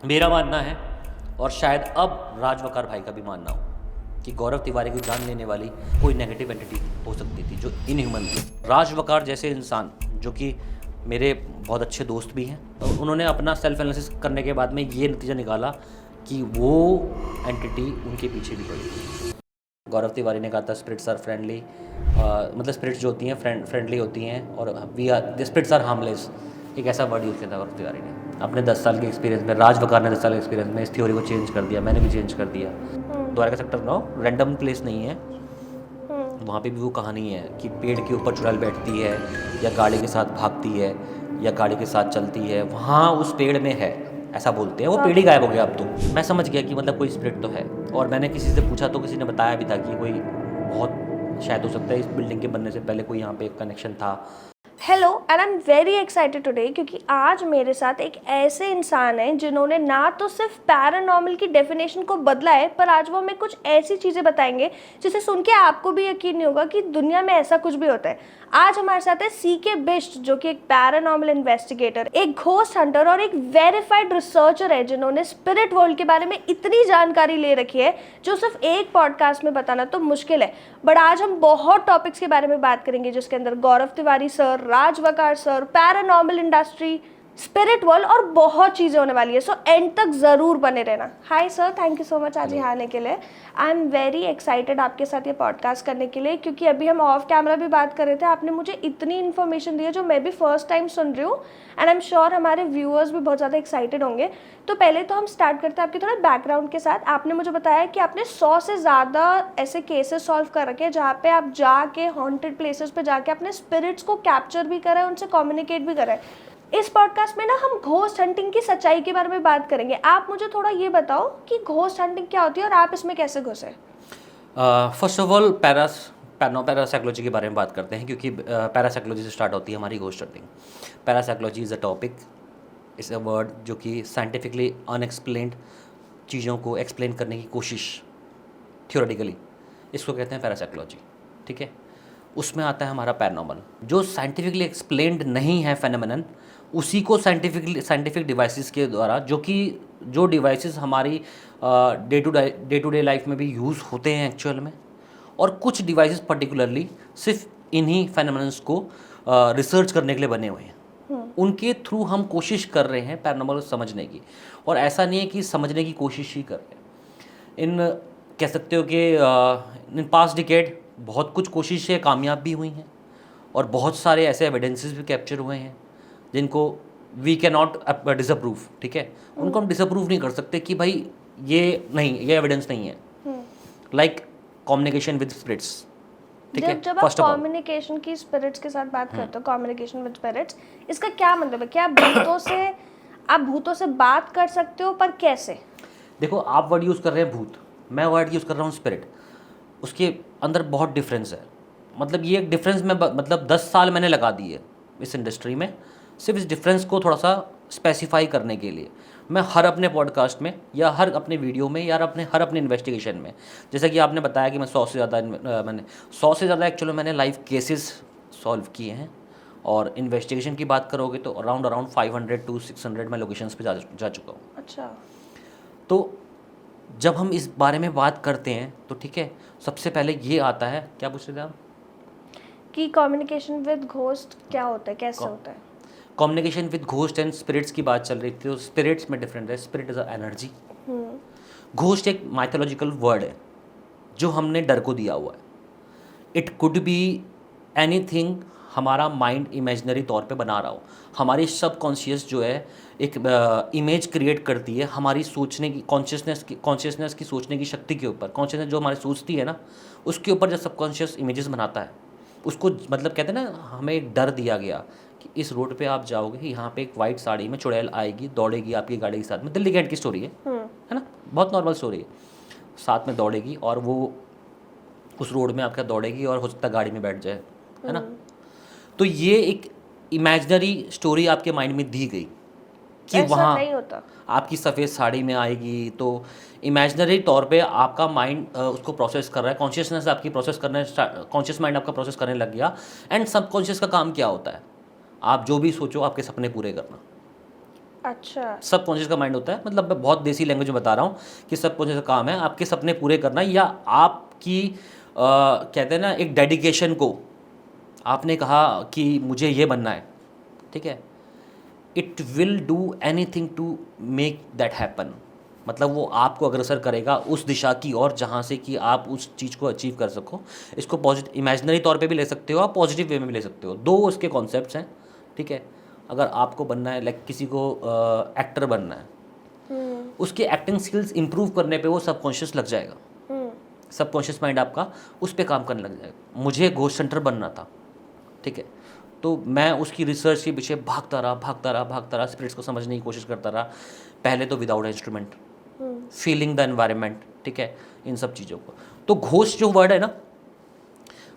मेरा मानना है, और शायद अब राज वकार भाई का भी मानना हो, कि गौरव तिवारी की जान लेने वाली कोई नेगेटिव एंटिटी हो सकती थी जो इनह्यूमन थी। राज वकार जैसे इंसान, जो कि मेरे बहुत अच्छे दोस्त भी हैं, तो उन्होंने अपना सेल्फ एनालिसिस करने के बाद में ये नतीजा निकाला कि वो एंटिटी उनके पीछे भी पड़ी थी। गौरव तिवारी ने कहा था स्पिरिट्स आर फ्रेंडली, मतलब स्पिरिट्स जो होती हैं फ्रेंडली होती हैं, और we are the spirits are harmless, एक ऐसा वर्ड यूज़ किया था गौरव तिवारी ने अपने 10 साल के एक्सपीरियंस में। राज वकार ने 10 साल के एक्सपीरियंस में इस थ्योरी को चेंज कर दिया, मैंने भी चेंज कर दिया। द्वारका सेक्टर 9 रैंडम प्लेस नहीं है, वहाँ पे भी वो कहानी है कि पेड़ के ऊपर चुड़ैल बैठती है, या गाड़ी के साथ भागती है, या गाड़ी के साथ चलती है, वहाँ उस पेड़ में है, ऐसा बोलते हैं। वो पेड़ ही गायब हो गया अब तो। मैं समझ गया कि मतलब कोई स्पिरिट तो है, और मैंने किसी से पूछा तो किसी ने बताया भी था कि कोई बहुत शायद हो सकता है इस बिल्डिंग के बनने से पहले कोई यहाँ पे एक कनेक्शन था। Hello and I am very excited today, क्योंकि आज मेरे साथ एक ऐसे इंसान हैं जिन्होंने ना तो सिर्फ पैरानॉर्मल की डेफिनेशन को बदला है, पर आज वो हमें कुछ ऐसी चीज़ें बताएंगे जिसे सुन के आपको भी यकीन नहीं होगा कि दुनिया में ऐसा कुछ भी होता है। आज हमारे साथ है सीके बिष्ट, जो कि एक पैरानॉर्मल इन्वेस्टिगेटर, एक घोस्ट हंटर और एक वेरीफाइड रिसर्चर है, जिन्होंने स्पिरिट वर्ल्ड के बारे में इतनी जानकारी ले रखी है जो सिर्फ एक पॉडकास्ट में बताना तो मुश्किल है। बट आज हम बहुत टॉपिक्स के बारे में बात करेंगे, जिसके अंदर Gaurav Tiwari sir, Raj Waqar sir, paranormal industry, spirit world और बहुत चीज़ें होने वाली है। सो एंड तक ज़रूर बने रहना। Hi sir, thank you so much आज यहाँ आने के लिए। आई एम वेरी एक्साइटेड आपके साथ ये पॉडकास्ट करने के लिए, क्योंकि अभी हम ऑफ कैमरा भी बात कर रहे थे, आपने मुझे इतनी इन्फॉर्मेशन दी है जो मैं भी फर्स्ट टाइम सुन रही हूँ, एंड आई एम श्योर हमारे व्यूअर्स भी बहुत ज़्यादा एक्साइटेड होंगे। तो पहले तो हम स्टार्ट करते हैं आपके थोड़ा बैकग्राउंड के साथ। आपने मुझे बताया कि आपने 100 से ज़्यादा ऐसे केसेस सॉल्व कर रखे हैं जहाँ पे आप जाके हॉन्टेड प्लेसेस पे जाके अपने स्पिरिट्स को कैप्चर भी करा है, उनसे कम्युनिकेट भी करा है। इस पॉडकास्ट में ना हम घोस्ट हंटिंग की सच्चाई के बारे में बात करेंगे। आप मुझे थोड़ा ये बताओ कि घोस्ट हंटिंग क्या होती है और आप इसमें कैसे घुसे। फर्स्ट ऑफ ऑल पैरासाइकोलॉजी के बारे में बात करते हैं, क्योंकि पैरासाइकोलॉजी से स्टार्ट होती है हमारी ghost hunting. Parapsychology is a topic, is a word जो कि साइंटिफिकली अनएक्सप्लेन्ड चीज़ों को एक्सप्लेन करने की कोशिश, थ्योरेटिकली, इसको कहते हैं पैरासाइकोलॉजी। ठीक है, उसमें आता है हमारा पैरानॉर्मल, जो साइंटिफिकली एक्सप्लेन्ड नहीं है फेनोमेनन, उसी को साइंटिफिक डिवाइसेस के द्वारा, जो डिवाइसेस हमारी डे टू डे लाइफ में भी यूज़ होते हैं एक्चुअल में, और कुछ डिवाइसेस पर्टिकुलरली सिर्फ इन्हीं फेनोमेनन्स को रिसर्च करने के लिए बने हुए हैं। उनके थ्रू हम कोशिश कर रहे हैं पैरानॉर्मल समझने की, और ऐसा नहीं है कि समझने की कोशिश ही कर रहे हैं। कह सकते हो कि इन पास्ट डिकेड बहुत कुछ कोशिशें कामयाब भी हुई हैं, और बहुत सारे ऐसे एविडेंसेस भी कैप्चर हुए हैं जिनको वी कैन नॉट डिसअप्रूव। ठीक है, उनको हम डिसअप्रूव नहीं कर सकते कि भाई ये नहीं, ये एविडेंस नहीं है। Like communication with spirits. ठीक है, जब आप कम्युनिकेशन की स्पिरिट्स के साथ बात करते हो, कम्युनिकेशन विद स्पिरिट्स, इसका क्या मतलब है? क्या आप भूतों से बात कर सकते हो, पर कैसे? देखो, आप वर्ड यूज़ कर रहे हैं भूत, मैं वर्ड यूज़ कर रहा हूँ स्पिरिट, उसके अंदर बहुत डिफरेंस है। मतलब ये एक डिफरेंस में मतलब 10 साल मैंने लगा दी है इस इंडस्ट्री में, सिर्फ इस डिफरेंस को थोड़ा सा स्पेसिफाई करने के लिए। मैं हर अपने पॉडकास्ट में, या हर अपने वीडियो में, या हर अपने इन्वेस्टिगेशन में, जैसे कि आपने बताया कि मैं 100 से ज़्यादा एक्चुअली मैंने लाइव केसेस सॉल्व किए हैं, और इन्वेस्टिगेशन की बात करोगे तो अराउंड 500 to 600 मैं लोकेशंस पे जा चुका हूँ। अच्छा। तो जब हम इस बारे में बात करते हैं तो ठीक है, सबसे पहले ये आता है, क्या पूछ रहे थे आप? कि कम्युनिकेशन विद घोस्ट क्या होता है, कैसे होता है? Communication with ghost and spirits की बात चल रही थी, तो स्पिरिट्स में डिफरेंट है। Spirit is a energy, ghost एक माइथोलॉजिकल वर्ड है जो हमने डर को दिया हुआ है। इट कुड बी एनीथिंग हमारा माइंड इमेजिनरी तौर पे बना रहा हो। हमारी सबकॉन्शियस जो है एक इमेज क्रिएट करती है हमारी सोचने की, कॉन्शियसनेस की सोचने की शक्ति के ऊपर। कॉन्शियसनेस जो हमारी सोचती है ना, उसके ऊपर जो सबकॉन्शियस इमेजेस बनाता है, उसको मतलब कहते हैं ना, हमें एक डर दिया गया कि इस रोड पे आप जाओगे, यहाँ पे एक वाइट साड़ी में चुड़ैल आएगी, दौड़ेगी आपकी गाड़ी के साथ में। दिल्ली गेट की स्टोरी है ना, बहुत नॉर्मल स्टोरी है। साथ में दौड़ेगी और वो उस रोड में आपका दौड़ेगी और हो सकता है गाड़ी में बैठ जाए, है ना। तो ये एक इमेजिनरी स्टोरी आपके माइंड में दी गई कि वहाँ नहीं होता, आपकी सफ़ेद साड़ी में आएगी। तो इमेजिनरी तौर पे आपका माइंड उसको प्रोसेस कर रहा है, कॉन्शियसनेस आपकी प्रोसेस करने, कॉन्शियस माइंड आपका प्रोसेस करने लग गया। एंड सबकॉन्शियस का काम क्या होता है? आप जो भी सोचो, आपके सपने पूरे करना। अच्छा। सबकॉन्शियस का माइंड होता है, मतलब मैं बहुत देसी लैंग्वेज में बता रहा हूँ कि सबकॉन्शियस का काम है आपके सपने पूरे करना, या आपकी कहते हैं ना एक डेडिकेशन को, आपने कहा कि मुझे ये बनना है, ठीक है, it will do anything to make that happen. मतलब वो आपको अग्रसर करेगा उस दिशा की ओर जहाँ से कि आप उस चीज़ को अचीव कर सको। इसको पॉजिटिव इमेजिनरी तौर पे भी ले सकते हो, आप पॉजिटिव वे में भी ले सकते हो, दो उसके कॉन्सेप्ट्स हैं, ठीक है। अगर आपको बनना है, लाइक किसी को एक्टर बनना है, उसके एक्टिंग स्किल्स इंप्रूव करने पे वो सबकॉन्शियस लग जाएगा, सबकॉन्शियस माइंड आपका उस पर काम करने लग जाएगा। मुझे घोस्ट हंटर बनना था, ठीक है, तो मैं उसकी रिसर्च के पीछे भागता रहा, स्पिरिट्स को समझने की कोशिश करता रहा, पहले तो without instrument, feeling the environment, ठीक है, इन सब चीज़ों को। तो घोस्ट जो वर्ड है ना,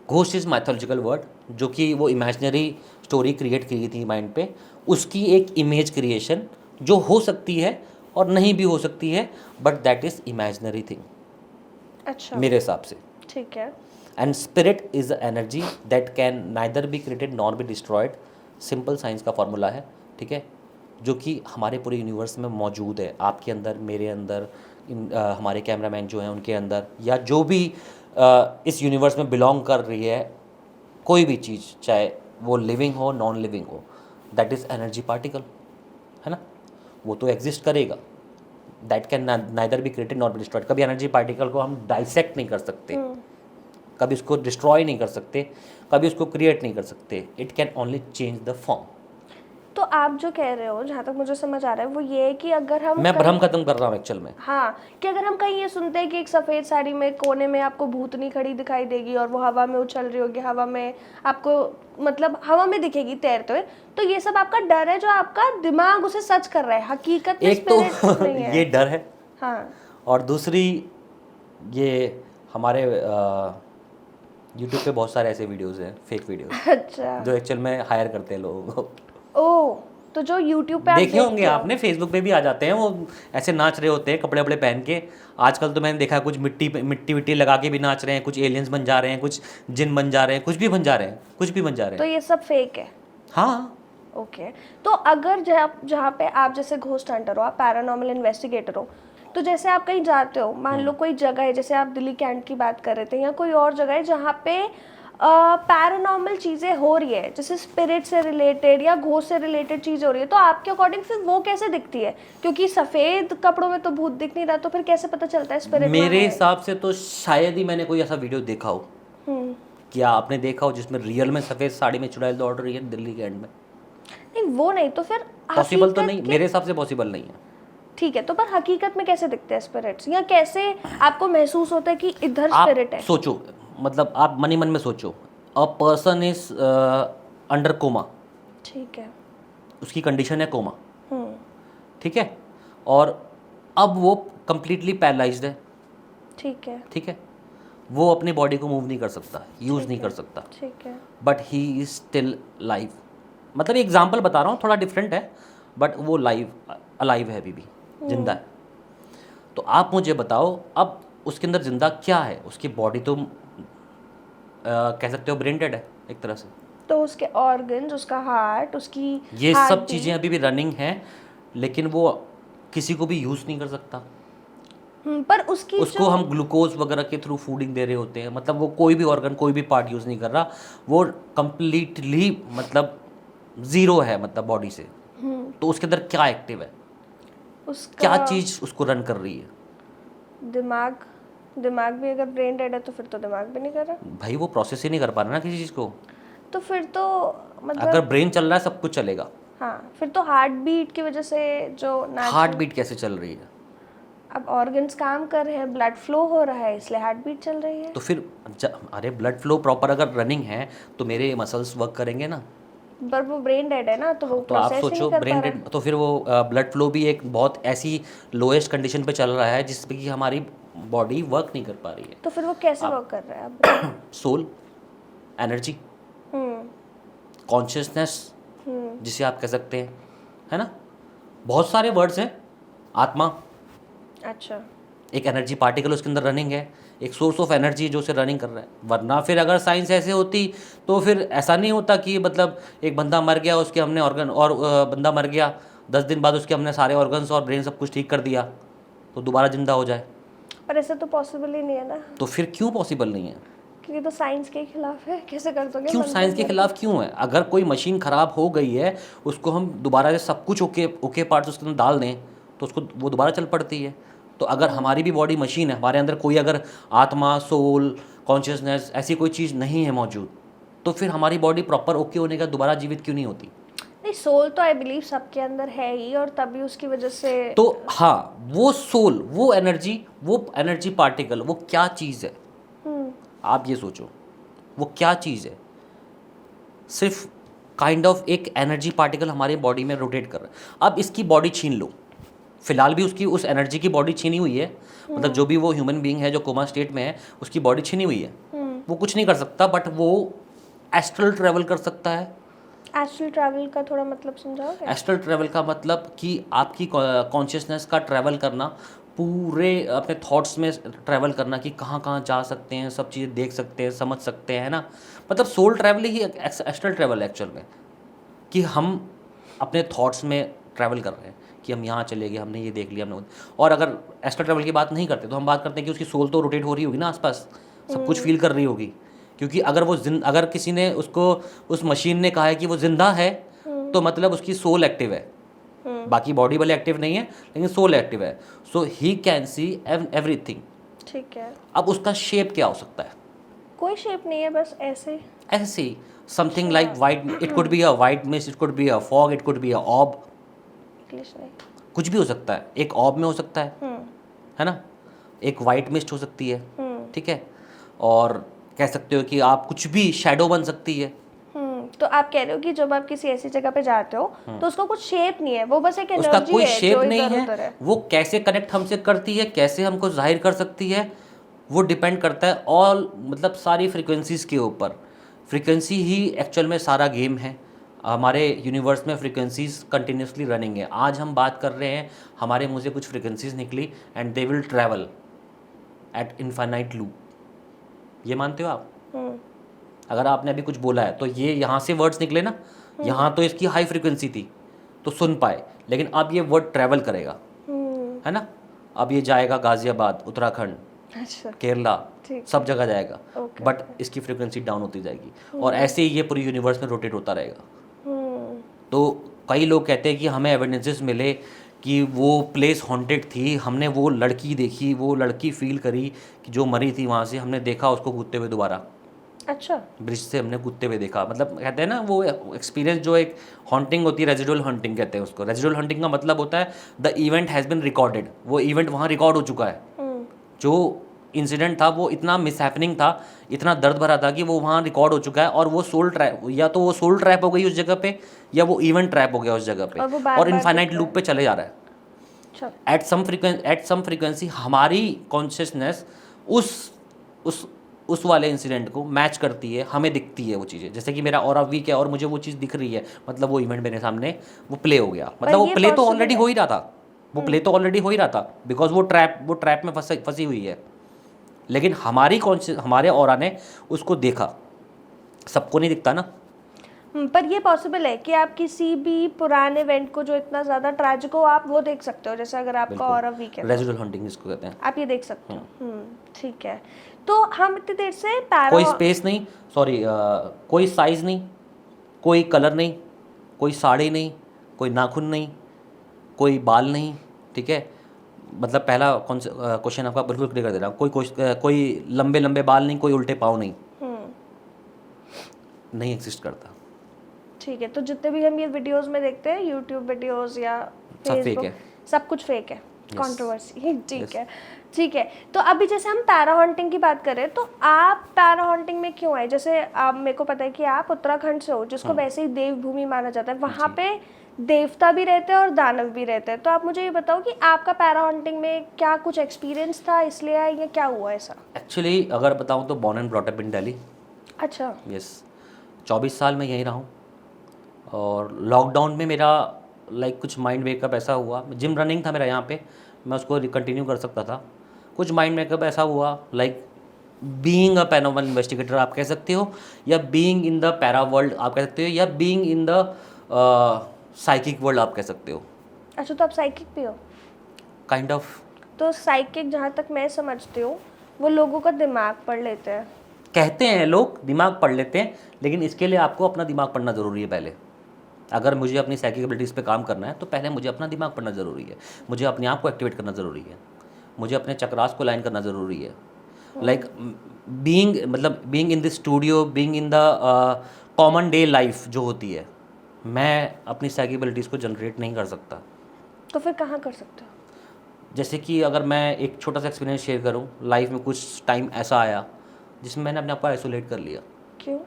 घोस्ट इज माइथोलॉजिकल वर्ड, जो कि वो इमेजिनरी स्टोरी क्रिएट की थी माइंड पे, उसकी एक इमेज क्रिएशन जो हो सकती है और नहीं भी हो सकती है, but that is imaginary thing. अच्छा, मेरे हिसाब से। ठीक है। And spirit is a energy that can neither be created nor be destroyed. Simple science का फॉर्मूला है, ठीक है, जो कि हमारे पूरे यूनिवर्स में मौजूद है, आपके अंदर, मेरे अंदर, हमारे कैमरामैन जो हैं उनके अंदर, या जो भी इस यूनिवर्स में बिलोंग कर रही है कोई भी चीज़, चाहे वो लिविंग हो नॉन लिविंग हो, दैट इज़ एनर्जी पार्टिकल, है ना, वो तो एग्जिस्ट करेगा। That can neither be created not be destroyed. कभी एनर्जी पार्टिकल को हम डाइसेक्ट नहीं कर सकते, कभी उसको डिस्ट्रॉय नहीं कर सकते, कभी उसको क्रिएट नहीं कर सकते। It can only change the form. तो आप जो कह रहे हो, जहाँ तक मुझे समझ आ रहा है, वो ये है कि अगर हम मैं भ्रम खत्म कर रहा हूँ एक्चुअल में। हाँ, कि अगर हम कहीं ये सुनते हैं कि एक सफ़ेद साड़ी में कोने में आपको भूतनी खड़ी दिखाई देगी और वो हवा में उछल रही होगी, हवा में आपको, मतलब हवा में दिखेगी तैरते हुए, तो ये सब आपका डर है, जो आपका दिमाग उसे सच कर रहा है, हकीकत में एक तो स्पिरिट नहीं है। ये डर है, हाँ, और दूसरी ये हमारे यूट्यूब पे बहुत सारे ऐसे वीडियोस हैं, फेक वीडियोस, अच्छा, जो एक्चुअल में हायर करते हैं लोगों को। ओह, तो जो यूट्यूब पे आप देखे होंगे देखते हो, आपने, फेसबुक पे भी आ जाते हैं, वो ऐसे नाच रहे होते हैं कपड़े वपड़े पहन के। आजकल तो मैंने देखा कुछ मिट्टी विट्टी लगा के भी नाच रहे हैं, कुछ एलियंस बन जा रहे हैं, कुछ जिन बन जा रहे हैं, कुछ भी बन जा रहे हैं, कुछ भी बन जा रहे तो हैं। ये सब फेक है। हाँ, ओके, तो अगर जहाँ पे आप जैसे घोस्ट हंटर हो, आप पैरानॉर्मल इन्वेस्टिगेटर हो, तो जैसे आप कहीं जाते हो, मान लो कोई जगह है, जैसे आप दिल्ली कैंट की बात कर रहे थे, या कोई और जगह है जहाँ पे पैरानॉर्मल चीज़ें हो रही है, जैसे स्पिरिट से रिलेटेड या घोस्ट से रिलेटेड चीज़ें हो रही है, तो आपके अकॉर्डिंग फिर वो कैसे दिखती है? क्योंकि सफ़ेद कपड़ों में तो भूत दिख नहीं रहा, तो फिर कैसे पता चलता है स्पिरिट? मेरे हिसाब से तो शायद ही मैंने कोई ऐसा वीडियो देखा हो, क्या आपने देखा हो जिसमें रियल में सफ़ेद साड़ी में चुड़ैल दौड़ रही है दिल्ली के एंड में? नहीं, वो नहीं, तो फिर पॉसिबल तो हकीकत नहीं, के- मेरे हिसाब से पॉसिबल नहीं है। ठीक है, तो पर हकीकत में कैसे दिखते हैं स्पिरिट्स, या कैसे आपको महसूस होता है कि इधर आप स्पिरिट है? सोचो, मतलब आप मन ही मन में सोचो, a person is under coma, ठीक है। उसकी कंडीशन है कोमा, ठीक है, और अब वो कंप्लीटली पैरालाइज्ड है, ठीक है। ठीक है, वो अपनी बॉडी को मूव नहीं कर सकता, यूज़ नहीं कर सकता, ठीक है। But he is still live. मतलब एग्जाम्पल बता रहा हूँ, थोड़ा डिफरेंट है, बट वो अलाइव है, अभी भी जिंदा है। तो आप मुझे बताओ, अब उसके अंदर जिंदा क्या है? उसकी बॉडी तो कह सकते हो ब्रेन डेड है एक तरह से। तो उसके ऑर्गन्स, उसका हार्ट, उसकी ये सब heartbeat- चीज़ें अभी भी रनिंग हैं, लेकिन वो किसी को भी यूज़ नहीं कर सकता। पर उसकी उसको हम ग्लूकोज वगैरह के थ्रू फूडिंग दे रहे होते हैं, मतलब वो कोई भी ऑर्गन, कोई भी पार्ट यूज़ नहीं कर रहा, वो कंप्लीटली मतलब ज़ीरो है, मतलब बॉडी से। तो उसके अंदर क्या एक्टिव है, उसका क्या चीज़ उसको रन कर रही है? दिमाग। दिमाग भी अगर ब्रेन डेड है तो फिर तो दिमाग भी नहीं कर रहा, भाई वो प्रोसेस ही नहीं कर पा रहा ना किसी चीज़ को। तो फिर तो मतलब अगर ब्रेन चल रहा है सब कुछ चलेगा। हाँ, फिर तो हार्ट बीट की वजह से जो हार्ट बीट कैसे चल रही है? अब ऑर्गन्स काम कर रहे हैं, ब्लड फ्लो हो रहा है, इसलिए हार्ट बीट चल रही है। तो फिर अरे ब्लड फ्लो प्रॉपर अगर रनिंग है तो मेरे मसल्स वर्क करेंगे ना। पर वो ब्रेन डेड है ना, तो वो तो आप प्रोसेस ही सोचो नहीं कर ब्रेन पा रहा। डेड, तो फिर वो ब्लड फ्लो भी एक बहुत ऐसी लोएस्ट कंडीशन पे चल रहा है जिसपे कि हमारी बॉडी वर्क नहीं कर पा रही है। तो फिर वो कैसे वर्क कर रहा है? आप बताओ। सोल, एनर्जी, कॉन्शियसनेस जिसे आप कह सकते हैं, है ना, बहुत सारे वर्ड्स हैं। आत्मा अच्छा, एक एनर्जी पार्टिकल उसके अंदर रनिंग है, एक सोर्स ऑफ एनर्जी जो उसे रनिंग कर रहा है। वरना फिर अगर साइंस ऐसे होती तो फिर ऐसा नहीं होता कि मतलब एक बंदा मर गया, उसके हमने ऑर्गन, और बंदा मर गया 10 दिन बाद उसके हमने सारे ऑर्गन्स और ब्रेन सब कुछ ठीक कर दिया तो दोबारा जिंदा हो जाए? पर ऐसा तो पॉसिबल ही नहीं है ना, तो फिर क्यों पॉसिबल नहीं है? क्योंकि तो साइंस के खिलाफ है, कैसे कर दोगे? क्यों साइंस के खिलाफ क्यों है? अगर कोई मशीन ख़राब हो गई है, उसको हम दोबारा से सब कुछ ओके ओके पार्ट्स उसके अंदर डाल दें तो उसको वो दोबारा चल पड़ती है। तो अगर हमारी भी बॉडी मशीन है, हमारे अंदर कोई अगर आत्मा, सोल, कॉन्शियसनेस ऐसी कोई चीज़ नहीं है मौजूद, तो फिर हमारी बॉडी प्रॉपर ओके होने का दोबारा जीवित क्यों नहीं होती? नहीं, सोल तो आई बिलीव सबके अंदर है ही, और तभी उसकी वजह से तो हाँ, वो सोल, वो एनर्जी पार्टिकल, वो क्या चीज़ है? आप ये सोचो, वो क्या चीज़ है? सिर्फ काइंड ऑफ एक एनर्जी पार्टिकल हमारी बॉडी में रोटेट कर रहा है। अब इसकी बॉडी छीन लो, फिलहाल भी उसकी उस एनर्जी की बॉडी छीनी हुई है, मतलब जो भी वो ह्यूमन बीइंग है जो कोमा स्टेट में है, उसकी बॉडी छीनी हुई है, वो कुछ नहीं कर सकता, बट वो एस्ट्रल ट्रैवल कर सकता है। एस्ट्रल ट्रैवल का थोड़ा मतलब समझाओगे? एस्ट्रल ट्रैवल का मतलब कि आपकी कॉन्शियसनेस का ट्रैवल करना, पूरे अपने थॉट्स में ट्रैवल करना कि कहाँ कहाँ जा सकते हैं, सब चीज़ें देख सकते हैं, समझ सकते हैं ना। मतलब सोल ट्रैवल ही एस्ट्रल ट्रैवल है एक्चुअल में, कि हम अपने थॉट्स में ट्रैवल कर रहे हैं कि हम यहाँ चले गए, हमने ये देख लिया, हमने। और अगर एस्ट्रल ट्रैवल की बात नहीं करते तो हम बात करते हैं कि उसकी सोल तो रोटेट हो रही होगी ना आसपास, सब कुछ फील कर रही होगी, क्योंकि अगर किसी ने उसको, उस मशीन ने कहा है कि वो जिंदा है, तो मतलब उसकी सोल एक्टिव है, बाकी बॉडी वाले एक्टिव नहीं है लेकिन सोल एक्टिव है। सो ही कैन सी एवरीथिंग। ठीक है, अब उसका शेप क्या हो सकता है? कोई शेप नहीं है, बस ऐसे ऐसे something like white, it could be a white mist, it could be a fog, it could be a orb, English नहीं। कुछ भी हो सकता है। एक ऑब में हो सकता है ना, एक वाइट मिस्ट हो सकती है, ठीक है, और कह सकते हो कि आप कुछ भी शैडो बन सकती है। तो आप कह रहे हो कि जब आप किसी ऐसी जगह पे जाते हो तो उसका कुछ शेप नहीं है, वो बस एक उसका एनर्जी कोई है शेप जो नहीं इधर-उधर है, वो कैसे कनेक्ट हमसे करती है, कैसे हमको जाहिर कर सकती है, वो डिपेंड करता है ऑल, मतलब सारी फ्रीक्वेंसीज के ऊपर। फ्रीक्वेंसी ही एक्चुअल में सारा गेम है। हमारे यूनिवर्स में फ्रीक्वेंसीज कंटिन्यूसली रनिंग है। आज हम बात कर रहे हैं, हमारे मुंह से कुछ फ्रीक्वेंसीज निकली and they will travel at infinite loop. ये मानते हो आप? अगर आपने अभी कुछ बोला है तो ये यहाँ से वर्ड्स निकले ना, यहाँ तो इसकी हाई फ्रीक्वेंसी थी तो सुन पाए, लेकिन अब ये वर्ड ट्रैवल करेगा, है ना। अब ये जाएगा गाजियाबाद, उत्तराखंड, अच्छा, केरला, ठीक। सब जगह जाएगा, ओके। बट इसकी फ्रीक्वेंसी डाउन होती जाएगी और ऐसे ही ये पूरी यूनिवर्स में रोटेट होता रहेगा। तो कई लोग कहते हैं कि हमें एविडेंसेस मिले कि वो प्लेस हॉन्टेड थी, हमने वो लड़की देखी, वो लड़की फील करी कि जो मरी थी वहाँ से हमने देखा उसको कूदते हुए दोबारा, अच्छा, ब्रिज से हमने कूदते हुए देखा। मतलब कहते हैं ना वो एक्सपीरियंस जो एक हॉन्टिंग होती है, रेजिडुअल हॉन्टिंग कहते हैं उसको। रेजिडुअल हॉन्टिंग का मतलब होता है the event has been recorded, वो इवेंट वहाँ रिकॉर्ड हो चुका है। जो इंसिडेंट था वो इतना मिसहैपनिंग था, इतना दर्द भरा था कि वो वहाँ रिकॉर्ड हो चुका है, और वो सोल ट्रैप, या तो वो सोल ट्रैप हो गई उस जगह पे, या वो इवेंट ट्रैप हो गया उस जगह पे, और वो और बार-बार इनफाइनाइट दिख रहा लूप पे चले जा रहा है। अच्छा, एट सम फ्रीक्वेंसी हमारी कॉन्शियसनेस उस वाले इंसिडेंट को मैच करती है, हमें दिखती है वो चीज़ें। जैसे कि मेरा ऑरा वीक है और मुझे वो चीज़ दिख रही है, मतलब वो इवेंट मेरे सामने वो प्ले हो गया, मतलब वो ये प्ले तो possible ऑलरेडी है। हो ही रहा था, वो प्ले तो ऑलरेडी हो ही रहा था, बिकॉज वो ट्रैप में फंसी हुई है। लेकिन हमारे ऑरा ने उसको देखा, सबको नहीं दिखता ना। पर ये पॉसिबल है कि आप किसी भी पुराने इवेंट को जो इतना ज़्यादा ट्रैजिक हो, आप वो देख सकते हो, जैसे अगर आपका ऑरा वीक है रेजिडुअल हंटिंग जिसको कहते हैं, आप ये देख सकते हो। ठीक है, तो हम इतनी देर से कोई स्पेस नहीं, सॉरी, कोई साइज नहीं, कोई कलर नहीं, कोई साड़ी नहीं, कोई नाखून नहीं, कोई बाल नहीं, ठीक है। मतलब पहला क्वेश्चन आपका बिल्कुल क्लियर कर दे रहा हूँ, कोई लंबे लंबे बाल नहीं, कोई उल्टे पाँव नहीं, नहीं एग्जिस्ट करता। ठीक है, तो जितने भी हम ये वीडियोस में देखते हैं, यूट्यूब वीडियोस या सब fake फेसबुक, है। सब कुछ फेक है, कंट्रोवर्सी। ठीक है, ठीक है। तो अभी जैसे हम पैरा हॉन्टिंग की बात करें, तो आप पैरा हॉन्टिंग में क्यों आए? जैसे आप, मेरे को पता है कि आप उत्तराखंड से हो, जिसको वैसे ही देवभूमि माना जाता है, वहाँ पे देवता भी रहते हैं और दानव भी रहते हैं। तो आप मुझे ये बताओ कि आपका पैरा हॉन्टिंग में क्या कुछ एक्सपीरियंस था, इसलिए आए, या क्या हुआ ऐसा? एक्चुअली अगर बताऊँ तो born and brought up in Delhi. अच्छा, यस, 24 साल मैं यहीं रहा हूँ, और लॉकडाउन में मेरा लाइक कुछ माइंड मेकअप ऐसा हुआ, जिम रनिंग था मेरा यहाँ पे, मैं उसको कंटिन्यू कर सकता था। कुछ माइंड मेकअप ऐसा हुआ, like being a paranormal investigator आप कह सकते हो, या being in the para world आप कह सकते हो, या being in the psychic world आप कह सकते हो। अच्छा, तो आप साइकिक भी हो? Kind of. तो साइकिक जहाँ तक मैं समझती हूँ वो लोगों का दिमाग पढ़ लेते हैं। कहते हैं लोग दिमाग पढ़ लेते हैं, लेकिन इसके लिए आपको अपना दिमाग पढ़ना ज़रूरी है पहले। अगर मुझे अपनी साइकिक एबिलिटीज़ पे काम करना है तो पहले मुझे अपना दिमाग पढ़ना ज़रूरी है, मुझे अपने आप को एक्टिवेट करना ज़रूरी है, मुझे अपने चक्रास को लाइन करना ज़रूरी है। Like being in the studio, being in the common day life जो होती है, मैं अपनी साइकिक एबिलिटीज़ को जनरेट नहीं कर सकता। तो फिर कहाँ कर सकते हो? जैसे कि अगर मैं एक छोटा सा एक्सपीरियंस शेयर करूं, लाइफ में कुछ टाइम ऐसा आया जिसमें मैंने अपने आप को आइसोलेट कर लिया। क्यों?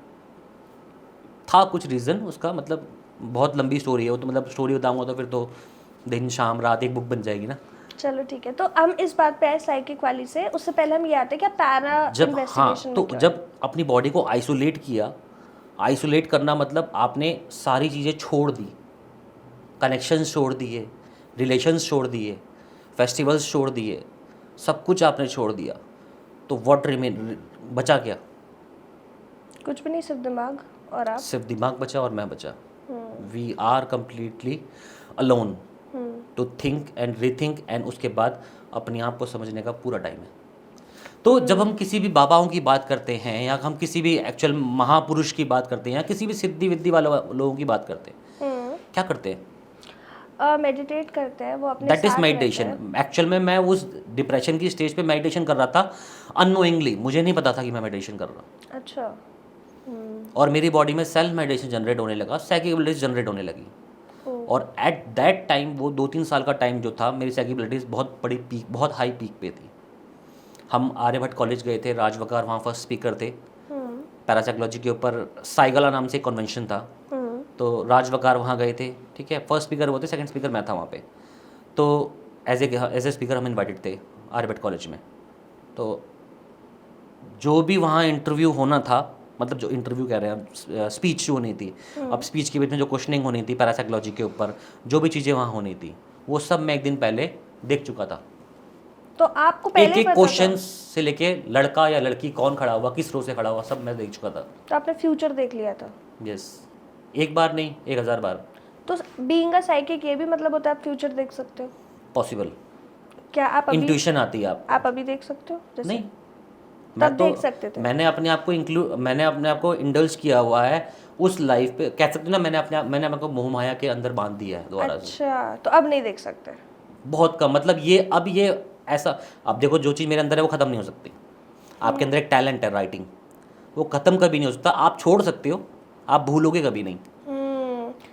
था कुछ रीज़न उसका, मतलब बहुत लंबी स्टोरी है वो, तो मतलब स्टोरी बताऊंगा तो फिर तो दिन शाम रात एक बुक बन जाएगी ना। चलो ठीक है, तो हम इस बात पे आए साइकिक वाली से, उससे पहले हम ये आते हैं क्या पैरा जब इन्वेस्टिगेशन तो जब अपनी बॉडी को आइसोलेट किया, आइसोलेट करना मतलब आपने सारी चीज़ें छोड़ दी, कनेक्शंस छोड़ दिए, रिलेशंस छोड़ दिए, फेस्टिवल्स छोड़ दिए, सब कुछ आपने छोड़ दिया, तो व्हाट रिमेन, बचा क्या? कुछ भी नहीं, सिर्फ दिमाग और आप। सिर्फ दिमाग बचा और मैं बचा। We are completely alone to think and rethink, and उसके बाद अपने आप को समझने का पूरा टाइम है। तो जब हम किसी भी बाबाओं की बात करते हैं, या हम किसी भी एक्चुअल महापुरुष की बात करते हैं, या किसी भी सिद्धि विद्धि वाले लोगों की बात करते हैं, क्या करते हैं? मेडिटेट करते हैं, वो अपने दैट इज साथ रहते मेडिटेशन। हैं। एक्चुअल में मैं उस डिप्रेशन की स्टेज पे मेडिटेशन कर रहा था अननोइंगली, मुझे नहीं पता था कि मैं मेडिटेशन कर रहा हूँ। अच्छा। और मेरी बॉडी में सेल्फ मेडिटेशन जनरेट होने लगा, साइकिक एबिलिटीज जनरेट होने लगी। ओ। और एट दैट टाइम, वो 2-3 साल का टाइम जो था, मेरी साइकिक एबिलिटीज़ बहुत बड़ी पीक, बहुत हाई पीक पे थी। हम आर्यभट्ट कॉलेज गए थे, राजवकार वहाँ फर्स्ट स्पीकर थे पैरासाइकोलॉजी के ऊपर। साइगला नाम से एक कन्वेंशन था, तो राजवकार वहाँ गए थे, ठीक है। फर्स्ट स्पीकर वो थे, सेकंड स्पीकर मैं था वहाँ पे। तो एज ए स्पीकर हम इनवाइटेड थे आर्यभट्ट कॉलेज में। तो जो भी वहाँ इंटरव्यू होना था, मतलब जो इंटरव्यू कह रहे हैं, स्पीच जो होनी थी, अब स्पीच के बीच में जो क्वेश्चनिंग होनी थी पैरासाइकोलॉजी के ऊपर, जो भी चीज़ें वहाँ होनी थी, वो सब मैं एक दिन पहले देख चुका था। तो आपको पहले एक ही एक पता क्वेश्चन था? से लेके लड़का या लड़की कौन खड़ा हुआ, किस रो से खड़ा हुआ, सब मैं देख चुका था। तो आपने फ्यूचर देख लिया था? यस, एक बार नहीं, 1000 बार। तो बीइंग अ साइकिक ये भी मतलब होता है आप फ्यूचर देख सकते हो? पॉसिबल, क्या आप अभी, इंट्यूशन आती है आप अभी देख सकते हो जैसे? नहीं, तब मैं तो देख सकते थे? मैंने अपने आप को इंडल्ज किया हुआ है उस लाइफ पे, कह सकते हो ना। मैंने अपने को मोह माया के अंदर बांध दिया है दोबारा से। अच्छा, तो अब नहीं देख सकते? बहुत कम, मतलब ये ऐसा, अब देखो जो चीज़ मेरे अंदर है वो ख़त्म नहीं हो सकती। आपके अंदर एक टैलेंट है राइटिंग, वो ख़त्म कभी नहीं हो सकता। आप छोड़ सकते हो, आप भूलोगे कभी नहीं।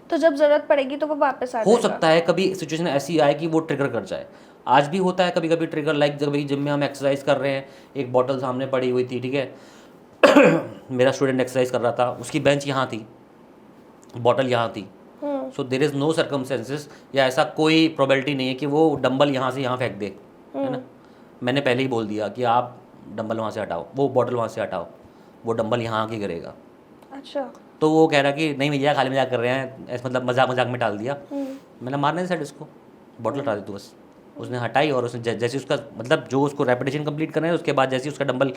तो जब जरूरत पड़ेगी तो वो वापस आ हो जाएगा? सकता है कभी सिचुएशन ऐसी आए कि वो ट्रिगर कर जाए। आज भी होता है कभी कभी ट्रिगर, लाइक जब जिम में हम एक्सरसाइज कर रहे हैं, एक बॉटल सामने पड़ी हुई थी, ठीक है। मेरा स्टूडेंट एक्सरसाइज कर रहा था, उसकी बेंच यहाँ थी, बॉटल यहाँ थी। सो देर इज़ नो सर्कमस्टेंसेस, या ऐसा कोई प्रोबेबिलिटी नहीं है कि वो डंबल यहाँ से यहाँ फेंक दे, है ना। मैंने पहले ही बोल दिया कि आप डंबल वहाँ से हटाओ, वो बॉटल वहाँ से हटाओ, वो डंबल यहाँ आके गिरेगा। अच्छा। तो वो कह रहा कि नहीं भैया खाली मजाक कर रहे हैं, ऐसे मतलब मजाक मजाक में टाल दिया। मैंने मारने नहीं सेट इसको, बॉटल हटा दी तू बस। उसने हटाई, और उसने जैसे उसका मतलब जो उसको रेपिटेशन कंप्लीट करना है, उसके बाद जैसे उसका डंबल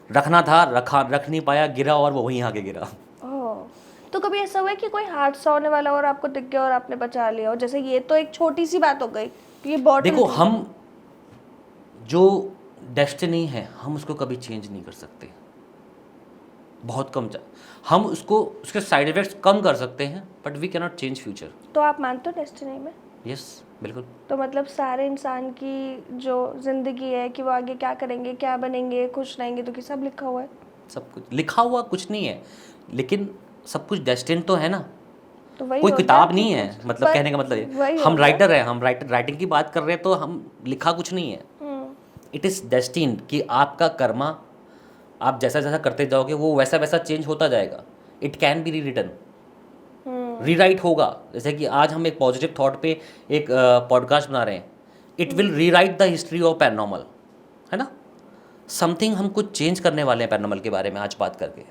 रखना था रख नहीं पाया, गिरा, और वो वहीं आके गिरा। ओह, तो कभी ऐसा हुआ है कि कोई हादसा होने वाला और आपको दिख गया और आपने बचा लिया हो? जैसे ये तो एक छोटी सी बात हो गई, ये बॉटल देखो, थी। हम जो डेस्टिनी है हम उसको कभी चेंज नहीं कर सकते, बहुत कम। हम उसके साइड इफेक्ट्स कम कर सकते हैं, but we cannot change future. तो आप मानते हो डेस्टिनी में? यस, बिल्कुल। तो मतलब सारे इंसान की जो जिंदगी है कि वो आगे क्या करेंगे, क्या बनेंगे, खुश रहेंगे, तो कि सब लिखा हुआ है? सब कुछ लिखा हुआ कुछ नहीं है, लेकिन सब कुछ डेस्टिन तो है ना। तो वही कोई हो गया किताब कि नहीं है, कुछ- मतलब पर कहने का मतलब वही ये, हो हम गया। राइटर हैं, हम राइटिंग की बात कर रहे हैं, तो हम लिखा कुछ नहीं है। इट इज़ डेस्टिन्ड कि आपका कर्मा, आप जैसा जैसा करते जाओगे वो वैसा वैसा चेंज होता जाएगा। इट कैन बी री रिटन, रीराइट होगा। जैसे कि आज हम एक पॉजिटिव थॉट पे एक पॉडकास्ट बना रहे हैं, it will rewrite the history of paranormal, है ना। समथिंग हम कुछ चेंज करने वाले हैं पैरानॉर्मल के बारे में आज बात करके।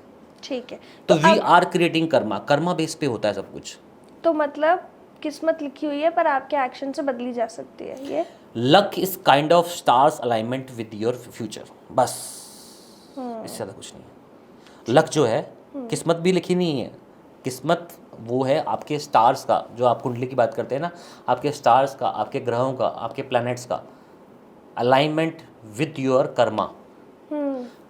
ठीक है। तो we are creating karma, karma base पे होता है सब कुछ। तो मतलब किस्मत लिखी हुई है पर आपके एक्शन से बदली जा सकती है ये? Luck is kind of stars alignment with your future, बस, इससे ज़्यादा कुछ नहीं है। लक जो है, किस्मत भी लिखी नहीं है, किस्मत वो है आपके स्टार्स का, जो आप कुंडली की बात करते हैं ना, आपके स्टार्स का, आपके ग्रहों का, आपके प्लैनेट्स का अलाइनमेंट विथ योर कर्मा।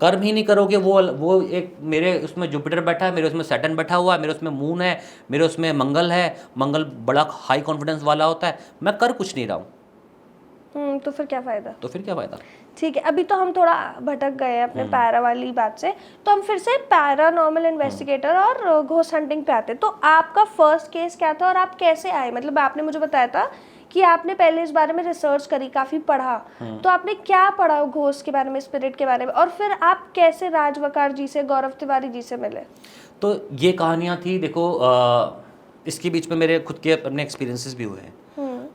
कर्म ही नहीं करोगे, वो एक मेरे उसमें जुपिटर बैठा है, मेरे उसमें सैटर्न बैठा हुआ है, मेरे उसमें मून है, मेरे उसमें मंगल है, मंगल बड़ा हाई कॉन्फिडेंस वाला होता है, मैं कर कुछ नहीं रहा हूँ, तो फिर क्या फ़ायदा? तो फिर क्या फ़ायदा। ठीक है, अभी तो हम थोड़ा भटक गए हैं अपने पैरा वाली बात से, तो हम फिर से पैरानॉर्मल इन्वेस्टिगेटर और घोस्ट हंटिंग पे आते हैं। तो आपका फर्स्ट केस क्या था और आप कैसे आए? मतलब आपने मुझे बताया था कि आपने पहले इस बारे में रिसर्च करी, काफ़ी पढ़ा, तो आपने क्या पढ़ा घोस्ट के बारे में, स्पिरिट के बारे में, और फिर आप कैसे राज वकार जी से, गौरव तिवारी जी से मिले? तो ये कहानियाँ थी, देखो इसके बीच में मेरे खुद के अपने एक्सपीरियंसेस भी हुए हैं।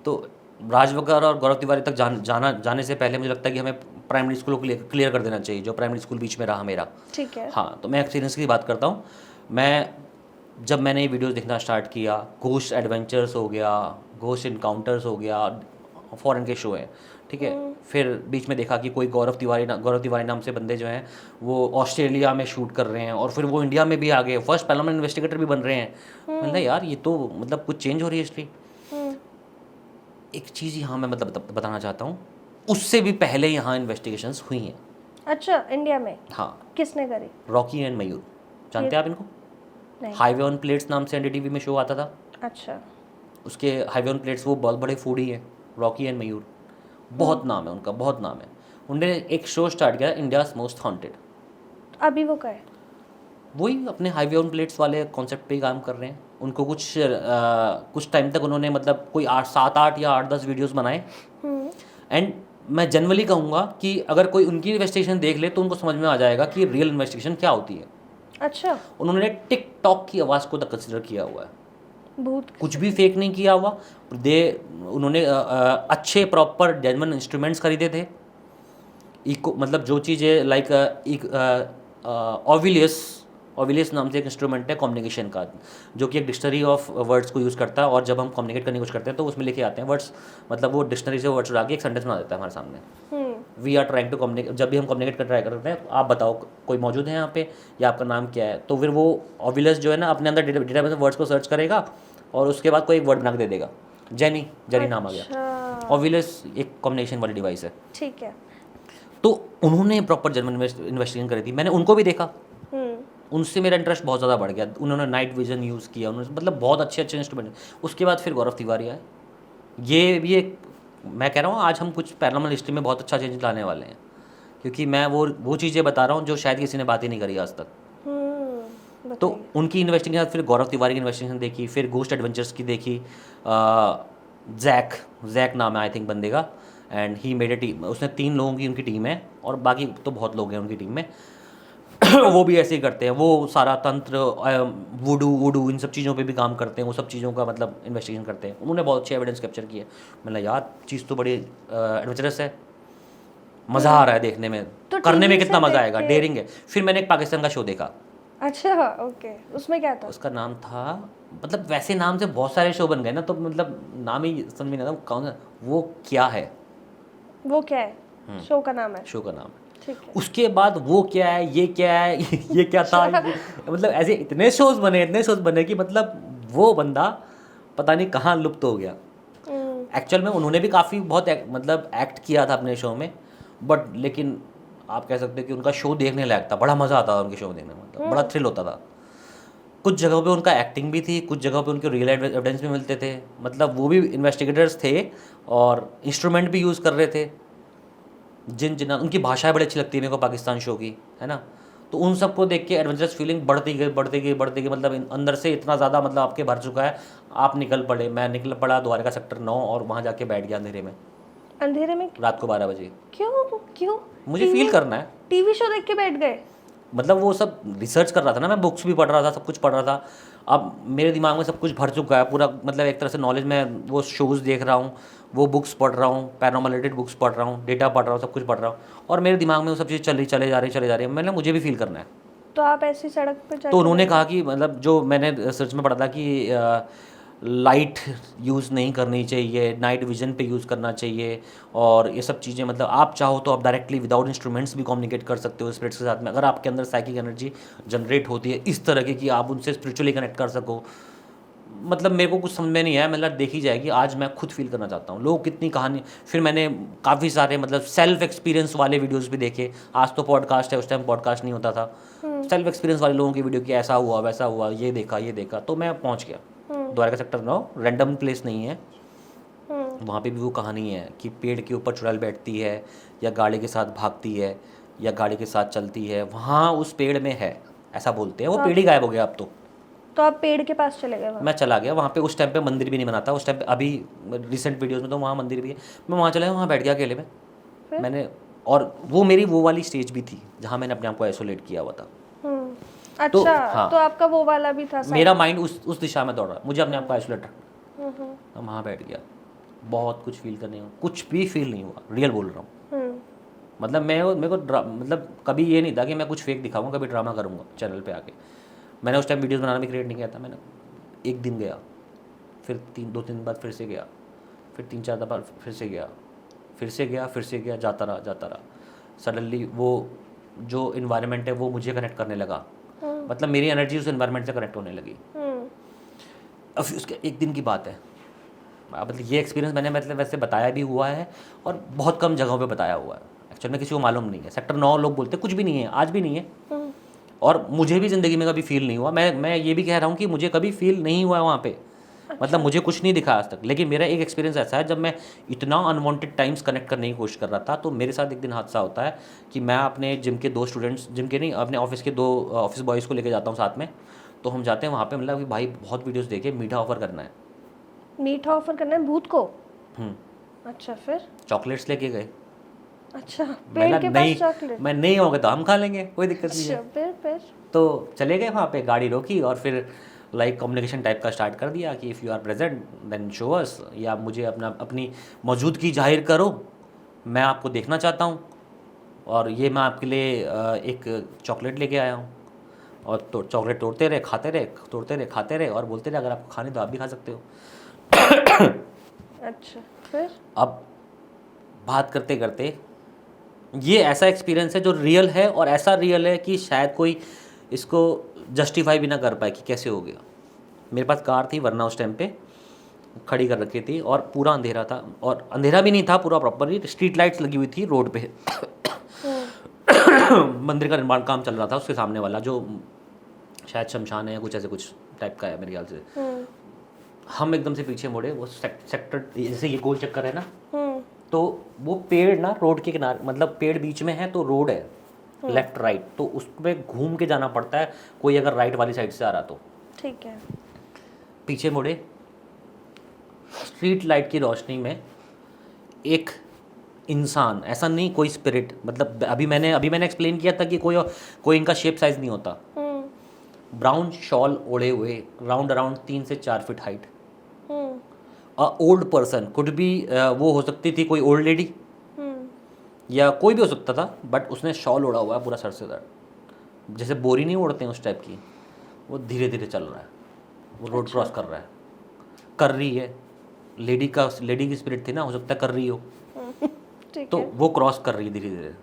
तो राजवकार और गौरव तिवारी तक जाने से पहले मुझे लगता है कि हमें प्राइमरी स्कूल को क्लियर कर देना चाहिए, जो प्राइमरी स्कूल बीच में रहा मेरा। ठीक है। हाँ, तो मैं एक्सपीरियंस की बात करता हूँ। जब मैंने ये वीडियोस देखना स्टार्ट किया, घोस्ट एडवेंचर्स हो गया, घोस्ट इनकाउंटर्स हो गया, फॉरेन के शो हैं, ठीक है। फिर बीच में देखा कि कोई गौरव तिवारी नाम से बंदे जो हैं वो ऑस्ट्रेलिया में शूट कर रहे हैं, और फिर वो इंडिया में भी आ गए, फर्स्ट पैरानॉर्मल इन्वेस्टिगेटर भी बन रहे हैं। मतलब यार ये तो मतलब कुछ चेंज हो रही है हिस्ट्री। एक चीज़ यहाँ मैं मतलब बताना चाहता हूँ, उससे भी पहले यहाँ इन्वेस्टिगेशंस हुई हैं। अच्छा, इंडिया में? हाँ। किसने करी? रॉकी एंड मयूर, जानते हैं आप इनको? नहीं। हाईवे ऑन प्लेट्स नाम से एनडीटीवी में शो आता था। अच्छा। उसके हाईवे ऑन प्लेट्स वो बहुत बड़े फूडी हैं, रॉकी एंड मयूर, बहुत नाम है उनका, बहुत नाम है। उन्होंने एक शो स्टार्ट किया, इंडियाज़ मोस्ट हॉन्टेड। अभी वो क्या है? वही अपने हाईवे ऑन प्लेट्स वाले कॉन्सेप्ट पे ही काम कर रहे हैं। उनको कुछ टाइम तक उन्होंने मतलब कोई 7-8 या 8-10 वीडियोस बनाए। एंड मैं जनरली कहूँगा कि अगर कोई उनकी इन्वेस्टिगेशन देख ले तो उनको समझ में आ जाएगा कि रियल इन्वेस्टिगेशन क्या होती है। अच्छा। उन्होंने टिकटॉक की आवाज़ को तक कंसिडर किया हुआ है, भूत कुछ भी फेक नहीं किया हुआ। उन्होंने अच्छे प्रॉपर जेन्युइन इंस्ट्रूमेंट्स खरीदे थे, इको मतलब जो चीज़ें लाइक ओविलियस नाम से एक इंस्ट्रूमेंट है कम्युनिकेशन का, जो कि एक डिक्शनरी ऑफ वर्ड्स को यूज़ करता है, और जब हम कम्युनिकेट करने की कोशिश करते हैं तो उसमें लिखे आते हैं वर्ड्स, मतलब वो डिक्शनरी से वर्ड्स उड़ा के एक सेंटेंस बना देता है हमारे सामने। We are trying to communicate, जब भी हम कम्युनिकेट कर ट्राई करते हैं, आप बताओ कोई मौजूद है यहाँ पे या आपका नाम क्या है, तो फिर वो ओविलियस जो है ना अपने अंदर डेटाबेस में वर्ड्स को सर्च करेगा और उसके बाद कोई एक वर्ड बना के दे देगा। जेनी नाम आ गया। ओविलियस एक कॉम्बिनेशन वाली डिवाइस है। ठीक है। तो उन्होंने प्रॉपर जर्मन इन्वेस्टिगेशन करी थी, मैंने उनको भी देखा, उनसे मेरा इंटरेस्ट बहुत ज़्यादा बढ़ गया। उन्होंने नाइट विजन यूज़ किया, उन्होंने मतलब बहुत अच्छे इंस्ट्रूमेंट। उसके बाद फिर गौरव तिवारी आए। ये भी एक, मैं कह रहा हूँ आज हम कुछ पैरानॉर्मल हिस्ट्री में बहुत अच्छा चेंज लाने वाले हैं, क्योंकि मैं वो चीज़ें बता रहा हूँ जो शायद किसी ने बात ही नहीं करी आज तक। तो उनकी इन्वेस्टिगेशन, फिर गौरव तिवारी की इन्वेस्टिगेशन देखी, फिर घोस्ट एडवेंचर्स की देखी। जैक नाम है आई थिंक बंदे का, and he made a team, उसने 3 लोगों की उनकी टीम है, और बाकी तो बहुत लोग हैं उनकी टीम में। वो भी ऐसे ही करते हैं, वो सारा तंत्र, वुडू इन सब चीज़ों पे भी काम करते हैं, वो सब चीज़ों का मतलब इन्वेस्टिगेशन करते हैं। उन्होंने बहुत अच्छे एविडेंस कैप्चर किए। मतलब यार चीज़ तो बड़ी एडवेंचरस है, मज़ा आ रहा है देखने में, तो करने में टीवी कितना से मज़ा आएगा, देख के- डेयरिंग है। फिर मैंने एक पाकिस्तान का शो देखा। अच्छा, ओके, उसमें क्या था? उसका नाम था, मतलब वैसे नाम से बहुत सारे शो बन गए ना, तो मतलब नाम ही समझ में नहीं आता कौन सा, वो क्या है, वो क्या है? शो का नाम है? शो का नाम है। ठीक है। उसके बाद वो क्या है, ये क्या है, ये क्या था, मतलब ऐसे इतने शोज बने कि मतलब वो बंदा पता नहीं कहाँ लुप्त हो गया। एक्चुअल में उन्होंने भी काफ़ी बहुत मतलब एक्ट किया था अपने शो में, बट लेकिन आप कह सकते हैं कि उनका शो देखने लायक था, बड़ा मज़ा आता था उनके शो देखने में, मतलब बड़ा थ्रिल होता था। कुछ जगहों पे उनका एक्टिंग भी थी, कुछ जगहों पे उनके रियल एविडेंस भी मिलते थे, मतलब वो भी इन्वेस्टिगेटर्स थे और इंस्ट्रूमेंट भी यूज़ कर रहे थे। जिन उनकी भाषाएं बड़ी अच्छी लगती है मेरे को पाकिस्तान शो की, है ना। तो उन सबको देख के एडवेंचरस फीलिंग बढ़ती गई, मतलब अंदर से इतना ज़्यादा मतलब आपके भर चुका है। आप निकल पड़े, मैं निकल पड़ा द्वारका सेक्टर 9 और वहाँ जाके बैठ गया अंधेरे में, अंधेरे में? रात को 12 बजे। क्यों? मुझे फील करना है। टीवी शो देख के बैठ गए? मतलब वो सब रिसर्च कर रहा था ना, मैं बुक्स भी पढ़ रहा था, सब कुछ पढ़ रहा था। अब मेरे दिमाग में सब कुछ भर चुका है पूरा, मतलब एक तरह से नॉलेज में वो शोज़ देख रहा हूँ, वो बुक्स पढ़ रहा हूँ, पैरानॉर्मल रिलेटेड बुक्स पढ़ रहा हूँ, डेटा पढ़ रहा हूँ, सब कुछ पढ़ रहा हूँ, और मेरे दिमाग में वो सब चीज़ चले जा रही है। मैंने मुझे भी फील करना है। तो आप ऐसी सड़क पे तो उन्होंने कहा कि मतलब जो मैंने रिसर्च में पढ़ा था कि लाइट यूज़ नहीं करनी चाहिए, नाइट विजन पे यूज़ करना चाहिए, और ये सब चीज़ें मतलब आप चाहो तो आप डायरेक्टली विदाउट इंस्ट्रूमेंट्स भी कम्युनिकेट कर सकते हो स्पिरिट्स के साथ में, अगर आपके अंदर साइकिक एनर्जी जनरेट होती है इस तरह की कि आप उनसे स्पिरिचुअली कनेक्ट कर सको। मतलब मेरे को कुछ समझ में नहीं आया, मतलब देखी जाएगी। आज मैं खुद फील करना चाहता हूँ, लोग कितनी कहानी, फिर मैंने काफ़ी सारे मतलब सेल्फ एक्सपीरियंस वाले वीडियोस भी देखे। आज तो पॉडकास्ट है, उस टाइम पॉडकास्ट नहीं होता था। सेल्फ एक्सपीरियंस वाले लोगों की वीडियो की, ऐसा हुआ वैसा हुआ, ये देखा, तो मैं पहुँच गया। द्वारका सेक्टर 9 रैंडम प्लेस नहीं है, वहाँ पे भी वो कहानी है कि पेड़ के ऊपर चुड़ैल बैठती है, या गाड़ी के साथ भागती है, या गाड़ी के साथ चलती है, वहाँ उस पेड़ में है, ऐसा बोलते हैं। वो पेड़ ही गायब हो गया अब तो आप पेड़ के पास चले गए वहाँ? मैं चला गया वहाँ पे। उस टाइम पे मंदिर भी नहीं बना था उस टाइम पे, अभी रिसेंट वीडियोस में तो वहाँ मंदिर भी है। मैं वहाँ चला गया, वहाँ बैठ गया अकेले में मैंने, और वो मेरी वो वाली स्टेज भी थी जहाँ मैंने अपने आप को आइसोलेट किया हुआ था। अच्छा, हाँ, तो आपका वो वाला भी था? मेरा माइंड उस दिशा में दौड़ रहा, मुझे अपने आप को आइसोलेट रखना। मैं वहाँ बैठ गया, बहुत कुछ फील करने को, कुछ भी फील नहीं हुआ, रियल बोल रहा हूँ। मतलब मेरे को मतलब कभी ये नहीं था कि मैं कुछ फेक दिखाऊंगा, कभी ड्रामा करूँगा चैनल पे आके। मैंने उस टाइम वीडियोस बनाना भी क्रिएट नहीं किया था। मैंने एक दिन गया, फिर 2-3 दिन बाद फिर से गया, फिर 3-4 दफ़ा फिर से गया, फिर से गया, जाता रहा। सडनली वो जो इन्वायरमेंट है वो मुझे कनेक्ट करने लगा, मतलब मेरी एनर्जी उस इन्वायरमेंट से कनेक्ट होने लगी। अब फिर उसके एक दिन की बात है, मतलब ये एक्सपीरियंस मैंने मतलब वैसे बताया भी हुआ है और बहुत कम जगहों पे बताया हुआ है। एक्चुअली में किसी को मालूम नहीं है। सेक्टर 9 लोग बोलते कुछ भी नहीं है, आज भी नहीं है, और मुझे भी ज़िंदगी में कभी फील नहीं हुआ। मैं ये भी कह रहा हूँ कि मुझे कभी फील नहीं हुआ है वहाँ पे। मतलब मुझे कुछ नहीं दिखा आज तक। लेकिन मेरा एक एक्सपीरियंस ऐसा है, जब मैं इतना अनवांटेड टाइम्स कनेक्ट करने की कोशिश कर रहा था, तो मेरे साथ एक दिन हादसा होता है कि मैं अपने जिम के 2 स्टूडेंट्स, जिम के नहीं, अपने ऑफिस के 2 ऑफिस बॉयज़ को लेके जाता हूँ साथ में। तो हम जाते हैं वहाँ पे, मतलब कि भाई बहुत वीडियोस देखे, मीठा ऑफर करना है। मीठा ऑफर करना है भूत को? अच्छा, फिर? चॉकलेट्स लेके गए। अच्छा, पेड़ के पास चॉकलेट? मैं नहीं होगा तो हम खा लेंगे, कोई दिक्कत नहीं है। अच्छा, फिर? तो चले गए वहाँ पे, गाड़ी रोकी और फिर लाइक कम्युनिकेशन टाइप का स्टार्ट कर दिया कि if you are present then show us, या मुझे अपनी मौजूदगी जाहिर करो, मैं आपको देखना चाहता हूँ, और ये मैं आपके लिए एक चॉकलेट लेके आया हूँ। और तो चॉकलेट तोड़ते रहे, खाते रहे और बोलते रहे अगर आपको खानी तो आप भी खा सकते हो। अच्छा, फिर? अब बात करते करते, ये ऐसा एक्सपीरियंस है जो रियल है, और ऐसा रियल है कि शायद कोई इसको जस्टिफाई भी ना कर पाए कि कैसे हो गया। मेरे पास कार थी, वरना उस टाइम पे खड़ी कर रखी थी, और पूरा अंधेरा था, और अंधेरा भी नहीं था पूरा प्रॉपरली, स्ट्रीट लाइट्स लगी हुई थी रोड पे। मंदिर का निर्माण काम चल रहा था उसके सामने वाला, जो शायद शमशान है या कुछ ऐसे कुछ टाइप का है मेरे ख्याल से। हम एकदम से पीछे मुड़े, वो सेक्टर जैसे ये गोल चक्कर है ना, तो वो पेड़ ना रोड के किनारे, मतलब पेड़ बीच में है तो रोड है लेफ्ट राइट, तो उस पर घूम के जाना पड़ता है कोई अगर राइट वाली साइड से आ रहा तो। ठीक है। पीछे मुड़े, स्ट्रीट लाइट की रोशनी में एक इंसान, ऐसा नहीं कोई स्पिरिट, मतलब अभी मैंने एक्सप्लेन किया था कि कोई इनका शेप साइज नहीं होता। ब्राउन शॉल ओढ़े हुए, अराउंड 3 से 4 feet height, old person, could be, वो हो सकती थी कोई ओल्ड लेडी या कोई भी हो सकता था, बट उसने शॉल ओढ़ा हुआ है पूरा सर से तक, जैसे बोरी नहीं ओढ़ते हैं उस टाइप की। वो धीरे धीरे चल रहा है, वो रोड क्रॉस कर रहा है, कर रही है, लेडी की स्पिरिट थी ना, हो सकता है कर रही हो। तो वो क्रॉस कर रही है धीरे धीरे।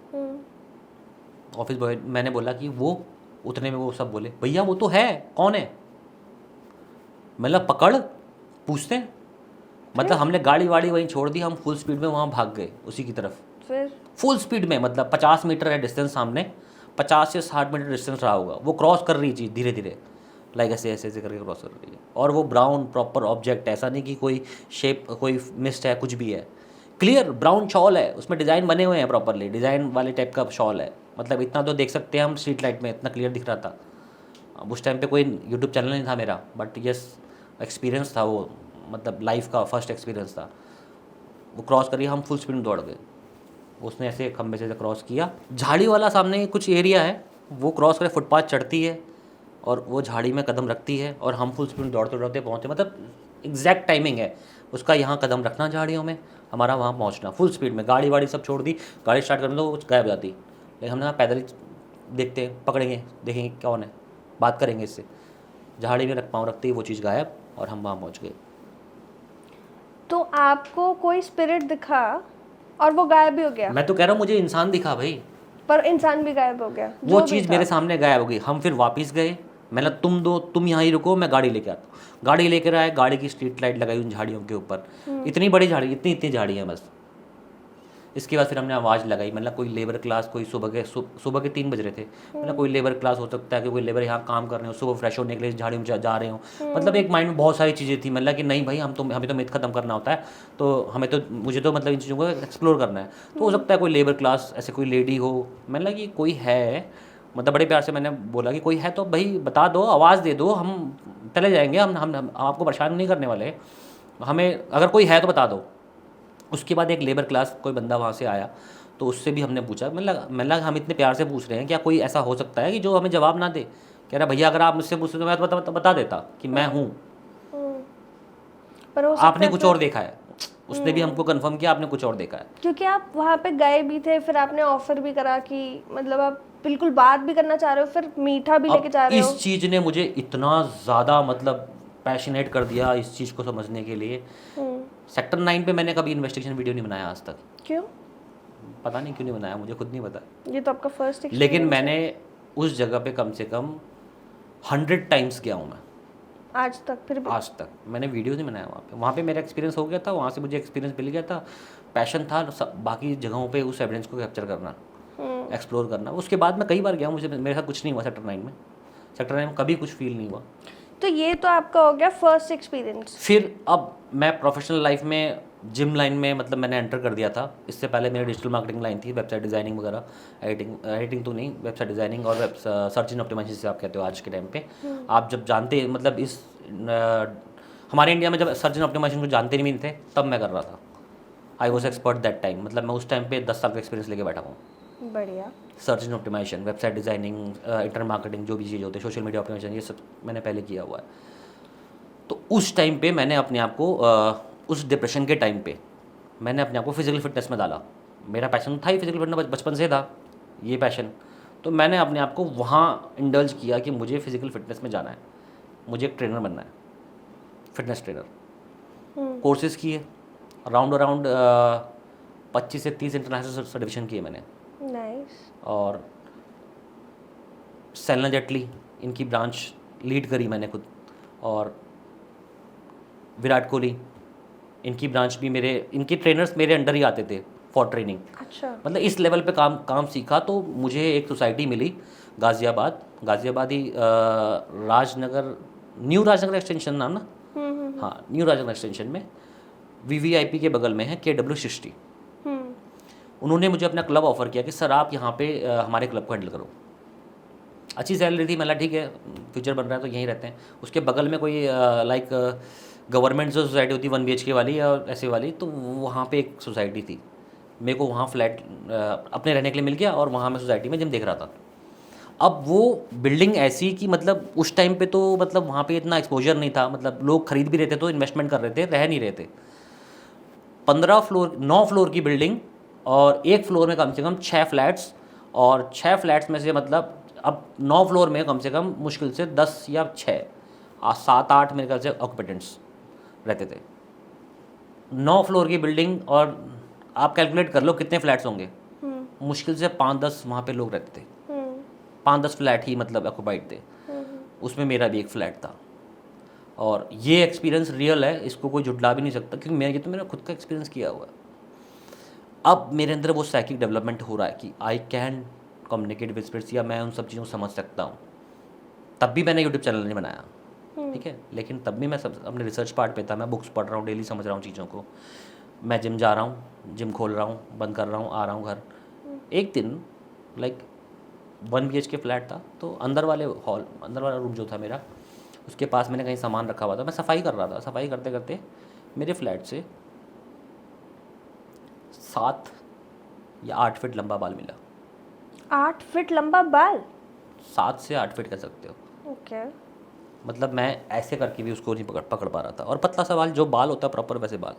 ऑफिस बॉय, मैंने बोला कि वो, उतने में वो सब बोले भैया वो तो है, कौन है? मतलब पकड़, पूछते हैं। मतलब हमने गाड़ी वाड़ी वहीं छोड़ दी, हम फुल स्पीड में वहाँ भाग गए उसी की तरफ। फिर फुल स्पीड में, मतलब 50 मीटर है डिस्टेंस सामने, 50 से 60 मीटर डिस्टेंस रहा होगा। वो क्रॉस कर रही चीज़ धीरे धीरे, लाइक ऐसे करके क्रॉस कर रही है। और वो ब्राउन प्रॉपर ऑब्जेक्ट, ऐसा नहीं कि कोई शेप, कोई मिस्ट है, कुछ भी है, क्लियर ब्राउन शॉल है, उसमें डिज़ाइन बने हुए हैं प्रॉपरली, डिज़ाइन वाले टाइप का शॉल है। मतलब इतना तो देख सकते हैं हम, स्ट्रीट लाइट में इतना क्लियर दिख रहा था। अब उस टाइम पे कोई यूट्यूब चैनल नहीं था मेरा, बट यस एक्सपीरियंस था वो, मतलब लाइफ का फर्स्ट एक्सपीरियंस था। वो क्रॉस करिए, हम फुल स्पीड में दौड़ गए। उसने ऐसे खंबे से क्रॉस किया, झाड़ी वाला सामने कुछ एरिया है, वो क्रॉस करे, फुटपाथ चढ़ती है और वो झाड़ी में कदम रखती है, और हम फुल स्पीड में दौड़ते दौड़ते पहुँचे। मतलब एग्जैक्ट टाइमिंग है उसका, यहाँ कदम रखना झाड़ियों में, हमारा वहाँ पहुँचना फुल स्पीड में। गाड़ी वाड़ी सब छोड़ दी, गाड़ी स्टार्ट करने तो वो गायब जाती, लेकिन हमने कहा पैदल ही देखते हैं, पकड़ेंगे, देखेंगे कौन है, बात करेंगे इससे। झाड़ी में पाँव रखते ही वो चीज़ गायब, और हम वहाँ पहुँच गए। तो आपको कोई स्पिरिट दिखा और वो गायब भी हो गया? मैं तो कह रहा हूँ मुझे इंसान दिखा भाई, पर इंसान भी गायब हो गया, वो चीज़ मेरे सामने गायब हो गई। हम फिर वापस गए, मैंने तुम यहाँ ही रुको, मैं गाड़ी लेके आता हूँ। गाड़ी लेकर आए, गाड़ी की स्ट्रीट लाइट लगाई उन झाड़ियों के ऊपर, इतनी बड़ी झाड़ी, इतनी इतनी झाड़ियाँ बस। इसके बाद फिर हमने आवाज़ लगाई, मतलब कोई लेबर क्लास, कोई सुबह के 3 बज रहे थे, मतलब कोई लेबर क्लास हो सकता है कि कोई लेबर यहाँ काम कर रहे हो, सुबह फ्रेश होने के लिए झाड़ियों में जा रहे हो। मतलब एक माइंड में बहुत सारी चीज़ें थी, मतलब कि नहीं भाई हमें तो मिथ खत्म करना होता है, तो मुझे तो मतलब इन चीज़ों को एक्सप्लोर करना है। तो हो सकता है कोई लेबर क्लास, ऐसे कोई लेडी हो, मतलब कि कोई है, मतलब बड़े प्यार से मैंने बोला कि कोई है तो भाई बता दो, आवाज़ दे दो, हम चले जाएंगे, हम आपको परेशान नहीं करने वाले, हमें अगर कोई है तो बता दो। उसके बाद एक लेबर क्लास कोई बंदा वहाँ से आया, तो उससे भी हमने पूछा, मतलब हम इतने प्यार से पूछ रहे हैं, क्या कोई ऐसा हो सकता है कि जो हमें जवाब ना दे? कह रहा भैया अगर आप मुझसे पूछते तो मैं तो बता देता कि मैं हूँ, पर हो सकता आपने है कुछ फिर- और देखा है। उसने भी हमको कंफर्म किया आपने कुछ और देखा है। क्योंकि आप वहाँ पे गए भी थे, फिर आपने ऑफर भी करा कि मतलब आप बिल्कुल बात भी करना चाह रहे हो, फिर मीठा भी लेके जा अब रहे हो। इस चीज़ ने मुझे इतना ज़्यादा मतलब पैशनेट कर दिया इस चीज़ को समझने के लिए। सेक्टर 9 पे मैंने कभी इन्वेस्टिगेशन वीडियो नहीं बनाया आज तक, क्यों? पता नहीं क्यों नहीं बनाया, मुझे खुद नहीं पता। ये तो आपका फर्स्ट लेकिन एक्सपीरियंस मैंने उस जगह पे कम से कम 100 टाइम्स गया हूँ मैं आज तक फिर भी। आज तक। मैंने वीडियो नहीं बनाया वहाँ पे मेरा एक्सपीरियंस हो गया था, वहाँ से मुझे एक्सपीरियंस मिल गया था, पैशन था बाकी जगहों पे उस एविडेंस को कैप्चर करना, एक्सप्लोर करना। उसके बाद मैं कई बार गया, मुझे मेरे साथ कुछ नहीं हुआ सेक्टर 9 में। सेक्टर 9 में कभी कुछ फील नहीं हुआ। तो ये तो आपका हो गया फर्स्ट एक्सपीरियंस। फिर अब मैं प्रोफेशनल लाइफ में जिम लाइन में मतलब मैंने एंटर कर दिया था। इससे पहले मेरी डिजिटल मार्केटिंग लाइन थी, वेबसाइट डिज़ाइनिंग वगैरह, एडिटिंग तो नहीं, वेबसाइट डिज़ाइनिंग और सर्च इंजन ऑप्टिमाइजेशन से आप कहते हो आज के टाइम पे। आप जब जानते मतलब इस हमारे इंडिया में जब सर्च इंजन ऑप्टिमाइजेशन को जानते नहीं थे तब मैं कर रहा था। I was expert that time, मतलब मैं उस टाइम पे 10 साल का एक्सपीरियंस लेके बैठा हूँ। बढ़िया। Search engine optimisation, website designing, internet marketing, जो भी चीज़ होती है, सोशल मीडिया ऑप्टिमाइजेशन, ये सब मैंने पहले किया हुआ है। तो उस टाइम पे मैंने अपने आप को उस डिप्रेशन के टाइम पे मैंने अपने आप को फिजिकल फिटनेस में डाला। मेरा पैशन था ही फिजिकल फिटनेस, बचपन से था ये पैशन। तो मैंने अपने आप को वहाँ इंडल्ज किया कि मुझे फिजिकल फिटनेस में जाना है, मुझे एक ट्रेनर बनना है, फिटनेस ट्रेनर। कोर्सेज किए, अराउंड 25 से 30 इंटरनेशनल सर्टिफिकेशन किए मैंने। नाइस। और सेलना जेटली इनकी ब्रांच लीड करी मैंने खुद, और विराट कोहली इनकी ब्रांच भी इनके ट्रेनर्स मेरे अंडर ही आते थे फॉर ट्रेनिंग। अच्छा। मतलब इस लेवल पे काम सीखा। तो मुझे एक सोसाइटी मिली गाज़ियाबाद ही, राजनगर, न्यू राजनगर एक्सटेंशन नाम ना, हाँ न्यू राजनगर एक्सटेंशन में VVIP के बगल में है KW60। उन्होंने मुझे अपना क्लब ऑफर किया कि सर आप यहाँ पे हमारे क्लब को हैंडल करो। अच्छी सैलरी थी, मतलब ठीक है फ्यूचर बन रहा है तो यहीं रहते हैं। उसके बगल में कोई लाइक गवर्नमेंट जो सोसाइटी होती है 1 BHK वाली या ऐसे वाली, तो वहाँ पे एक सोसाइटी थी। मेरे को वहाँ फ्लैट अपने रहने के लिए मिल गया और वहाँ मैं सोसाइटी में जिम देख रहा था। अब वो बिल्डिंग ऐसी कि मतलब उस टाइम पे तो मतलब वहाँ पे इतना एक्सपोजर नहीं था, मतलब लोग खरीद भी रहे थे तो इन्वेस्टमेंट कर रहे थे, रह नहीं रहे थे। 9 फ्लोर की बिल्डिंग और एक फ्लोर में कम से कम 6 फ्लैट्स, और 6 फ्लैट्स में से मतलब अब 9 फ्लोर में कम से कम मुश्किल से 10 या 6 7-8 मेरे ख्याल से ऑक्यूपेंट्स रहते थे। 9 फ्लोर की बिल्डिंग, और आप कैलकुलेट कर लो कितने फ्लैट्स होंगे, मुश्किल से 5-10 वहाँ पे लोग रहते थे। 5-10 फ्लैट ही मतलब ऑक्यूपाइड थे, उसमें मेरा भी एक फ्लैट था। और ये एक्सपीरियंस रियल है, इसको कोई झुठला भी नहीं सकता, क्योंकि ये तो मेरा खुद का एक्सपीरियंस किया हुआ है। अब मेरे अंदर वो साइकिक डेवलपमेंट हो रहा है कि I can communicate with spirits, या मैं उन सब चीज़ों को समझ सकता हूँ। तब भी मैंने यूट्यूब चैनल नहीं बनाया, ठीक है, लेकिन तब भी मैं सब अपने रिसर्च पार्ट पे था। मैं बुक्स पढ़ रहा हूँ, डेली समझ रहा हूँ चीज़ों को। मैं जिम जा रहा हूँ, जिम खोल रहा हूँ, बंद कर रहा हूँ, आ रहा हूँ घर। एक दिन लाइक 1 BHK फ्लैट था, तो अंदर वाला रूम जो था मेरा, उसके पास मैंने कहीं सामान रखा हुआ था। मैं सफाई कर रहा था, सफाई करते करते मेरे फ्लैट से 7 या 8 फीट लंबा बाल मिला। 8 फीट लंबा बाल? 7 से 8 फीट कह सकते हो। ओके। मतलब मैं ऐसे करके भी उसको नहीं पकड़ पा रहा था। और पतला सा बाल, जो बाल होता है प्रॉपर वैसे बाल।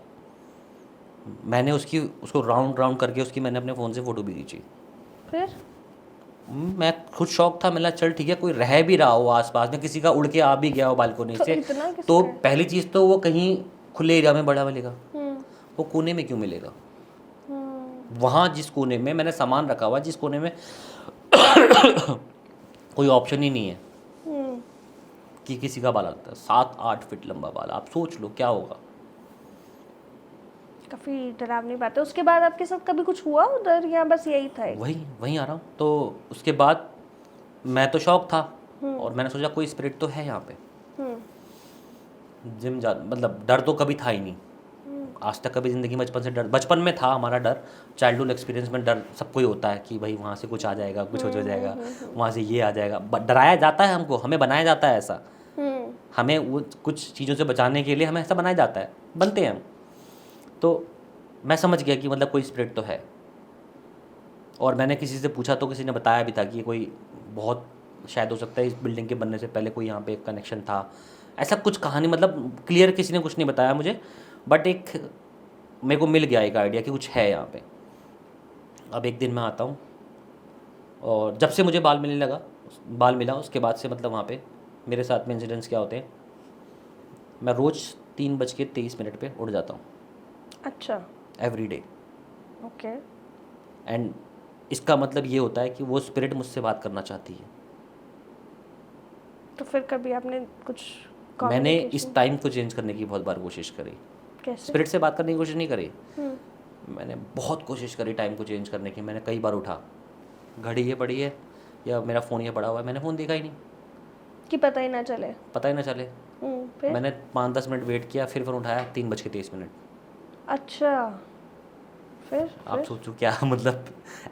मैंने उसको राउंड करके उसकी मैंने अपने फ़ोन से फ़ोटो भी खींची। फिर मैं खुद शौक था, मिला चल ठीक है कोई रह भी रहा हो आसपास में, किसी का उड़ के आ भी गया हो बालकोनी तो से, इतना किसका तो है? पहली चीज़ तो वो कहीं खुले एरिया में बड़ा मिलेगा, वो कोने में क्यों मिलेगा? वहाँ जिस कोने में मैंने सामान रखा हुआ, जिस कोने में कोई ऑप्शन ही नहीं है, कि किसी का बाल आता है 7-8 फीट लंबा बाल, आप सोच लो क्या होगा। काफ़ी डरावनी बात है। उसके बाद आपके साथ कभी कुछ हुआ उधर या बस यही था एक? वही वहीं आ रहा हूँ। तो उसके बाद मैं तो शौक था और मैंने सोचा कोई स्पिरिट तो है यहाँ पे। जिम जा मतलब डर तो कभी था ही नहीं आज तक, कभी ज़िंदगी में बचपन से डर, बचपन में था हमारा डर, चाइल्डहुड एक्सपीरियंस में डर सबको ही होता है कि भाई वहाँ से कुछ आ जाएगा, कुछ हो जाएगा, वहाँ से ये आ जाएगा, डराया जाता है हमको, हमें बनाया जाता है ऐसा, हमें वो कुछ चीज़ों से बचाने के लिए हमें ऐसा बनाया जाता है, बनते हैं हम। तो मैं समझ गया कि मतलब कोई स्पिरिट तो है। और मैंने किसी से पूछा तो किसी ने बताया भी था कि कोई बहुत शायद हो सकता है इस बिल्डिंग के बनने से पहले कोई यहाँ पे एक कनेक्शन था, ऐसा कुछ कहानी, मतलब क्लियर किसी ने कुछ नहीं बताया मुझे, बट एक मेरे को मिल गया एक आइडिया कि कुछ है यहाँ पे। अब एक दिन मैं आता हूँ और जब से मुझे बाल मिला उसके बाद से मतलब वहाँ पे मेरे साथ में इंसिडेंट्स क्या होते हैं, मैं रोज़ 3:23 पे उठ जाता हूँ। अच्छा। Every day. ओके। एंड इसका मतलब ये होता है कि वो स्पिरिट मुझसे बात करना चाहती है। तो फिर कभी आपने कुछ मैंने इस communication- टाइम को चेंज करने की बहुत बार कोशिश करी, कैसे? स्पिरिट से बात करने की कोशिश नहीं करी, हम्म। मैंने बहुत कोशिश करी टाइम को चेंज करने की। मैंने कई बार उठा, घड़ी ये पड़ी है या मेरा फ़ोन ये पड़ा हुआ है, मैंने फ़ोन देखा ही नहीं, कि पता ही ना चले। पता ही ना चले। फिर? मैंने 5-10 मिनट वेट किया, फिर उठाया 3:23। अच्छा। फिर? आप सोचो क्या मतलब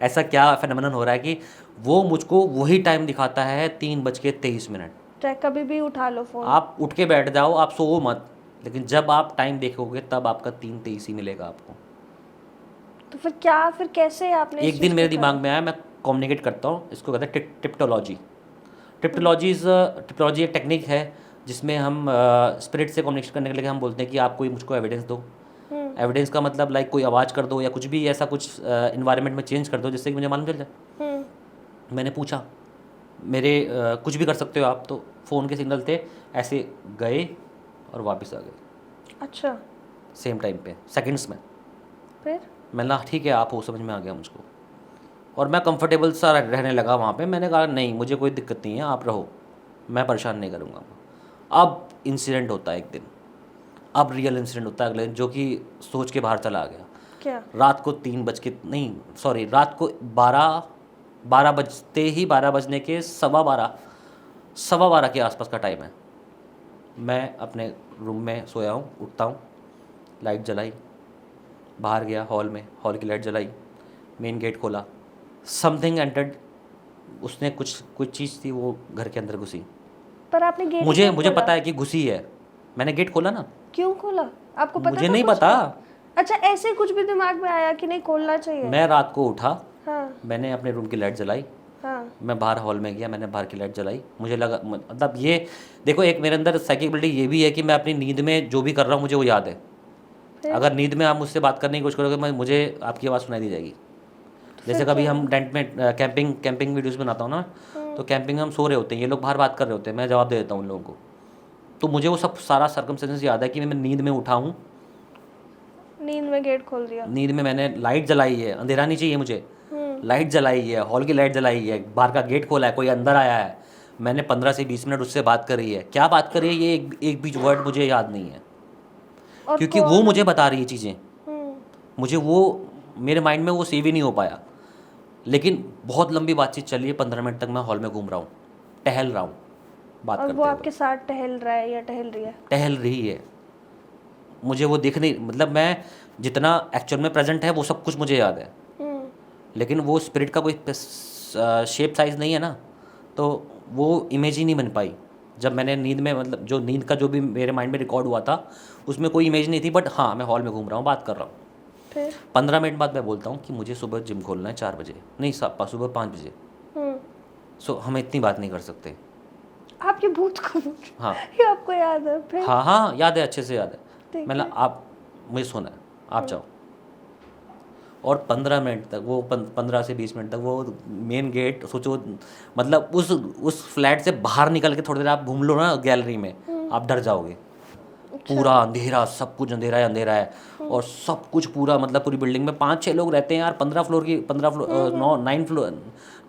ऐसा क्या फेनोमेनन हो रहा है कि वो मुझको वही टाइम दिखाता है 3:23। चाहे कभी भी उठा लो फोन। आप उठ के बैठ जाओ, आप सोओ मत, लेकिन जब आप टाइम देखोगे तब आपका 3:23 ही मिलेगा आपको। तो फिर कैसे आपने इस एक चीज़ दिन को मेरे करा? दिमाग में आया, मैं कम्युनिकेट करता हूँ, इसको कहते हैं टिप्टोलॉजी। टिप्टोलॉजी एक टेक्निक है जिसमें हम स्पिरिट से कम्युनिकेट करने के लिए हम बोलते हैं कि आप कोई मुझको एविडेंस दो। एविडेंस का मतलब लाइक कोई आवाज़ कर दो या कुछ भी ऐसा कुछ इन्वायरमेंट में चेंज कर दो जिससे कि मुझे मालूम चल जाए। मैंने पूछा, मेरे कुछ भी कर सकते हो आप, तो फ़ोन के सिग्नल थे, ऐसे गए और वापस आ गए अच्छा। सेम टाइम पे, सेकंड्स में। फिर? मैंने कहा ठीक है आप हो, समझ में आ गया मुझको, और मैं कंफर्टेबल सा रहने लगा वहाँ पे। मैंने कहा नहीं मुझे कोई दिक्कत नहीं है, आप रहो, मैं परेशान नहीं करूँगा। अब इंसिडेंट होता है एक दिन, अब रियल इंसिडेंट होता है अगले दिन, जो कि सोच के बाहर चला गया। क्या? रात को 3 रात को 12 बजते ही, 12 बजने के 12:15 के आसपास का टाइम है। मैं अपने रूम में सोया हूँ, उठता हूँ, लाइट जलाई, बाहर गया हॉल में, हॉल की लाइट जलाई, मेन गेट खोला, समथिंग एंटर्ड, उसने कुछ चीज़ थी वो घर के अंदर घुसी। पर आपने गेट मुझे क्यों मुझे खोला? पता है कि घुसी है, मैंने गेट खोला ना। क्यों खोला? आपको पता मुझे था नहीं कुछ पता। है? अच्छा, ऐसे कुछ भी दिमाग में आया कि नहीं खोलना चाहिए? मैं रात को उठा, हाँ मैंने अपने रूम की लाइट जलाई, हाँ। मैं बाहर हॉल में गया, मैंने बाहर की लाइट जलाई, मुझे लगा मतलब ये देखो, एक मेरे अंदर साइकिक ये भी है कि मैं अपनी नींद में जो भी कर रहा हूँ मुझे वो याद है। फिर? अगर नींद में आप मुझसे बात करने की कोशिश करोगे, मुझे आपकी आवाज़ सुनाई दी जाएगी। जैसे कभी हम टेंट में कैंपिंग वीडियोस बनाता हूँ ना, तो कैंपिंग में हम सो रहे होते हैं, ये लोग बाहर बात कर रहे होते हैं, मैं जवाब दे देता हूँ उन लोगों को। तो मुझे वो सब सारा सर्कमस्टेंसेस याद है कि मैं नींद में उठा हूँ, नींद में गेट खोल दिया। नींद में मैंने लाइट जलाई है, अंधेरा नहीं चाहिए मुझे, लाइट जलाई है, हॉल की लाइट जलाई है, बाहर का गेट खोला है, कोई अंदर आया है, मैंने 15 से 20 मिनट उससे बात करी है। क्या बात करी है ये एक भी वर्ड मुझे याद नहीं है, और क्योंकि वो मुझे बता रही है चीज़ें, हम्म। मुझे वो मेरे माइंड में वो सेव ही नहीं हो पाया। लेकिन बहुत लंबी बातचीत चली है, 15 मिनट तक मैं हॉल में घूम रहा हूँ, टहल रहा हूँ, बात और करते वो हुए। आपके साथ टहल रहा है या टहल रही है? टहल रही है, मुझे वो दिख नहीं, मतलब मैं जितना एक्चुअल में प्रेजेंट है वो सब कुछ मुझे याद है, लेकिन वो स्पिरिट का कोई शेप साइज़ नहीं है ना, तो वो इमेज ही नहीं बन पाई। जब मैंने नींद में, मतलब जो नींद का जो भी मेरे माइंड में रिकॉर्ड हुआ था उसमें कोई इमेज नहीं थी, बट हाँ मैं हॉल में घूम रहा हूँ, बात कर रहा हूँ। फिर? 15 मिनट बाद मैं बोलता हूँ कि मुझे सुबह जिम खोलना है 4 बजे, नहीं सुबह 5 बजे। सो हम इतनी बात नहीं कर सकते। आपके भूत को हाँ ये आपको याद है? फिर? हाँ याद है, अच्छे से याद है। ठीक मतलब आप मुझे सोना है, आप जाओ। और 15 मिनट तक वो 15 से 20 मिनट तक वो मेन गेट, सोचो मतलब उस फ्लैट से बाहर निकल के थोड़ी देर आप घूम लो ना गैलरी में, आप डर जाओगे। पूरा अंधेरा, सब कुछ अंधेरा है, और सब कुछ पूरा, मतलब पूरी बिल्डिंग में 5-6 लोग रहते हैं यार, 15 फ्लोर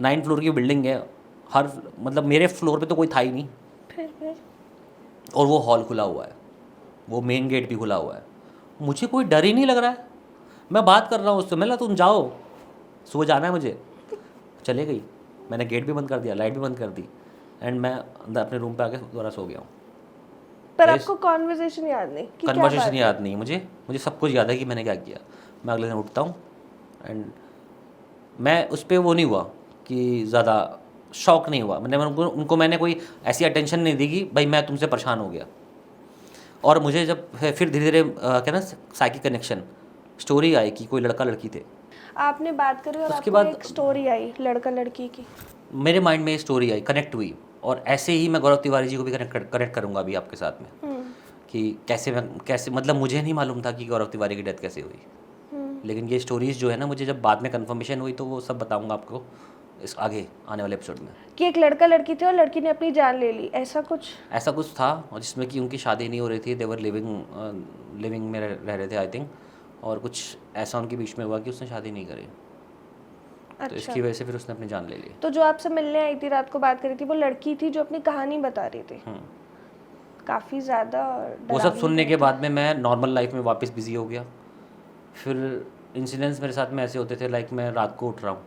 9 फ्लोर की बिल्डिंग है, हर मतलब मेरे फ्लोर पे तो कोई था ही नहीं। फिर? और वो हॉल खुला हुआ है, वो मेन गेट भी खुला हुआ है, मुझे कोई डर ही नहीं लग रहा है। मैं बात कर रहा हूँ उससे, मैं तुम जाओ, सो जाना है मुझे। चले गई, मैंने गेट भी बंद कर दिया, लाइट भी बंद कर दी, एंड मैं अंदर अपने रूम पे आके दोबारा सो गया हूँ। पर आपको कॉन्वर्सेशन याद नहीं कि क्या कन्वर्सेशन बात याद नहीं मुझे, मुझे सब कुछ याद है कि मैंने क्या किया। मैं अगले दिन उठता हूँ एंड मैं उस पर वो नहीं हुआ कि ज़्यादा शॉक नहीं हुआ। मैंने उनको मैंने कोई ऐसी अटेंशन नहीं दी कि भाई मैं तुमसे परेशान हो गया। और मुझे जब फिर धीरे धीरे क्या ना साइकिक कनेक्शन स्टोरी आई कि कोई लड़का लड़की थे, आपने बात करी और उसके आपको बाद एक स्टोरी आई लड़का लड़की की। मेरे माइंड में ये स्टोरी आई, कनेक्ट हुई। और ऐसे ही मैं गौरव तिवारी जी को भी कनेक्ट करूँगा अभी आपके साथ में कि कैसे मतलब मुझे नहीं मालूम था कि गौरव तिवारी की डेथ कैसे हुई, लेकिन ये स्टोरीज़ जो है ना मुझे जब बाद में कंफर्मेशन हुई तो वो सब बताऊंगा आपको इस आगे आने वाले एपिसोड में। कि एक लड़का लड़की थे और लड़की ने अपनी जान ले ली, ऐसा कुछ था, और जिसमें कि उनकी शादी नहीं हो रही थी, देवर लिविंग में रह रहे थे आई थिंक, और कुछ ऐसा उनके बीच में हुआ कि उसने शादी नहीं करी। तो अच्छा। इसकी वजह से फिर उसने अपनी जान ले ली। तो जो आपसे मिलने आई थी रात को बात करी थी वो लड़की थी जो अपनी कहानी बता रही थी। काफ़ी ज़्यादा वो सब सुनने के बाद में मैं नॉर्मल लाइफ में वापस बिजी हो गया। फिर इंसिडेंट्स मेरे साथ में ऐसे होते थे, लाइक मैं रात को उठ रहा हूँ,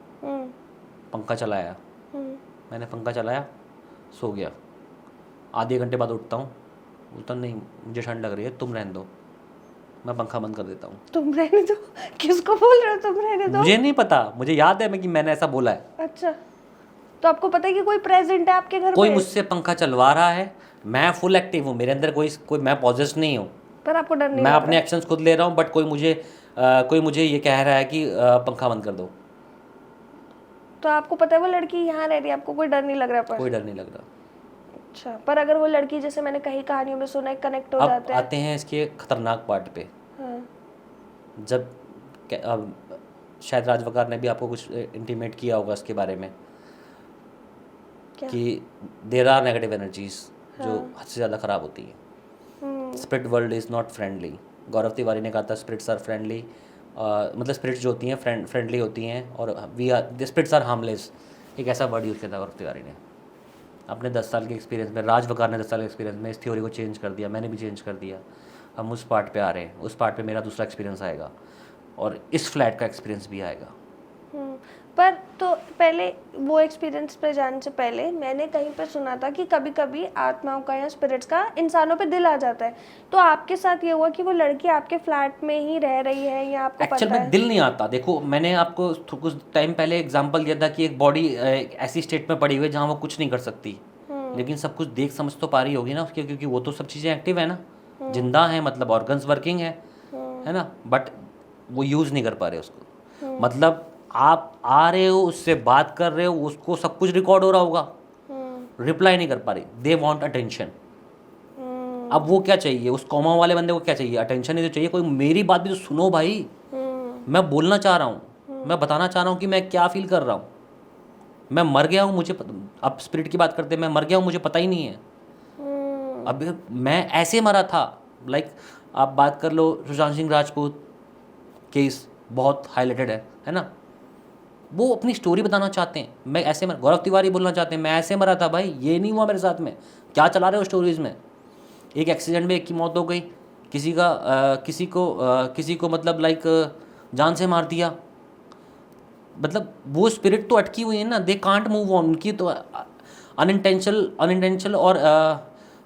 पंखा चलाया, मैंने पंखा चलाया, सो गया, आधे घंटे बाद उठता हूँ, बोलता नहीं मुझे ठंड लग रही है, तुम रहने दो, मैं पंखा बंद कर देता हूँ। तुम रहने दो? किसको बोल रहे हो तुम रहने दो? मुझे नहीं पता, मुझे याद है मैं कि मैंने ऐसा बोला है। अच्छा, तो आपको पता है कि कोई प्रेजेंट है आपके घर कोई पे? मुझसे पंखा चलवा रहा है, मैं फुल एक्टिव हूँ, मेरे अंदर कोई मैं पॉजेस नहीं हूँ, पर आपको डर नहीं मैं लग अपने एक्शंस खुद ले रहा हूँ, बट कोई मुझे ये कह रहा है कि पंखा बंद कर दो। तो आपको पता है वो लड़की यहाँ रह रही है, आपको कोई डर नहीं लग रहा पर? कोई डर नहीं लग रहा। अच्छा, पर अगर वो लड़की, जैसे मैंने कई कहानियों में सुना है, कनेक्ट हो अब जाते हैं। आते हैं इसके खतरनाक पार्ट पे। हाँ। जब अब शायद राजवकार ने भी आपको कुछ इंटीमेट किया होगा इसके बारे में क्या? कि देर आर नेगेटिव एनर्जीज जो हद से ज़्यादा ख़राब होती हैं। Spirit world is not friendly. Gaurav Tiwari ने कहा था स्पिरिट्स आर फ्रेंडली, मतलब स्पिरिट्स जो होती हैं फ्रेंडली होती हैं, और we are the spirits are harmless, एक ऐसा वर्ड यूज़ किया था गौरव तिवारी ने अपने 10 साल के एक्सपीरियंस में। राजवकार ने 10 साल के एक्सपीरियंस में इस थ्योरी को चेंज कर दिया, मैंने भी चेंज कर दिया। हम उस पार्ट पे आ रहे हैं, उस पार्ट पे मेरा दूसरा एक्सपीरियंस आएगा और इस फ्लैट का एक्सपीरियंस भी आएगा। पर तो पहले वो एक्सपीरियंस पे जाने से पहले मैंने कहीं पे सुना था कि कभी कभी आत्माओं का या स्पिरिट्स का इंसानों पे दिल आ जाता है। तो आपके साथ ये हुआ कि वो लड़की आपके फ्लैट में ही रह रही है या आपको एक्चुअल पता में है? दिल नहीं आता। देखो मैंने आपको कुछ टाइम पहले एग्जांपल दिया था कि एक बॉडी ऐसी स्टेट में पड़ी हुई है जहाँ वो कुछ नहीं कर सकती, लेकिन सब कुछ देख समझ तो पा रही होगी ना उसके, क्योंकि वो तो सब चीज़ें एक्टिव है ना, जिंदा है, मतलब ऑर्गन्स वर्किंग है ना, बट वो यूज़ नहीं कर पा रहे उसको। मतलब आप आ रहे हो, उससे बात कर रहे हो, उसको सब कुछ रिकॉर्ड हो रहा होगा, रिप्लाई नहीं कर पा रही। They want attention. अब वो क्या चाहिए, उस कॉमा वाले बंदे को क्या चाहिए? अटेंशन ही तो चाहिए। कोई मेरी बात भी तो सुनो भाई, मैं बोलना चाह रहा हूँ, मैं बताना चाह रहा हूँ कि मैं क्या फील कर रहा हूँ। मैं मर गया हूँ, मुझे अब स्पिरिट की बात करते हैं, मैं मर गया हूँ, मुझे पता ही नहीं है। अब मैं ऐसे मरा था, लाइक आप बात कर लो सुशांत सिंह राजपूत केस बहुत हाईलाइटेड है ना, वो अपनी स्टोरी बताना चाहते हैं, मैं ऐसे गौरव तिवारी बोलना चाहते हैं मैं ऐसे मरा था भाई, ये नहीं हुआ मेरे साथ में, क्या चला रहे हो स्टोरीज़ में। एक एक्सीडेंट में एक की मौत हो गई, किसी को मतलब लाइक जान से मार दिया, मतलब वो स्पिरिट तो अटकी हुई है ना, दे कांट मूव ऑन। उनकी तो अनइंटेंशनल और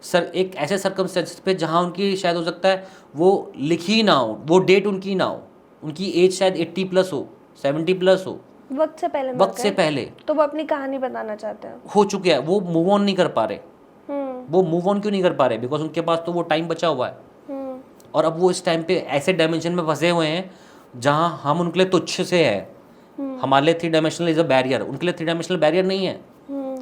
सर एक ऐसे सर्कमस्टेंसेस पे जहाँ उनकी शायद हो सकता है वो लिखी ना हो, वो डेट उनकी ना हो, उनकी एज शायद 80+ हो, 70+ हो, वक्त से पहले वक्त से पहले तो वो अपनी कहानी बताना चाहते हैं, हो चुके हैं, वो मूव ऑन नहीं कर पा रहे। वो मूव ऑन क्यों नहीं कर पा रहे? बिकॉज उनके पास तो वो टाइम बचा हुआ है, और अब वो इस टाइम पे ऐसे डायमेंशन में फंसे हुए हैं जहाँ हम उनके लिए तुच्छ से है। हमारे लिए 3 डायमेंशनल इज अ बैरियर, उनके लिए 3 डायमेंशनल बैरियर नहीं है,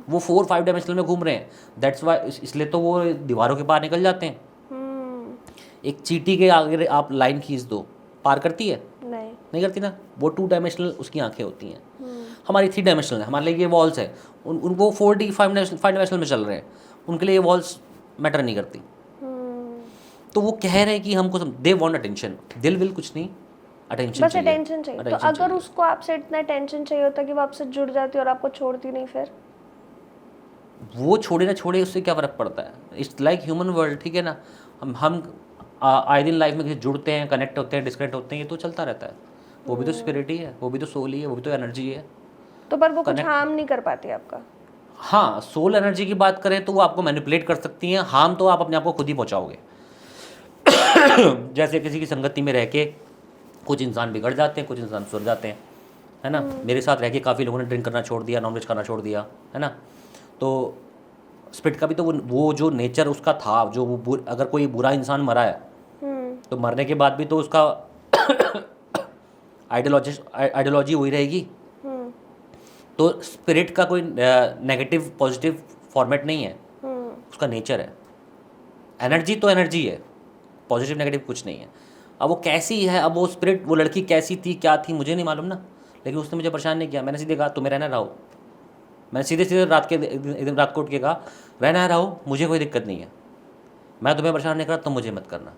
वो 4-5 डायमेंशनल में घूम रहे हैं। दैट्स वाई, इसलिए तो वो दीवारों के पार निकल जाते हैं। एक चींटी के आगे आप लाइन खींच दो, पार करती है? नहीं करती ना। वो 2 डायमेंशनल उसकी आंखें होती हैं, हमारी 3 डायमेंशनल है। हमारे लिए ये वॉल्स है, उनको 4D 5 डायमेंशनल में चल रहे हैं, उनके लिए ये वॉल्स मैटर नहीं करती। तो वो कह रहे हैं कि हमको दे वांट अटेंशन, दिल विल कुछ नहीं, अटेंशन बस अटेंशन चाहिए। तो अगर उसको आपसे इतना अटेंशन चाहिए होता कि वो आपसे जुड़ जाती और आपको छोड़ती नहीं, फिर वो छोड़े ना छोड़े उससे क्या फ़र्क पड़ता है, इट्स लाइक ह्यूमन वर्ल्ड, ठीक है ना। हम आए दिन लाइफ में किसी जुड़ते हैं, कनेक्ट होते हैं, डिस्कनेक्ट होते हैं, ये तो चलता रहता है। वो भी तो स्पिरिट ही है, वो भी तो सोल ही है, वो भी तो एनर्जी है। तो पर वो कुछ कनेक्ट, हार्म नहीं कर पाती आपका? हाँ, सोल एनर्जी की बात करें तो वो आपको मैनिपुलेट कर सकती हैं, हार्म तो आप अपने आप को खुद ही पहुंचाओगे। जैसे किसी की संगति में रह के कुछ इंसान बिगड़ जाते हैं, कुछ इंसान सुधर जाते हैं, है ना। मेरे साथ रह के काफ़ी लोगों ने ड्रिंक करना छोड़ दिया, नॉनवेज खाना छोड़ दिया, है ना। तो स्पिरिट का भी तो वो जो नेचर उसका था, जो वो अगर कोई बुरा इंसान मरा है तो मरने के बाद भी तो उसका आइडियोलॉजी वही रहेगी। तो स्पिरिट का कोई नेगेटिव पॉजिटिव फॉर्मेट नहीं है, उसका नेचर है। एनर्जी तो एनर्जी है, पॉजिटिव नेगेटिव कुछ नहीं है। अब वो कैसी है, अब वो स्पिरिट, वो लड़की कैसी थी, क्या थी, मुझे नहीं मालूम ना, लेकिन उसने मुझे परेशान नहीं किया। मैंने सीधे कहा तुम्हें रहना रहो, मैंने सीधे सीधे एक दिन रात को उठ के कहा रहना रहो, मुझे कोई दिक्कत नहीं है, मैं तुम्हें परेशान नहीं कर रहा, तुम मुझे मत करना।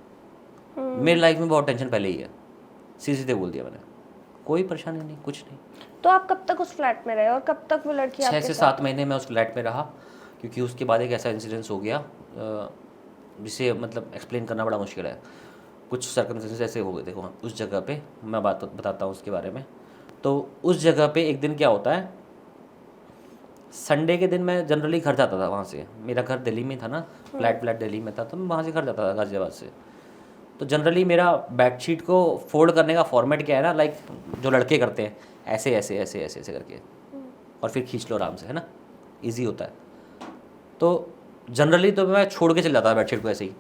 मेरी लाइफ में बहुत टेंशन पहले ही है, सीधे सीधे बोल दिया मैंने, कोई परेशानी नहीं, कुछ नहीं। तो आप कब तक उस फ्लैट में रहे और कब तक वो लड़की 6 आपके से साथ? 7 महीने मैं उस फ्लैट में रहा, क्योंकि उसके बाद एक ऐसा इंसिडेंस हो गया जिसे मतलब एक्सप्लेन करना बड़ा मुश्किल है। कुछ सर्कमस्टेंसेस ऐसे हो गए थे वहाँ उस जगह पे, मैं बात बताता हूँ उसके बारे में। तो उस जगह पे एक दिन क्या होता है, संडे के दिन मैं जनरली घर जाता था वहाँ से, मेरा घर दिल्ली में था ना, फ्लैट दिल्ली में था, तो मैं वहाँ से घर जाता था गाज़ियाबाद से। तो जनरली मेरा बेडशीट को फोल्ड करने का फॉर्मेट क्या है ना, लाइक जो लड़के करते हैं, ऐसे ऐसे ऐसे ऐसे ऐसे करके और फिर खींच लो आराम से, है ना, ईजी होता है। तो जनरली तो मैं छोड़ के चल जाता था बेडशीट को ऐसे ही।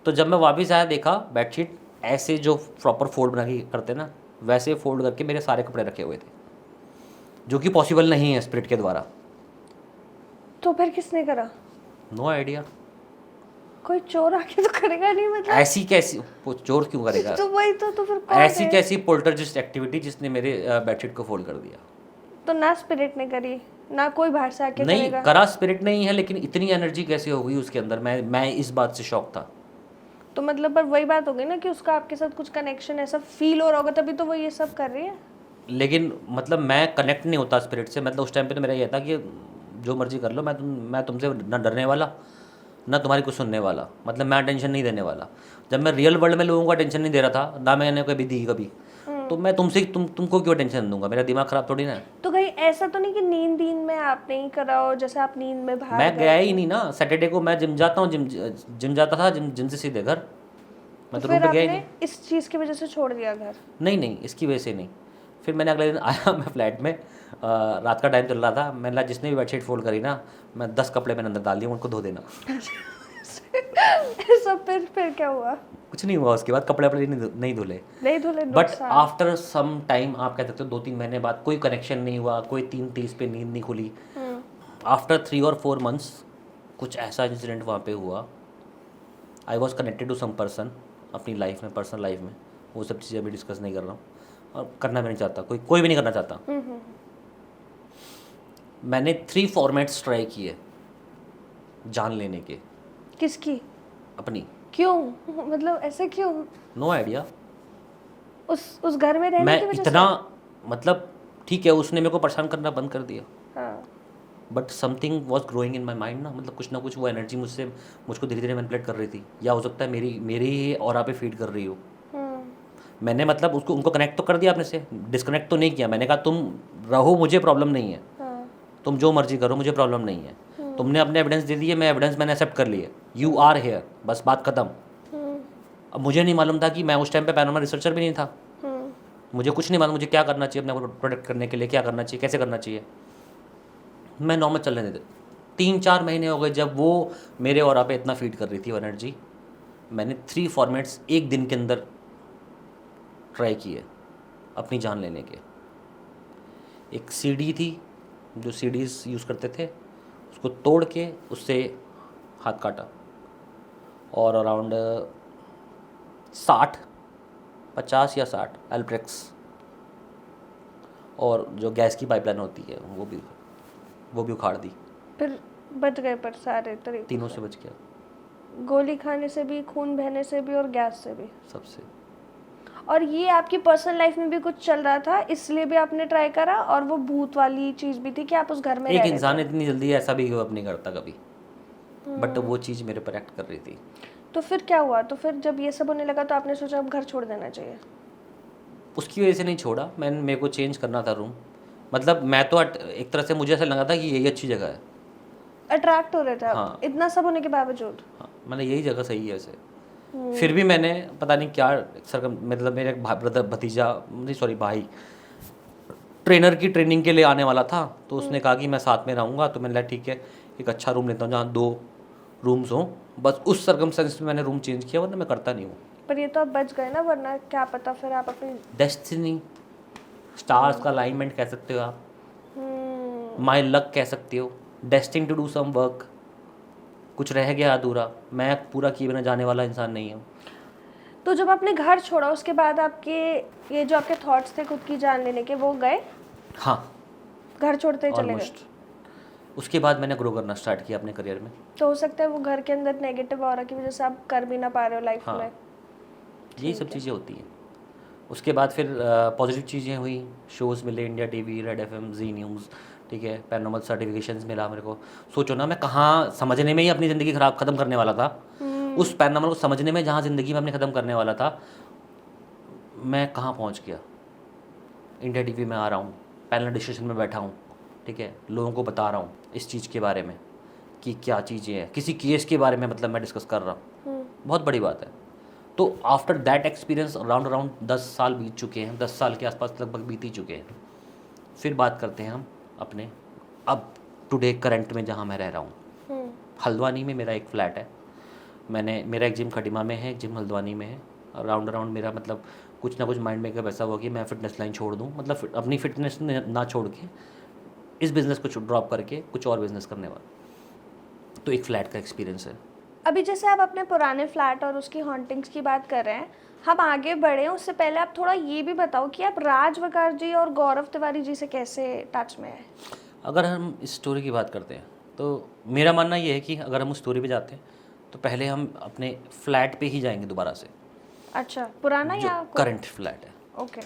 तो जब मैं वापस आया देखा बेडशीट ऐसे जो प्रॉपर फोल्ड बना के करते ना, वैसे फोल्ड करके मेरे सारे कपड़े रखे हुए थे, जो कि पॉसिबल नहीं है स्पिरिट के द्वारा। तो फिर किसने करा? No idea. कोई चोर आके तो करेगा नहीं, मतलब ऐसी कैसी, वो चोर क्यों करेगा? तो वही तो फिर कौन ऐसी है? कैसी पोल्टरजिस्ट एक्टिविटी जिसने मेरे बेडशीट को फोल्ड कर दिया? तो ना स्पिरिट ने करी, ना कोई बाहर से आके नहीं करेगा। करा, स्पिरिट नहीं है, लेकिन इतनी एनर्जी कैसे हो गई उसके अंदर, मैं इस बात से शॉक था। तो मतलब पर वही बात हो गई ना कि उसका आपके साथ कुछ कनेक्शन ऐसा फील हो रहा होगा, तभी तो वो ये सब कर रही है। लेकिन मतलब मैं कनेक्ट नहीं होता स्पिरिट से, मतलब उस टाइम पे तो मेरा ये था कि जो मर्जी कर लो, मैं तुमसे ना डरने वाला ना तुम्हारी कुछ सुनने वाला, मतलब मैं टेंशन नहीं देने वाला। जब मैं रियल वर्ल्ड में लोगों का टेंशन नहीं दे रहा था ना, मैंने कभी दी कभी, तो मैं तुमको क्यों टेंशन दूंगा, मेरा दिमाग खराब थोड़ी ना है। तो कहीं ऐसा तो नहीं कि नींद में आप नहीं करा हो, जैसे आप नींद में बाहर मैं गए? गया ही नहीं ना, सैटरडे को मैं जिम जाता हूँ, जिम जाता था, जिम से सीधे घर, मैं तो तो रूम फिर पे गया ही आपने नहीं। इस चीज़ की वजह से छोड़ दिया घर? नहीं, इसकी वजह से नहीं। फिर मैंने अगले दिन आया मैं फ्लैट में, रात का टाइम चल रहा था, मैंने जिसने भी बेडशीट फोल्ड करी ना, मैं 10 कपड़े मैंने अंदर डाल दिए, उनको धो देना। सब फिर क्या हुआ? कुछ नहीं हुआ उसके बाद, कपड़े अपने नहीं धुले। नहीं धुले? बट नुकसान। आफ्टर सम टाइम, आप कह सकते हो 2-3 महीने बाद, कोई कनेक्शन नहीं हुआ, कोई 3:30 पे नींद नहीं खुली। आफ्टर 3 और 4 मंथ्स कुछ ऐसा इंसिडेंट वहाँ पे हुआ, I was connected to some person अपनी लाइफ में, पर्सनल लाइफ में, वो सब चीज़ें अभी डिस्कस नहीं कर रहा हूँ और करना भी नहीं चाहता, कोई भी नहीं करना चाहता। मैंने 3 फॉर्मेट्स ट्राई किए जान लेने के। किसकी? अपनी। क्यों? मतलब ऐसे क्यों? No idea. उस घर में रहने मैं की वजह इतना, मतलब ठीक है उसने मेरे को परेशान करना बंद कर दिया, से? हाँ। But something was growing in my mind ना, मतलब कुछ ना कुछ वो एनर्जी मुझको धीरे धीरे मैनिपुलेट कर रही थी, या हो सकता है मेरी ही ऑरा पे फीड कर रही हो। मैंने मतलब उनको कनेक्ट तो कर दिया अपने से, डिस्कनेक्ट तो नहीं किया। मैंने कहा तुम रहो, मुझे प्रॉब्लम नहीं है, तुम जो मर्जी करो, मुझे प्रॉब्लम नहीं है। तुमने अपने एविडेंस दे दिए, मैं एविडेंस मैंने एक्सेप्ट कर लिए, यू आर हेयर, बस बात खत्म। अब मुझे नहीं मालूम था कि मैं उस टाइम पे पैरानॉर्मल रिसर्चर भी नहीं था, मुझे कुछ नहीं मालूम मुझे क्या करना चाहिए, अपने को प्रोटेक्ट करने के लिए क्या करना चाहिए, कैसे करना चाहिए। मैं नॉर्मल चलने देते। 3-4 महीने हो गए जब वो मेरे ऑरा पे इतना फीड कर रही थी वो एनर्जी। मैंने 3 फॉर्मेट्स एक दिन के अंदर ट्राई किए अपनी जान लेने के। एक सीडी थी, जो सीडीज यूज़ करते थे, उसको तोड़ के उससे हाथ काटा, और अराउंड 50 या 60 एल्ब्रेक्स, और जो गैस की पाइपलाइन होती है वो भी उखाड़ दी। फिर बच गए पर सारे तरीके तीनों से बच गया, गोली खाने से भी, खून बहने से भी और गैस से भी। सबसे। और ये आपकी पर्सनल लाइफ में भी कुछ चल रहा था इसलिए भी आपने ट्राई करा, और वो भूत वाली चीज़ भी थी कि आप उस घर में रह एक रहे इंसान थे। इतनी जल्दी ऐसा भी गिव अप नहीं करता कभी, बट वो चीज़ मेरे पर एक्ट कर रही थी। तो फिर क्या हुआ? तो फिर जब ये सब होने लगा तो आपने सोचा अब घर छोड़ देना चाहिए? उसकी वजह से नहीं छोड़ा, मेरे को चेंज करना था रूम। मतलब मैं तो एक तरह से मुझे ऐसा लगा था कि यही अच्छी जगह है। अट्रैक्ट हो रहे थे आप हाँ। इतना सब होने के बावजूद? हाँ, मैंने यही जगह सही है वैसे। फिर भी मैंने पता नहीं क्या मतलब मेरे एक ब्रदर भतीजा नहीं सॉरी भाई ट्रेनर की ट्रेनिंग के लिए आने वाला था, तो उसने कहा कि मैं साथ में रहूँगा, तो मैंने कहा ठीक है एक अच्छा रूम लेता हूँ जहाँ 2 रूम्स हों। बस उस सर्कमस्टेंस में मैंने रूम चेंज किया, वरना मैं करता नहीं हूँ। पर ये तो आप बच गए ना, वरना क्या पता फिर आप अपनी डेस्टिनी, स्टार्स का अलाइनमेंट कह सकते हो आप, माई लक कह सकते हो, destined to do some work. कुछ रह गया अधूरा, मैं पूरा किए बिना जाने वाला इंसान नहीं हूँ। तो जब आपने घर छोड़ा उसके बाद आपके ये जो आपके थॉट्स थे खुद की जान लेने के, वो गए? हाँ, घर छोड़ते ही चले गए? ऑलमोस्ट। उसके बाद मैंने ग्रो करना स्टार्ट किया अपने करियर में। तो हो सकता है वो घर के अंदर नेगेटिव ऑरा की वजह से आप कर भी ना पा रहे हो लाइफ हाँ, में। यही सब चीज़ें होती हैं। उसके बाद फिर पॉजिटिव चीज़ें हुई, शोज़ मिले, इंडिया टीवी, रेड एफएम, जी न्यूज़, ठीक है, पैरानॉर्मल सर्टिफिकेशंस मिला मेरे को। सोचो ना, मैं कहाँ समझने में ही अपनी ज़िंदगी ख़त्म करने वाला था। उस पैरानॉर्मल को समझने में जहाँ ज़िंदगी में अपनी ख़त्म करने वाला था, मैं कहाँ पहुँच गया। इंडिया टीवी में आ रहा हूँ, पैनल डिस्कशन में बैठा हूँ, ठीक है, लोगों को बता रहा हूँ इस चीज़ के बारे में कि क्या चीज़ें हैं, किसी केस के बारे में मतलब मैं डिस्कस कर रहा हूँ। बहुत बड़ी बात है। तो आफ्टर दैट एक्सपीरियंस अराउंड 10 साल बीत चुके हैं, 10 साल के आसपास लगभग बीत ही चुके हैं। फिर बात करते हैं हम अपने अब टुडे करंट में जहाँ मैं रह रहा हूँ। हल्द्वानी में मेरा एक फ्लैट है। मेरा एक जिम खटीमा में है, एक जिम हल्द्वानी में है। अराउंड मेरा मतलब कुछ ना कुछ माइंड में ऐसा हुआ कि मैं फ़िटनेस लाइन छोड़ दूँ, मतलब अपनी फ़िटनेस ना छोड़ के इस बिज़नेस को ड्रॉप करके कुछ और बिज़नेस करने वाला। तो एक फ़्लैट का एक्सपीरियंस है। अभी जैसे आप अपने पुराने फ्लैट और उसकी हॉन्टिंग्स की बात कर रहे हैं, हम आगे बढ़े उससे पहले आप थोड़ा ये भी बताओ कि आप राज वकार जी और गौरव तिवारी जी से कैसे टच में हैं? अगर हम इस स्टोरी की बात करते हैं तो मेरा मानना ये है कि अगर हम उस स्टोरी पे जाते हैं तो पहले हम अपने फ्लैट पे ही जाएंगे दोबारा से। अच्छा, पुराना जो या करंट फ्लैट है, ओके।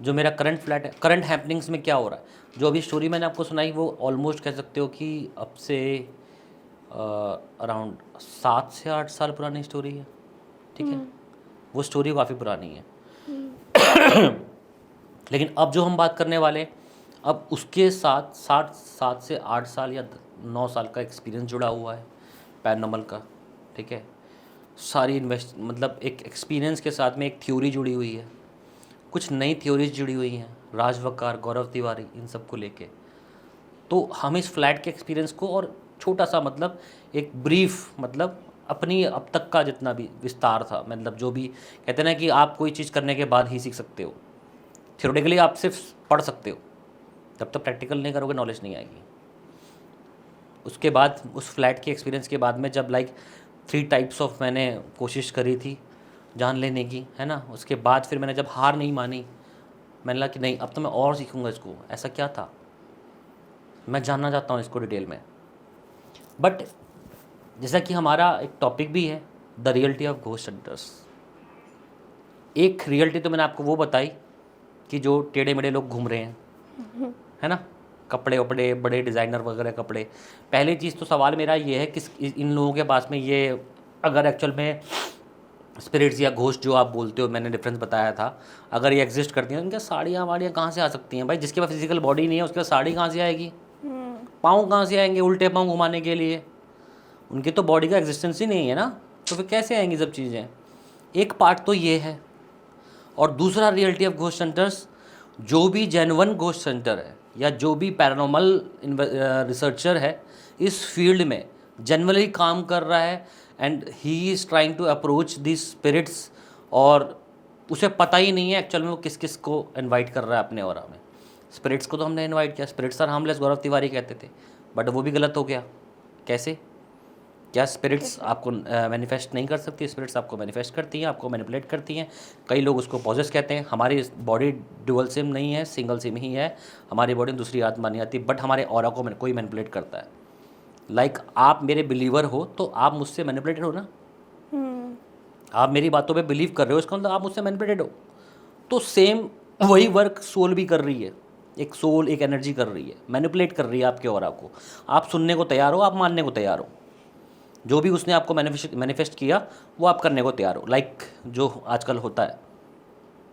जो मेरा करंट फ्लैट है, करंट हैपनिंग्स में क्या हो रहा है, जो अभी स्टोरी मैंने आपको सुनाई वो ऑलमोस्ट कह सकते हो कि अब से अराउंड 7 से 8 साल पुरानी स्टोरी है, ठीक है। वो स्टोरी काफ़ी पुरानी है। लेकिन अब जो हम बात करने वाले, अब उसके साथ 7 से 8 साल या 9 साल का एक्सपीरियंस जुड़ा हुआ है पैरानॉर्मल का, ठीक है। सारी मतलब एक एक्सपीरियंस के साथ में एक थ्योरी जुड़ी हुई है, कुछ नई थ्योरीज जुड़ी हुई हैं, राज वकार, गौरव तिवारी, इन सब को लेके। तो हम इस फ्लैट के एक्सपीरियंस को और छोटा सा मतलब एक ब्रीफ मतलब अपनी अब तक का जितना भी विस्तार था, मतलब जो भी कहते हैं ना कि आप कोई चीज़ करने के बाद ही सीख सकते हो। थ्योरेटिकली आप सिर्फ पढ़ सकते हो, जब तक प्रैक्टिकल नहीं करोगे नॉलेज नहीं आएगी। उसके बाद उस फ्लैट के एक्सपीरियंस के बाद में जब 3 टाइप्स ऑफ मैंने कोशिश करी थी जान लेने की, है ना, उसके बाद फिर मैंने जब हार नहीं मानी, मैंने लगा कि नहीं अब तो मैं और सीखूंगा इसको, ऐसा क्या था, मैं जानना चाहता हूँ इसको डिटेल में। बट जैसा कि हमारा एक टॉपिक भी है, the reality of ghost hunters. एक रियलिटी तो मैंने आपको वो बताई कि जो टेढ़े मेढ़े लोग घूम रहे हैं, है ना, कपड़े वपड़े बड़े डिज़ाइनर वगैरह कपड़े। पहली चीज़ तो सवाल मेरा ये है कि इन लोगों के पास में ये अगर एक्चुअल में स्पिरिट्स या घोस्ट जो आप बोलते हो, मैंने डिफरेंस बताया था, अगर ये एग्जिस्ट करती हैं तो इनके साड़ियाँ वाड़ियाँ कहाँ से आ सकती हैं भाई? जिसके पास फिजिकल बॉडी नहीं है उसके पास साड़ी कहाँ से आएगी? पाँव कहाँ से आएंगे उल्टे पाँव घुमाने के लिए? उनकी तो बॉडी का एग्जिस्टेंस ही नहीं है ना, तो फिर कैसे आएंगी सब चीज़ें? एक पार्ट तो ये है। और दूसरा रियलिटी ऑफ घोस्ट सेंटर्स, जो भी जेन्युइन घोस्ट सेंटर है या जो भी पैरानॉर्मल रिसर्चर है इस फील्ड में जनरली काम कर रहा है and he is trying to approach this spirits, और उसे पता ही नहीं है एक्चुअल में वो किस किस को इनवाइट कर रहा है अपने ऑरा में। स्पिरिट्स को तो हमने इनवाइट किया, स्पिरिट्स आर हार्मलेस गौरव तिवारी कहते थे, बट वो भी गलत हो गया। कैसे? क्या स्पिरिट्स आपको मैनिफेस्ट नहीं कर सकती? स्पिरिट्स आपको मैनिफेस्ट करती हैं, आपको मैनिपुलेट करती हैं। कई लोग उसको पॉजेस कहते हैं। हमारी बॉडी डुअल सिम नहीं है, सिंगल सिम ही है। हमारी बॉडी में दूसरी आत्मा नहीं आती, बट हमारे ऑरा को कोई मैनिपुलेट करता है। आप मेरे बिलीवर हो तो आप मुझसे मैनिपुलेटेड हो ना, आप मेरी बातों पे बिलीव कर रहे हो, इसका मतलब आप मुझसे मैनिपुलेटेड हो। तो सेम वही वर्क सोल भी कर रही है। एक सोल, एक एनर्जी कर रही है, मैनिपुलेट कर रही है आपके ऑरा को। आप सुनने को तैयार हो, आप मानने को तैयार हो, जो भी उसने आपको मैनिफेस्ट किया वो आप करने को तैयार हो। लाइक जो आजकल होता है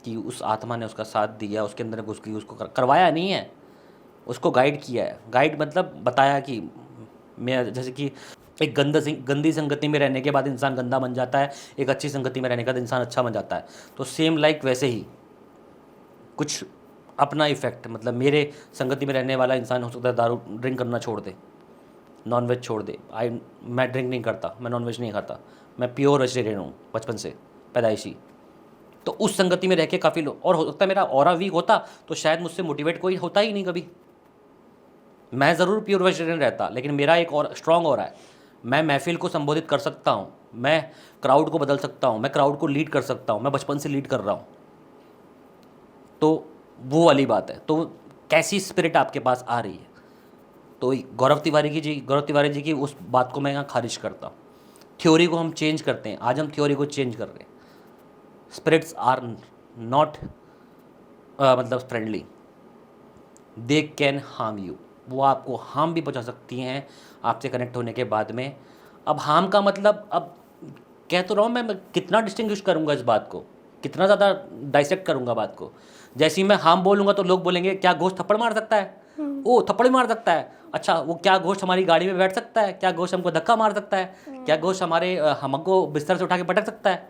कि उस आत्मा ने उसका साथ दिया, उसके अंदर घुस गई, उसको करवाया नहीं है, उसको गाइड किया है। गाइड मतलब बताया कि मैं, जैसे कि एक गंदी संगति में रहने के बाद इंसान गंदा बन जाता है, एक अच्छी संगति में रहने के बाद इंसान अच्छा बन जाता है। तो सेम लाइक वैसे ही कुछ अपना इफेक्ट, मतलब मेरे संगति में रहने वाला इंसान हो सकता है दारू ड्रिंक करना छोड़ दे, नॉनवेज छोड़ दे। मैं ड्रिंक नहीं करता, मैं नॉनवेज नहीं खाता, मैं प्योर वेजिटेरियन हूँ बचपन से, पैदाइशी। तो उस संगति में रह के काफ़ी लोग, और हो सकता है मेरा ऑरा वीक होता तो शायद मुझसे मोटिवेट कोई होता ही नहीं कभी। मैं ज़रूर प्योर वेजिटेरियन रहता, लेकिन मेरा एक और स्ट्रॉन्ग ऑरा है। मैं महफिल को संबोधित कर सकता हूँ, मैं क्राउड को बदल सकता हूँ, मैं क्राउड को लीड कर सकता हूँ, मैं बचपन से लीड कर रहा हूँ। तो वो वाली बात है। तो कैसी स्पिरिट आपके पास आ रही है? तो गौरव तिवारी जी की उस बात को मैं यहाँ खारिज करता हूँ। थ्योरी को हम चेंज करते हैं, आज हम थ्योरी को चेंज कर रहे हैं। स्पिरिट्स आर नॉट मतलब friendly, they can harm you. वो आपको हार्म भी पहुंचा सकती हैं आपसे कनेक्ट होने के बाद में। अब हार्म का मतलब, अब कह तो रहा हूँ मैं कितना डिस्टिंग्विश करूँगा इस बात को, कितना ज़्यादा डाइसेक्ट करूँगा बात को। जैसे ही मैं हार्म बोलूँगा तो लोग बोलेंगे क्या घोस्ट थप्पड़ मार सकता है? ओ थप्पड़ मार सकता है, अच्छा वो क्या घोस्ट हमारी गाड़ी में बैठ सकता है? क्या घोस्ट हमको धक्का मार सकता है? क्या घोस्ट हमको बिस्तर से उठा के पटक सकता है?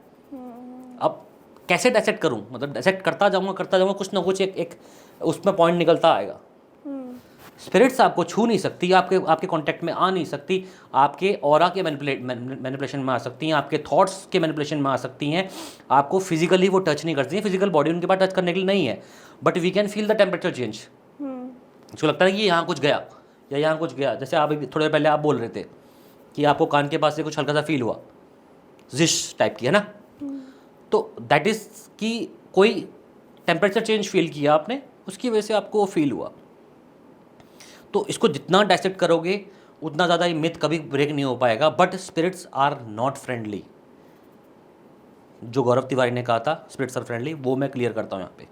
अब कैसे डाइसेक्ट करूं? मतलब डाइसेक्ट करता जाऊंगा, कुछ ना कुछ एक उसमें पॉइंट निकलता आएगा। स्पिरिट्स आपको छू नहीं सकती, आपके कांटेक्ट में आ नहीं सकती, आपके ऑरा के मैनिपुलेशन में आ सकती हैं, आपके थॉट्स के मैनिपुलेशन में आ सकती हैं। आपको फिजिकली वो टच नहीं करती हैं, फिजिकल बॉडी उनके पास टच करने के लिए नहीं है, but we can feel the temperature change. उसको लगता है कि यहाँ कुछ गया या यहाँ कुछ गया। जैसे आप थोड़ी देर पहले आप बोल रहे थे कि आपको कान के पास से कुछ हल्का सा फील हुआ, जिश टाइप की, है ना? तो दैट इज़ कि कोई टेम्परेचर चेंज फील किया आपने, उसकी वजह से आपको फील हुआ। तो इसको जितना डाइसेक्ट करोगे उतना ज़्यादा ये मिथ कभी ब्रेक नहीं हो पाएगा। But spirits are not friendly. जो गौरव तिवारी ने कहा था स्पिरिट्स आर फ्रेंडली, वो मैं क्लियर करता हूँ यहाँ पे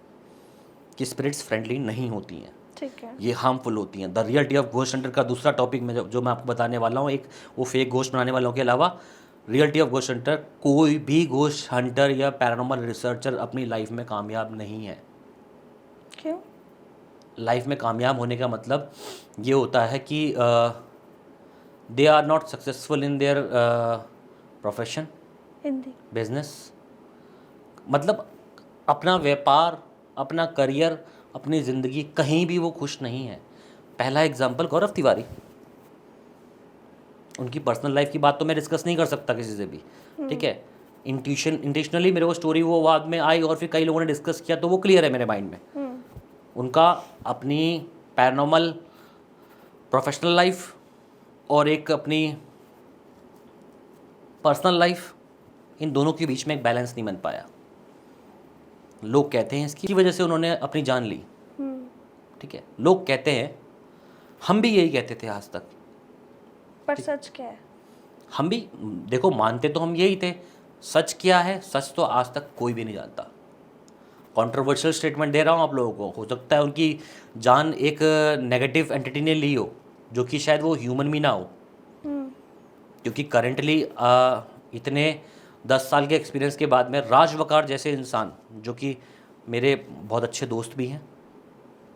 कि स्पिरिट्स फ्रेंडली नहीं होती हैं, ठीक है। ये हार्मफुल होती हैं। The reality of ghost Hunter का दूसरा टॉपिक में जो मैं आपको बताने वाला हूँ, एक वो फेक घोस्ट बनाने वालों के अलावा रियलिटी ऑफ घोस्ट हंटर, कोई भी घोस्ट हंटर या पैरानॉर्मल रिसर्चर अपनी लाइफ में कामयाब नहीं है। क्यों? लाइफ में कामयाब होने का मतलब ये होता है कि they are not successful in their profession, Hindi business, मतलब अपना व्यापार, अपना करियर, अपनी ज़िंदगी, कहीं भी वो खुश नहीं है। पहला एग्जांपल गौरव तिवारी, उनकी पर्सनल लाइफ की बात तो मैं डिस्कस नहीं कर सकता किसी से भी, ठीक है? इंटेंशनली मेरे को स्टोरी वो बाद में आई और फिर कई लोगों ने डिस्कस किया, तो वो क्लियर है मेरे माइंड में। उनका अपनी पैरानॉर्मल प्रोफेशनल लाइफ और एक अपनी पर्सनल लाइफ, इन दोनों के बीच में एक बैलेंस नहीं बन पाया। लोग कहते हैं इसकी वजह से उन्होंने अपनी जान ली, ठीक है? लोग कहते हैं, हम भी यही कहते थे आज तक, पर सच क्या है? हम भी देखो मानते तो हम यही थे। सच क्या है? सच तो आज तक कोई भी नहीं जानता। कंट्रोवर्शियल स्टेटमेंट दे रहा हूँ आप लोगों को, हो सकता है उनकी जान एक नेगेटिव एंटिटी ने ली हो, जो कि शायद वो ह्यूमन भी ना हो। क्योंकि करेंटली इतने 10 साल के एक्सपीरियंस के बाद में राज वकार जैसे इंसान, जो कि मेरे बहुत अच्छे दोस्त भी हैं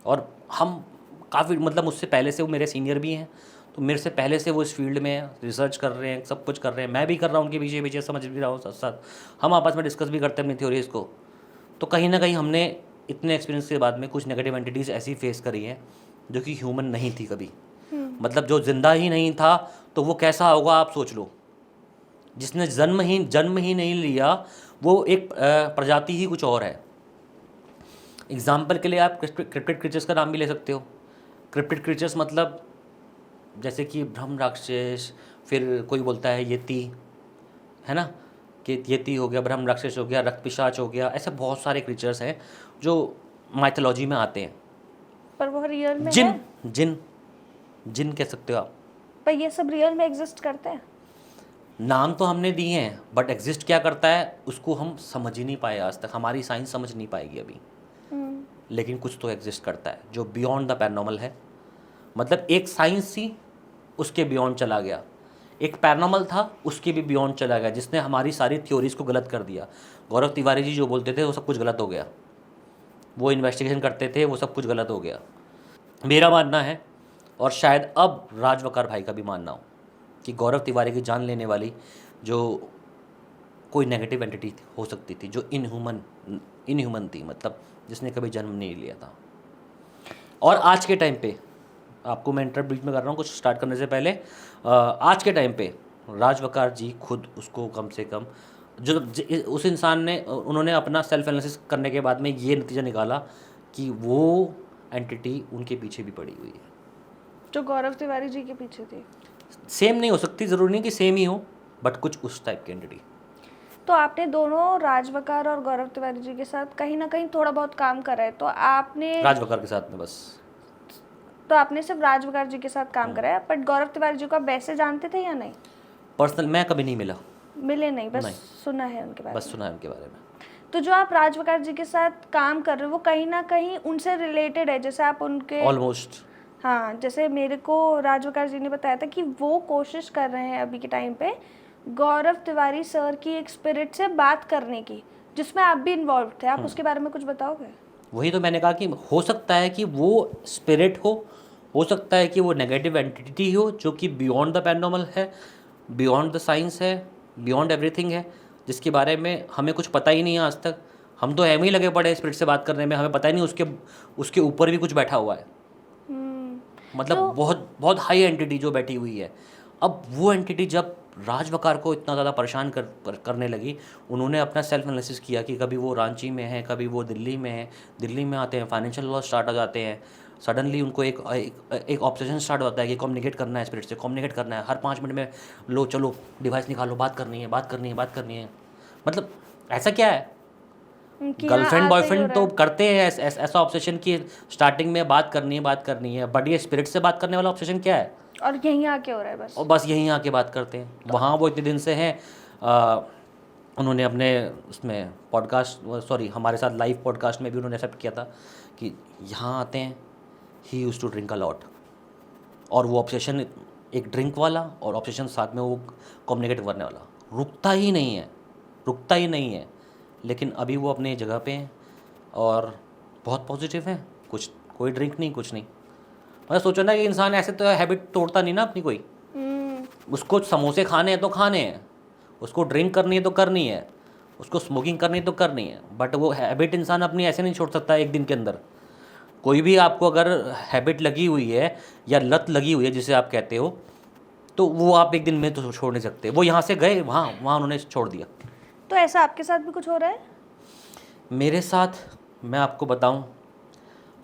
और हम काफ़ी, मतलब मुझसे पहले से वो मेरे सीनियर भी हैं, तो मेरे से पहले से वो इस फील्ड में रिसर्च कर रहे हैं, सब कुछ कर रहे हैं, मैं भी कर रहा हूँ उनके पीछे पीछे, समझ भी रहा हूँ साथ साथ। हम आपस में डिस्कस भी करते हैं अपनी थ्योरीज़ को। तो कहीं ना कहीं हमने इतने एक्सपीरियंस के बाद में कुछ नेगेटिव एंटिटीज़ ऐसी फेस करी हैं जो कि ह्यूमन नहीं थी कभी। मतलब जो जिंदा ही नहीं था तो वो कैसा होगा आप सोच लो। जिसने जन्म ही नहीं लिया, वो एक प्रजाति ही कुछ और है। एग्जाम्पल के लिए आप क्रिप्टिड क्रीचर्स का नाम भी ले सकते हो। क्रिप्टिड क्रीचर्स मतलब जैसे कि ब्रह्म राक्षस, फिर कोई बोलता है येती, है ना, कि येती हो गया, ब्रह्म राक्षस हो गया, रक्त पिशाच हो गया, ऐसे बहुत सारे क्रीचर्स हैं जो माइथोलॉजी में आते हैं। पर वो रियल में जिन है? जिन जिन कह सकते हो आप। पर ये सब रियल में एग्जिस्ट करते हैं? नाम तो हमने दिए हैं बट एग्जिस्ट क्या करता है उसको हम समझ ही नहीं पाए आज तक, हमारी साइंस समझ नहीं पाएगी अभी। लेकिन कुछ तो एग्जिस्ट करता है जो बियॉन्ड द पैरानॉर्मल है, मतलब एक साइंस थी उसके बियॉन्ड चला गया, एक पैरानॉर्मल था उसके भी बियॉन्ड चला गया, जिसने हमारी सारी थ्योरीज को गलत कर दिया। गौरव तिवारी जी जो बोलते थे वो सब कुछ गलत हो गया, वो इन्वेस्टिगेशन करते थे वो सब कुछ गलत हो गया। मेरा मानना है, और शायद अब राज वकार भाई का भी मानना हो, कि गौरव तिवारी की जान लेने वाली जो कोई नेगेटिव एंटिटी हो सकती थी, जो इनह्यूमन थी, मतलब जिसने कभी जन्म नहीं लिया था। और आज के टाइम पे, आपको मैं बीच में कर रहा हूँ कुछ स्टार्ट करने से पहले, आज के टाइम पे राज वकार जी खुद उसको कम से कम उस इंसान ने, उन्होंने अपना सेल्फ एनालिसिस करने के बाद में ये नतीजा निकाला कि वो एंटिटी उनके पीछे भी पड़ी हुई है, जो गौरव तिवारी जी के पीछे थी। सेम नहीं हो सकती, ज़रूरी नहीं कि सेम ही हो, बट कुछ उस टाइप की एंटिटी। तो आपने दोनों राज वकार और गौरव तिवारी जी के साथ कहीं ना कहीं थोड़ा बहुत काम करा है, तो आपने राज वकार के साथ में बस। तो आपने सिर्फ राज वकार जी के साथ काम करा है, बट गौरव तिवारी जी को आप वैसे जानते थे या नहीं? पर्सनल मैं कभी नहीं मिला, मिले नहीं, बस नहीं। सुना है उनके बारे में। बस सुना है उनके बारे में। तो जो आप राज वकार जी के साथ काम कर रहे हो वो कहीं ना कहीं उनसे रिलेटेड है, जैसे आप उनके ऑलमोस्ट। हाँ, जैसे मेरे को राज वकार जी ने बताया था कि वो कोशिश कर रहे हैं अभी के टाइम पे गौरव तिवारी सर की एक स्पिरिट से बात करने की, जिसमें आप भी इन्वॉल्व थे। आप उसके बारे में कुछ बताओगे? वही तो मैंने कहा कि हो सकता है कि वो स्पिरिट हो सकता है कि वो नेगेटिव एंटिटी हो जो कि बियॉन्ड द पैरानॉर्मल है, बियॉन्ड द साइंस है, बियॉन्ड एवरीथिंग है, जिसके बारे में हमें कुछ पता ही नहीं है आज तक। हम तो एम ही लगे पड़े स्पिरिट से बात करने में, हमें पता ही नहीं उसके ऊपर भी कुछ बैठा हुआ है, मतलब बहुत बहुत हाई एंटिटी जो बैठी हुई है। अब वो एंटिटी जब राज वकार को इतना ज़्यादा परेशान करने लगी, उन्होंने अपना सेल्फ एनालिसिस किया कि कभी वो रांची में है, कभी वो दिल्ली में है, दिल्ली में आते हैं फाइनेंशियल लॉस स्टार्ट हो जाते हैं, सडनली उनको एक ऑब्सेशन स्टार्ट होता है कि कम्युनिकेट करना है, स्पिरिट से कम्युनिकेट करना है, हर 5 मिनट में लो चलो डिवाइस निकालो, बात करनी है, बात करनी है, बात करनी है। मतलब ऐसा क्या है, गर्लफ्रेंड बॉयफ्रेंड तो करते हैं ऐसा ऑब्सेशन की स्टार्टिंग में बात करनी है, बट ये स्पिरिट से बात करने वाला ऑब्सेशन क्या है? और यहीं आके हो रहा है बस। और बस यहीं आके बात करते हैं। वहाँ वो इतने दिन से हैं, उन्होंने अपने उसमें पॉडकास्ट, सॉरी हमारे साथ लाइव पॉडकास्ट में भी उन्होंने एक्सेप्ट किया था कि यहाँ आते हैं, he used to drink a lot, और वो ऑब्सेशन एक ड्रिंक वाला और ऑब्सेशन साथ में वो कम्युनिकेट करने वाला रुकता ही नहीं है। लेकिन अभी वो अपने जगह पे हैं और बहुत पॉजिटिव हैं, कोई ड्रिंक नहीं, कुछ नहीं। मतलब सोचो ना कि इंसान ऐसे तो हैबिट तोड़ता नहीं ना अपनी कोई। उसको समोसे खाने हैं तो खाने हैं, उसको ड्रिंक करनी है तो करनी है, उसको स्मोकिंग करनी है तो करनी है, बट वो हैबिट इंसान अपनी ऐसे नहीं छोड़ सकता एक दिन के अंदर। कोई भी आपको अगर हैबिट लगी हुई है या लत लगी हुई है जिसे आप कहते हो, तो वो आप एक दिन में तो छोड़ नहीं सकते। वो यहाँ से गए वहाँ उन्होंने छोड़ दिया। तो ऐसा आपके साथ भी कुछ हो रहा है? मेरे साथ मैं आपको बताऊं,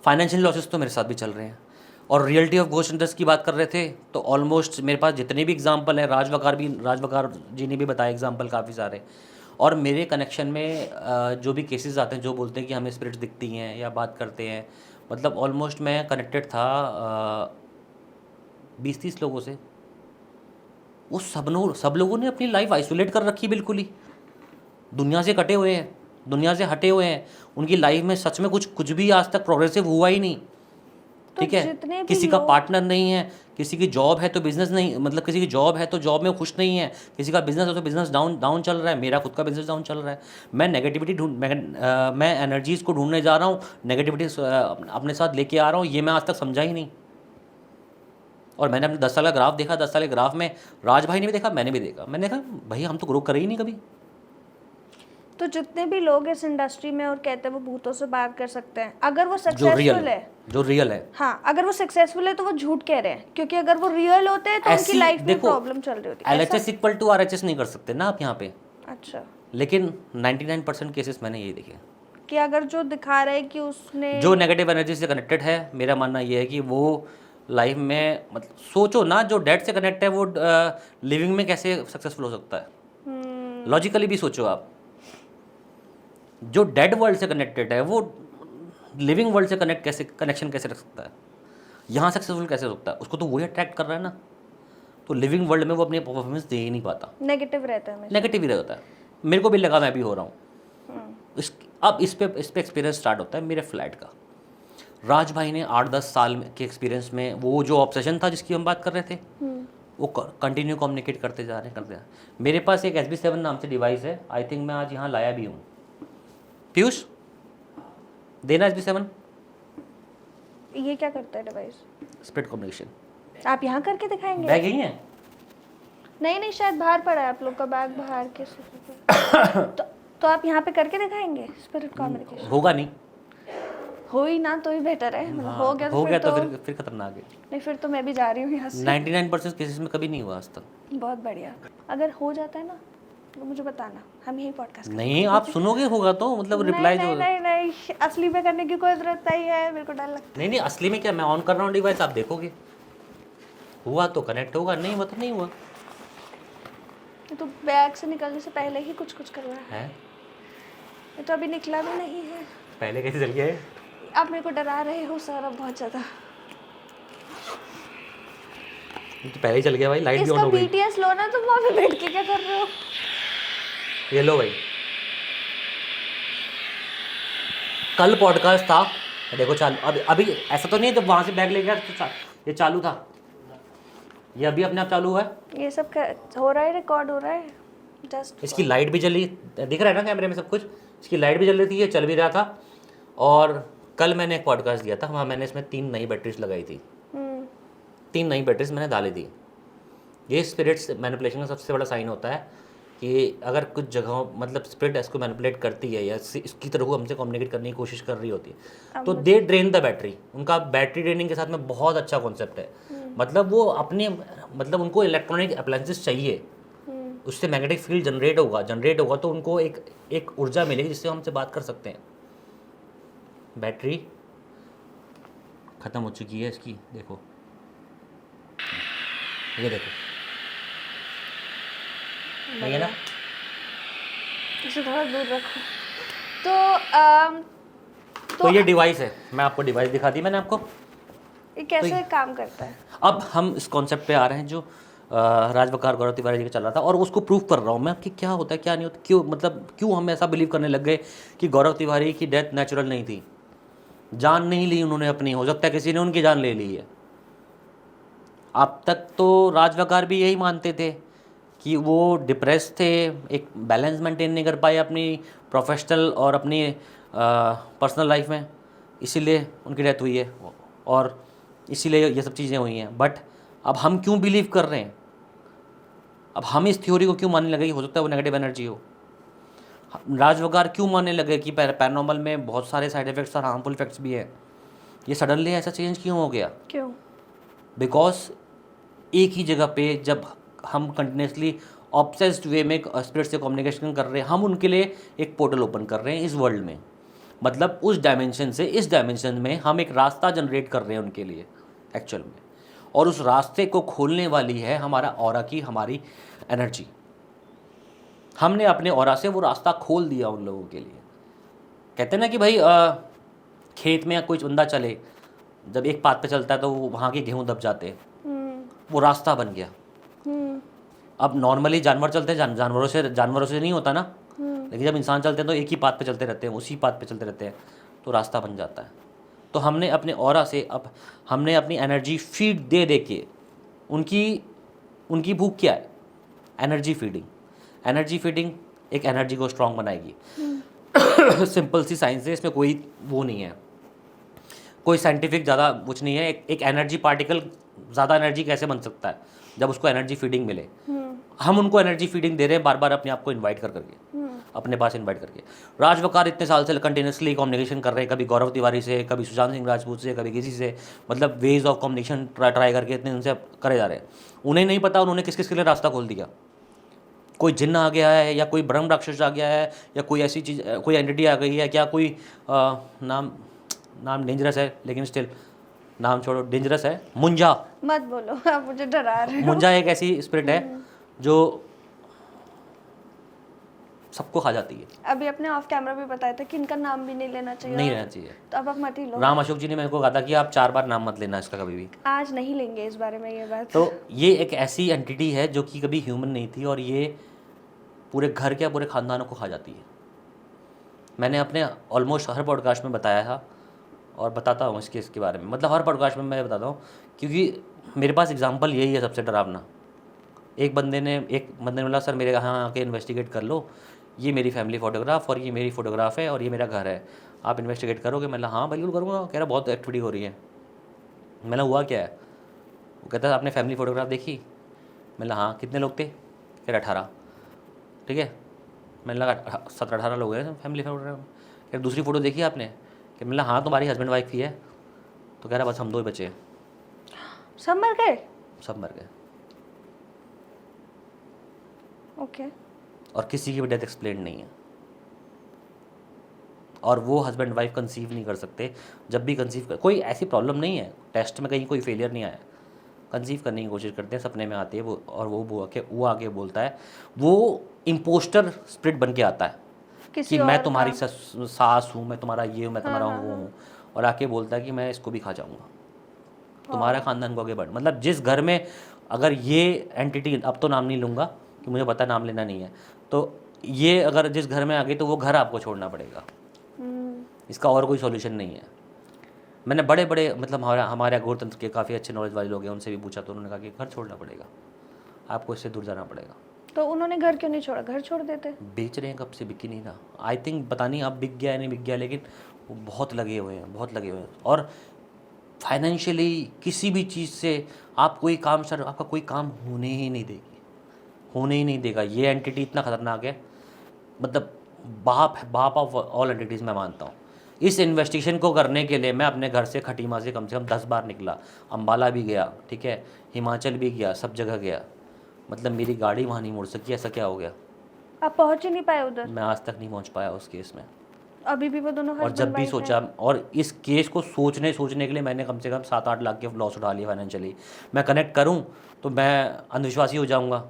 फाइनेंशियल लॉसेस तो मेरे साथ भी चल रहे हैं। और रियलिटी ऑफ घोस्ट हंटर्स की बात कर रहे थे तो ऑलमोस्ट मेरे पास जितने भी एग्जांपल हैं, राज वकार जी ने भी बताया एग्जांपल काफ़ी सारे। और मेरे कनेक्शन में जो भी केसेस आते हैं जो बोलते हैं कि हमें स्पिरिट्स दिखती हैं या बात करते हैं, मतलब ऑलमोस्ट मैं कनेक्टेड था 20-30 लोगों से। वो सब लोगों ने अपनी लाइफ आइसोलेट कर रखी, बिल्कुल ही दुनिया से कटे हुए हैं, दुनिया से हटे हुए हैं। उनकी लाइफ में सच में कुछ भी आज तक प्रोग्रेसिव हुआ ही नहीं, ठीक है। किसी का पार्टनर नहीं है, किसी की जॉब है तो बिजनेस नहीं, मतलब किसी की जॉब है तो जॉब में खुश नहीं है, किसी का बिजनेस है तो बिजनेस डाउन चल रहा है। मेरा खुद का बिजनेस डाउन चल रहा है। मैं नेगेटिविटी मैं एनर्जीज़ को ढूंढने जा रहा हूँ, नेगेटिविटी अपने साथ लेके आ रहा हूँ, ये मैं आज तक समझा ही नहीं। और मैंने अपने 10 साल का ग्राफ देखा, 10 साल के ग्राफ में राज भाई ने भी देखा, मैंने भी देखा, मैंने कहा भाई हम तो ग्रो करे ही नहीं कभी। तो जितने भी लोग इस इंडस्ट्री में और कहते हैं वो भूतों से बात कर सकते हैं, अगर वो सक्सेसफुल है, जो रियल है, हाँ, अगर वो सक्सेसफुल है तो वो झूठ कह रहे हैं, क्योंकि अगर वो रियल होते हैं तो उनकी लाइफ में प्रॉब्लम चल रही होती है। LHS इक्वल टू RHS नहीं कर सकते ना आप यहाँ पे। अच्छा, लेकिन 99% केसेस मैंने यही देखे कि अगर जो दिखा रहा है कि उसने जो नेगेटिव एनर्जी से कनेक्टेड है, मेरा मानना ये है कि वो लाइफ में, मतलब सोचो ना, जो डेड से कनेक्ट है वो लिविंग में कैसे सक्सेसफुल हो सकता है? लॉजिकली भी सोचो आप, जो डेड वर्ल्ड से कनेक्टेड है वो लिविंग वर्ल्ड से कनेक्शन कैसे रख सकता है? यहाँ सक्सेसफुल कैसे हो सकता है? उसको तो वही अट्रैक्ट कर रहा है ना। तो लिविंग वर्ल्ड में वो अपनी परफॉर्मेंस दे ही नहीं पाता, नेगेटिव रहता है हमेशा। नेगेटिव ही रहता है। मेरे को भी लगा मैं भी हो रहा हूँ। अब इस पे एक्सपीरियंस स्टार्ट होता है मेरे फ्लैट का। राज भाई ने 8-10 साल के एक्सपीरियंस में वो जो ऑब्सेशन था जिसकी हम बात कर रहे थे, वो कंटिन्यू कम्युनिकेट करते जा रहे हैं। मेरे पास एक SB7 नाम से डिवाइस है, आई थिंक मैं आज यहाँ लाया भी हूँ। पीयूष देना SB7। ये क्या करता है डिवाइस? Split communication. आप यहाँ करके दिखाएंगे? बैग यही है? नहीं, शायद बाहर पड़ा है आप लोग का बैग, बाहर के तो आप यहाँ पे करके दिखाएंगे स्पिरिट कम्युनिकेशन? होगा नहीं, हो ही ना तो ही बेटर है। हो गया तो फिर खतरनाक है। नहीं, फिर तो मैं भी जा रही हूँ यहाँ से। 99% केसेस में कभी नहीं हुआ आज तक। बहुत बढ़िया। अगर हो जाता है ना तो मुझे बताना, हम यही पॉडकास्ट नहीं आप सुनोगे होगा तो मतलब रिप्लाई जो नहीं असली में करने की कोई जरूरत नहीं है, मेरे को डर लगता है। नहीं असली में क्या, मैं ऑन कर रहा हूँ डिवाइस, आप देखोगे, हुआ तो कनेक्ट होगा, नहीं हुआ तो नहीं हुआ। तो बैग से निकलने से पहले ही कुछ कर रहा है, ये तो अभी निकला भी नहीं है। पहले कैसे चल गया है? आप मेरे को डरा रहे हो सर अब बहुत ज्यादा। तो पहले ही चल गया भाई, लाइट भी ऑन हो गई। इसका BTS लो ना, तुम वहाँ पे बैठ के क्या कर रहे हो? ये लो भाई, कल पॉडकास्ट था, देखो चालू। अभी ऐसा तो नहीं है जब वहाँ से बैग ले गया तो ये चालू था, ये अभी अपने आप चालू हुआ है। ये सब हो रहा है, रिकॉर्ड हो रहा है जस्ट। इसकी लाइट भी जली, दिख रहा है ना कैमरे में सब कुछ, इसकी लाइट भी जल रही थी, ये चल भी रहा था। और कल मैंने एक पॉडकास्ट दिया था, वहाँ मैंने इसमें 3 नई बैटरीज लगाई थी, 3 नई बैटरीज मैंने डाली थी। ये स्पिरिट्स मैनिपुलेशन का सबसे बड़ा साइन होता है कि अगर कुछ जगहों मतलब स्पिरिट इसको मैनिपुलेट करती है या इसकी तरह को हमसे कम्युनिकेट करने की कोशिश कर रही होती है तो दे ड्रेन द बैटरी। उनका बैटरी ड्रेनिंग के साथ में बहुत अच्छा कॉन्सेप्ट है। मतलब वो अपने मतलब उनको इलेक्ट्रॉनिक अप्लायंसेस चाहिए, उससे मैग्नेटिक फील्ड जनरेट होगा तो उनको एक ऊर्जा मिलेगी जिससे हमसे बात कर सकते हैं। बैटरी ख़त्म हो चुकी है इसकी, देखो ये देखो, नहीं है ना? इसे थोड़ा दूर रखो। तो ये डिवाइस है, मैं आपको डिवाइस दिखा दी मैंने आपको। ये कैसे काम करता है? अब हम इस कॉन्सेप्ट पे आ रहे हैं जो राजवकार गौरव तिवारी जी का चल रहा था, और उसको प्रूव कर रहा हूँ मैं कि क्या होता है क्या नहीं होता, क्यों मतलब क्यों हम ऐसा बिलीव करने लग गए कि गौरव तिवारी की डेथ नेचुरल नहीं थी, जान नहीं ली उन्होंने अपनी, हो सकता है किसी ने उनकी जान ले ली है। अब तक तो राजवकार भी यही मानते थे कि वो डिप्रेस थे, एक बैलेंस मेंटेन नहीं कर पाए अपनी प्रोफेशनल और अपनी पर्सनल लाइफ में, इसीलिए उनकी डेथ हुई है और इसीलिए ये सब चीज़ें हुई हैं। बट अब हम क्यों बिलीव कर रहे हैं, अब हम इस थ्योरी को क्यों मानने लगे कि हो सकता है वो नेगेटिव एनर्जी हो? राजवकार क्यों मानने लगे कि पैरानॉर्मल में बहुत सारे साइड इफ़ेक्ट्स और हार्मफुल इफेक्ट्स भी है? ये सडनली ऐसा चेंज क्यों हो गया? क्यों? बिकॉज एक ही जगह पे जब हम कंटिन्यूसली ऑब्सेस्ड वे में स्पिरिट से कम्युनिकेशन कर रहे हैं, हम उनके लिए एक पोर्टल ओपन कर रहे हैं इस वर्ल्ड में। मतलब उस डायमेंशन से इस डायमेंशन में हम एक रास्ता जनरेट कर रहे हैं उनके लिए एक्चुअल में, और उस रास्ते को खोलने वाली है हमारा ऑरा की हमारी एनर्जी। हमने अपने ऑरा से वो रास्ता खोल दिया उन लोगों के लिए। कहते हैं ना कि भाई खेत में कोई बंदा चले, जब एक पाथ पे चलता है तो वहाँ के गेहूँ दब जाते हैं, वो रास्ता बन गया। अब नॉर्मली जानवर चलते हैं, जानवरों से नहीं होता ना, लेकिन जब इंसान चलते हैं तो एक ही पाथ पे चलते रहते हैं, उसी पाथ पे चलते रहते हैं, तो रास्ता बन जाता है। तो हमने अपने ऑरा से अब हमने अपनी एनर्जी फीड दे के उनकी भूख क्या है? Energy feeding. एनर्जी फीडिंग एक एनर्जी को स्ट्रॉन्ग बनाएगी। सिंपल सी साइंस है, इसमें कोई वो नहीं है, कोई साइंटिफिक ज़्यादा कुछ नहीं है। एक एनर्जी पार्टिकल ज़्यादा एनर्जी कैसे बन सकता है? जब उसको एनर्जी फीडिंग मिले। हम उनको एनर्जी फीडिंग दे रहे हैं बार बार अपने आप को इन्वाइट करके, अपने पास इन्वाइट करके। राजवकार इतने साल से कंटिन्यूसली कम्युनिकेशन कर रहे हैं, कभी गौरव तिवारी से, कभी सुशांत सिंह राजपूत से, कभी किसी से, मतलब वेज ऑफ कम्युनिकेशन ट्राई करके इतने उनसे करे जा रहे हैं। उन्हें नहीं पता उन्होंने किस किस के लिए रास्ता खोल दिया। कोई जिन्न आ गया है या कोई ब्रह्म राक्षस आ गया है या कोई ऐसी चीज़, कोई एंटिटी आ गई है क्या, कोई नाम डेंजरस है लेकिन स्टिल नाम छोड़ो, डेंजरस है। मुंजा मत बोलो, आप मुझे डरा रहे हो। मुंजा एक ऐसी स्पिरिट है जो सबको खा जाती है, अभी अपने ऑफ कैमरा भी बताया था कि इनका नाम भी नहीं लेना चाहिए, नहीं रहना चाहिए। तो अब आप मत ही लो। राम अशोक जी ने मेरे को कहा था कि आप 4 बार नाम मत लेना इसका कभी भी। आज नहीं लेंगे इस बारे में ये बात। तो ये एक ऐसी एंटिटी है जो कि कभी ह्यूमन नहीं थी और ये पूरे घर के पूरे ख़ानदानों को खा जाती है। मैंने अपने ऑलमोस्ट हर पॉडकास्ट में बताया था और बताता हूँ इसके बारे में, मतलब हर पॉडकास्ट में मैं बताता हूँ, क्योंकि मेरे पास एग्जांपल यही है सबसे डरावना। एक बंदे ने बोला सर मेरे यहाँ आके इन्वेस्टिगेट कर लो, ये मेरी फैमिली फ़ोटोग्राफ और ये मेरी फ़ोटोग्राफ है और ये मेरा घर है, आप इन्वेस्टिगेट करोगे? मैं हाँ बिल्कुल करूँगा। कह रहा बहुत एक्टिविटी हो रही है। मैंने हुआ क्या है? वो कहता है आपने फैमिली फ़ोटोग्राफ देखी? मैंने हाँ कितने लोग थे? कह रहा 18। ठीक है, मैंने लगा 17-18 लोग हैं फैमिली फोटोग्राफ। कह रहा दूसरी फ़ोटो देखी आपने? कि मैंने हाँ तुम्हारी हस्बैंड वाइफ ही है। तो कह रहा बस हम 2 ही बचे हैं। सब मर गए? सब मर गए। ओके। और किसी की भी डेथ एक्सप्लेन नहीं है। और वो हस्बैंड वाइफ कंसीव नहीं कर सकते। जब भी कंसीव कर, कोई ऐसी प्रॉब्लम नहीं है, टेस्ट में कहीं कोई फेलियर नहीं आया, कंसीव करने की कोशिश करते हैं, सपने में आती है वो, और वो आके बोलता है, वो इम्पोस्टर स्पिरिट बन के आता है कि मैं तुम्हारी सास हूँ, मैं तुम्हारा ये हूँ, मैं तुम्हारा वो हूँ, और आके बोलता है कि मैं इसको भी खा जाऊँगा, तुम्हारा खानदान को आगे बढ़। मतलब जिस घर में अगर ये एंटिटी, अब तो नाम नहीं लूँगा कि मुझे पता नाम लेना नहीं है, तो ये अगर जिस घर में आ गई तो वो घर आपको छोड़ना पड़ेगा। इसका और कोई सॉल्यूशन नहीं है। मैंने बड़े बड़े मतलब हमारे अघोर तंत्र के काफ़ी अच्छे नॉलेज वाले लोग हैं, उनसे भी पूछा तो उन्होंने कहा कि घर छोड़ना पड़ेगा, आपको इससे दूर जाना पड़ेगा। तो उन्होंने घर क्यों नहीं छोड़ा? घर छोड़ देते। बेच रहे हैं, कब से बिक ही नहीं रहा। आई थिंक पता नहीं अब बिक गया या नहीं बिक गया, लेकिन वो बहुत लगे हुए हैं, बहुत लगे हुए हैं। और फाइनेंशियली किसी भी चीज़ से आप कोई काम सर, आपका कोई काम होने ही नहीं देगी, होने ही नहीं देगा। ये एंटिटी इतना ख़तरनाक है, मतलब बाप ऑफ ऑल एंटिटीज़ मैं मानता हूँ। इस इन्वेस्टिगेशन को करने के लिए मैं अपने घर से खटीमा से कम 10 बार निकला, अम्बाला भी गया, ठीक है, हिमाचल भी गया, सब जगह गया, मतलब मेरी गाड़ी वहाँ नहीं मुड़ सकी। ऐसा क्या हो गया? आप पहुंच ही नहीं पाए उधर? मैं आज तक नहीं पहुँच पाया उस केस में। अभी भी वो दोनों और जब भी सोचा, और इस केस को सोचने के लिए मैंने कम से कम 7-8 लाख के लॉस उठा लिया फाइनेंशियली। मैं कनेक्ट करूं तो मैं अंधविश्वासी हो जाऊंगा,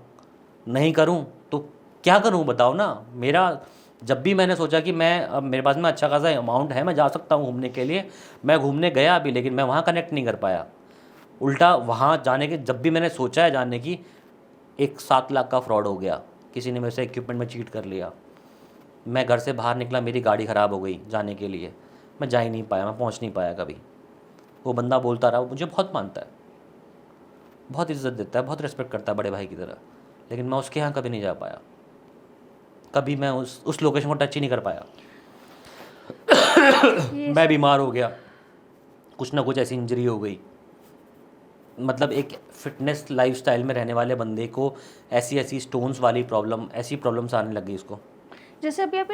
नहीं करूं तो क्या करूं बताओ ना। मेरा जब भी मैंने सोचा कि मैं, अब मेरे पास में अच्छा खासा अमाउंट है, मैं जा सकता हूं घूमने के लिए, मैं घूमने गया अभी, लेकिन मैं वहाँ कनेक्ट नहीं कर पाया। उल्टा वहाँ जाने के जब भी मैंने सोचा है जाने की, एक 7 लाख का फ्रॉड हो गया, किसी ने मेरे से इक्विपमेंट में चीट कर लिया। मैं घर से बाहर निकला, मेरी गाड़ी ख़राब हो गई जाने के लिए, मैं जा ही नहीं पाया, मैं पहुंच नहीं पाया कभी। वो बंदा बोलता रहा, वो मुझे बहुत मानता है, बहुत इज्जत देता है, बहुत रिस्पेक्ट करता है बड़े भाई की तरह, लेकिन मैं उसके यहाँ कभी नहीं जा पाया, कभी मैं उस लोकेशन को टच ही नहीं कर पाया। मैं बीमार हो गया, कुछ ना कुछ ऐसी इंजरी हो गई। मतलब एक फिटनेस लाइफस्टाइल में रहने वाले बंदे को ऐसी स्टोन्स वाली प्रॉब्लम, ऐसी प्रॉब्लम्स आने लग गई उसको। जैसे अभी आप